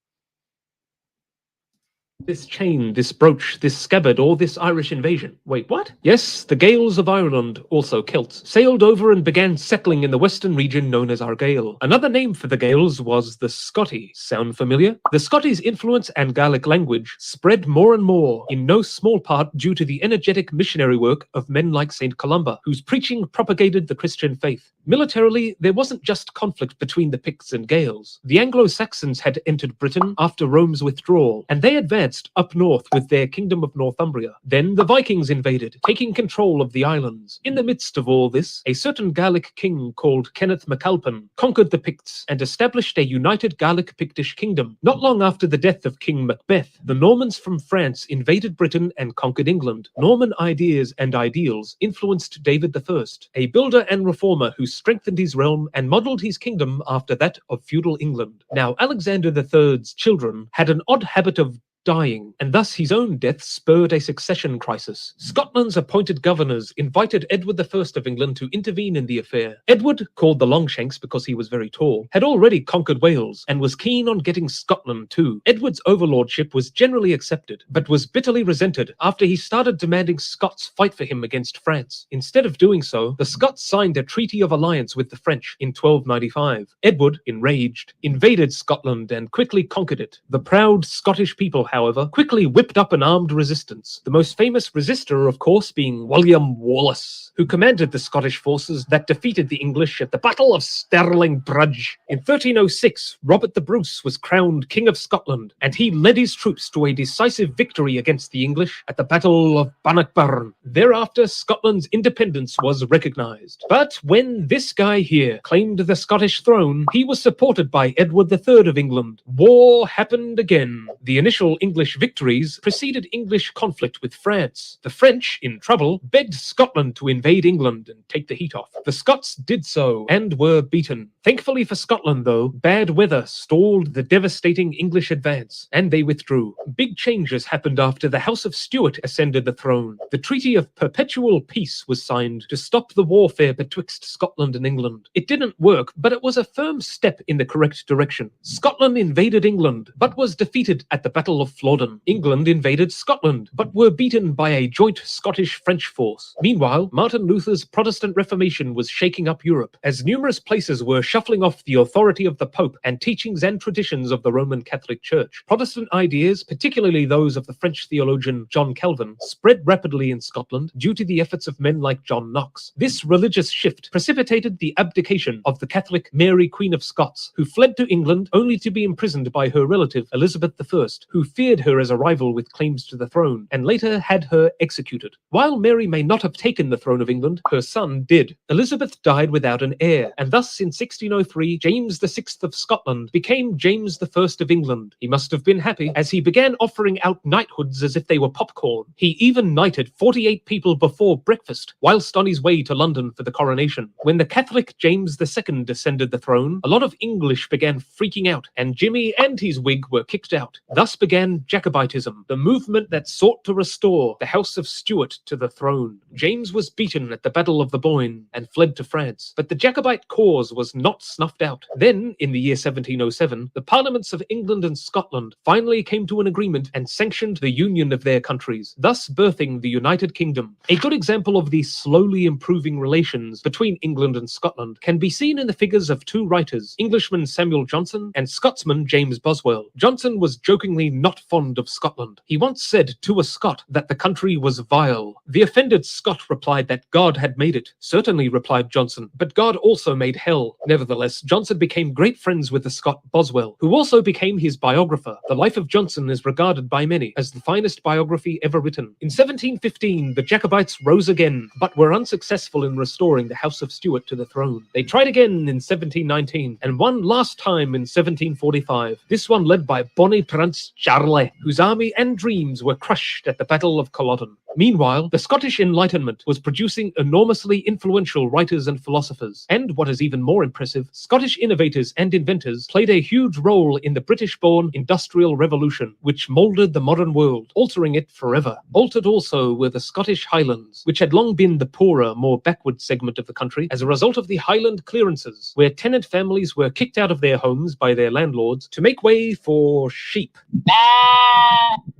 This chain, this brooch, this scabbard, or this Irish invasion. Wait, what? Yes, the Gaels of Ireland, also Celts, sailed over and began settling in the western region known as Argyll. Another name for the Gaels was the Scotti. Sound familiar? The Scottish influence and Gaelic language spread more and more, in no small part due to the energetic missionary work of men like St. Columba, whose preaching propagated the Christian faith. Militarily, there wasn't just conflict between the Picts and Gaels. The Anglo-Saxons had entered Britain after Rome's withdrawal, and they advanced up north with their kingdom of Northumbria. Then the Vikings invaded, taking control of the islands. In the midst of all this, a certain Gaelic king called Kenneth MacAlpin conquered the Picts and established a united Gaelic Pictish kingdom. Not long after the death of King Macbeth, the Normans from France invaded Britain and conquered England. Norman ideas and ideals influenced David I, a builder and reformer who strengthened his realm and modelled his kingdom after that of feudal England. Now, Alexander III's children had an odd habit of dying, and thus his own death spurred a succession crisis. Scotland's appointed governors invited Edward I of England to intervene in the affair. Edward, called the Longshanks because he was very tall, had already conquered Wales and was keen on getting Scotland too. Edward's overlordship was generally accepted, but was bitterly resented after he started demanding Scots fight for him against France. Instead of doing so, the Scots signed a treaty of alliance with the French in 1295. Edward, enraged, invaded Scotland and quickly conquered it. The proud Scottish people, however, quickly whipped up an armed resistance. The most famous resistor, of course, being William Wallace, who commanded the Scottish forces that defeated the English at the Battle of Stirling Bridge. In 1306, Robert the Bruce was crowned King of Scotland, and he led his troops to a decisive victory against the English at the Battle of Bannockburn. Thereafter, Scotland's independence was recognised. But when this guy here claimed the Scottish throne, he was supported by Edward III of England. War happened again. The initial English victories preceded English conflict with France. The French, in trouble, begged Scotland to invade England and take the heat off. The Scots did so and were beaten. Thankfully for Scotland, though, bad weather stalled the devastating English advance, and they withdrew. Big changes happened after the House of Stuart ascended the throne. The Treaty of Perpetual Peace was signed to stop the warfare betwixt Scotland and England. It didn't work, but it was a firm step in the correct direction. Scotland invaded England, but was defeated at the Battle of Flodden. England invaded Scotland, but were beaten by a joint Scottish-French force. Meanwhile, Martin Luther's Protestant Reformation was shaking up Europe, as numerous places were shuffling off the authority of the Pope and teachings and traditions of the Roman Catholic Church. Protestant ideas, particularly those of the French theologian John Calvin, spread rapidly in Scotland due to the efforts of men like John Knox. This religious shift precipitated the abdication of the Catholic Mary, Queen of Scots, who fled to England only to be imprisoned by her relative Elizabeth I, who feared her as a rival with claims to the throne, and later had her executed. While Mary may not have taken the throne of England, her son did. Elizabeth died without an heir, and thus in 1603, James VI of Scotland became James I of England. He must have been happy, as he began offering out knighthoods as if they were popcorn. He even knighted 48 people before breakfast, whilst on his way to London for the coronation. When the Catholic James II ascended the throne, a lot of English began freaking out, and Jimmy and his wig were kicked out. Thus began Jacobitism, the movement that sought to restore the House of Stuart to the throne. James was beaten at the Battle of the Boyne and fled to France, but the Jacobite cause was not snuffed out. Then, in the year 1707, the parliaments of England and Scotland finally came to an agreement and sanctioned the union of their countries, thus birthing the United Kingdom. A good example of the slowly improving relations between England and Scotland can be seen in the figures of two writers, Englishman Samuel Johnson and Scotsman James Boswell. Johnson was jokingly not fond of Scotland. He once said to a Scot that the country was vile. The offended Scot replied that God had made it. Certainly, replied Johnson, but God also made hell. Nevertheless, Johnson became great friends with the Scot Boswell, who also became his biographer. The life of Johnson is regarded by many as the finest biography ever written. In 1715, the Jacobites rose again, but were unsuccessful in restoring the House of Stuart to the throne. They tried again in 1719, and one last time in 1745, this one led by Bonnie Prince Charlie, whose army and dreams were crushed at the Battle of Culloden. Meanwhile, the Scottish Enlightenment was producing enormously influential writers and philosophers, and what is even more impressive, Scottish innovators and inventors played a huge role in the British-born Industrial Revolution, which moulded the modern world, altering it forever. Altered also were the Scottish Highlands, which had long been the poorer, more backward segment of the country as a result of the Highland clearances, where tenant families were kicked out of their homes by their landlords to make way for sheep.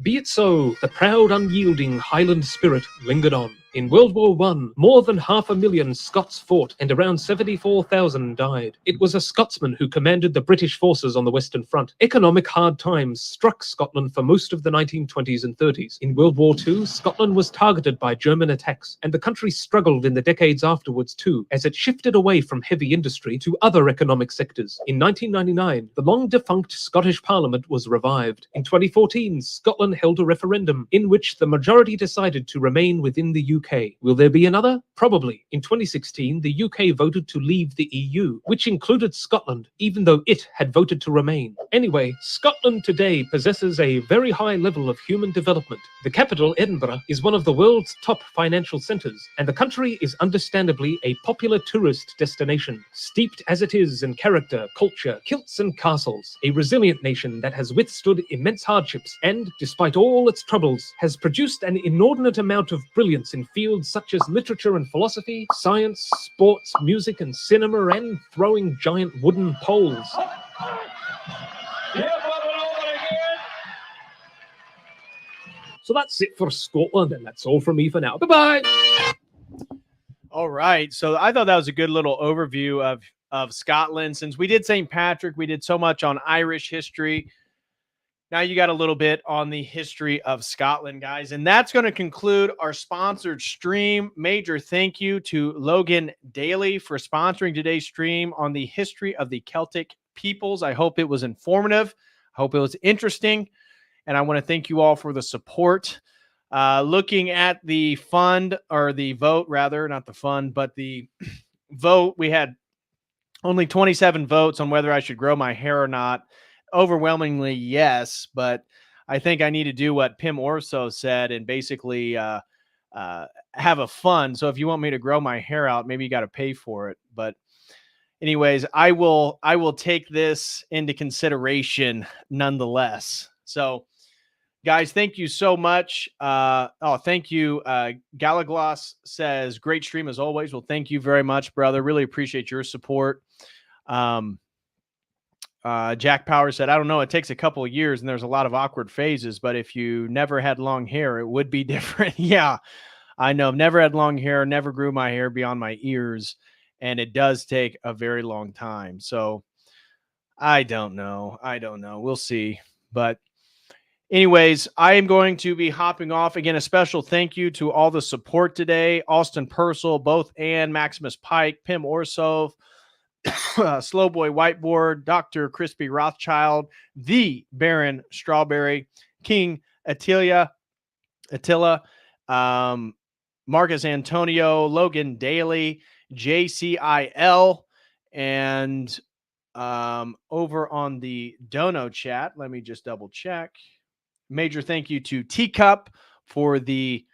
Be it so, the proud, unyielding Highland spirit lingered on. In World War I, more than 500,000 Scots fought and around 74,000 died. It was a Scotsman who commanded the British forces on the Western Front. Economic hard times struck Scotland for most of the 1920s and 30s. In World War II, Scotland was targeted by German attacks, and the country struggled in the decades afterwards too, as it shifted away from heavy industry to other economic sectors. In 1999, the long-defunct Scottish Parliament was revived. In 2014, Scotland held a referendum in which the majority decided to remain within the UK. Will there be another? Probably. In 2016, the UK voted to leave the EU, which included Scotland, even though it had voted to remain. Anyway, Scotland today possesses a very high level of human development. The capital, Edinburgh, is one of the world's top financial centres, and the country is understandably a popular tourist destination, steeped as it is in character, culture, kilts and castles, a resilient nation that has withstood immense hardships and, despite all its troubles, has produced an inordinate amount of brilliance in fields such as literature and philosophy, science, sports, music and cinema, and throwing giant wooden poles. So that's it for Scotland, and that's all from me for now. Bye-bye! All right. So I thought that was a good little overview of Scotland. Since we did St. Patrick, we did so much on Irish history. Now you got a little bit on the history of Scotland, guys. And that's going to conclude our sponsored stream. Major thank you to Logan Daly for sponsoring today's stream on the history of the Celtic peoples. I hope it was informative. I hope it was interesting. And I want to thank you all for the support. Looking at the fund, or the vote rather, not the fund, but the vote, we had only 27 votes on whether I should grow my hair or not. Overwhelmingly yes, but I think I need to do what Pim Orso said and basically have a fund. So if you want me to grow my hair out, maybe you got to pay for it. But anyways, I will take this into consideration nonetheless. So guys, thank you so much. Thank you. Galagloss says, great stream as always. Well, thank you very much, brother. Really appreciate your support. Jack Power said, I don't know, it takes a couple of years and there's a lot of awkward phases, but if you never had long hair, it would be different. Yeah, I know. I've never had long hair, never grew my hair beyond my ears, and it does take a very long time. So I don't know. We'll see. But anyways, I am going to be hopping off. Again, a special thank you to all the support today. Austin Purcell, both Ann, Maximus Pike, Pim Orsov, Slowboy Whiteboard, Dr. Crispy Rothschild, the Baron Strawberry, King Attila, Marcus Antonio, Logan Daly, JCIL, and over on the Dono chat, let me just double check. Major thank you to Teacup for the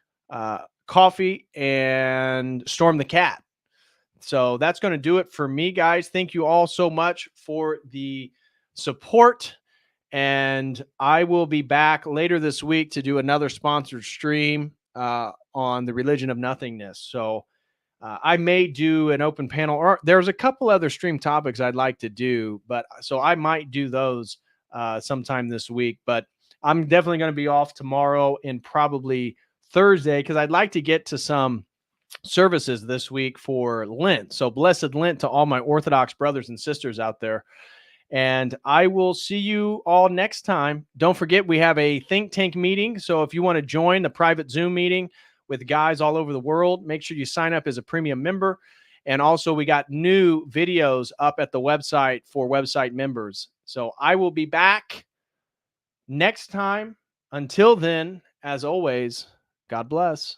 coffee and Storm the Cat. So that's going to do it for me, guys. Thank you all so much for the support. And I will be back later this week to do another sponsored stream on the religion of nothingness. So I may do an open panel, or there's a couple other stream topics I'd like to do, but so I might do those sometime this week. But I'm definitely going to be off tomorrow and probably Thursday because I'd like to get to some services this week for Lent. So blessed Lent to all my Orthodox brothers and sisters out there. And I will see you all next time. Don't forget, we have a think tank meeting. So if you want to join the private Zoom meeting with guys all over the world, make sure you sign up as a premium member. And also, we got new videos up at the website for website members. So I will be back next time. Until then, as always, God bless.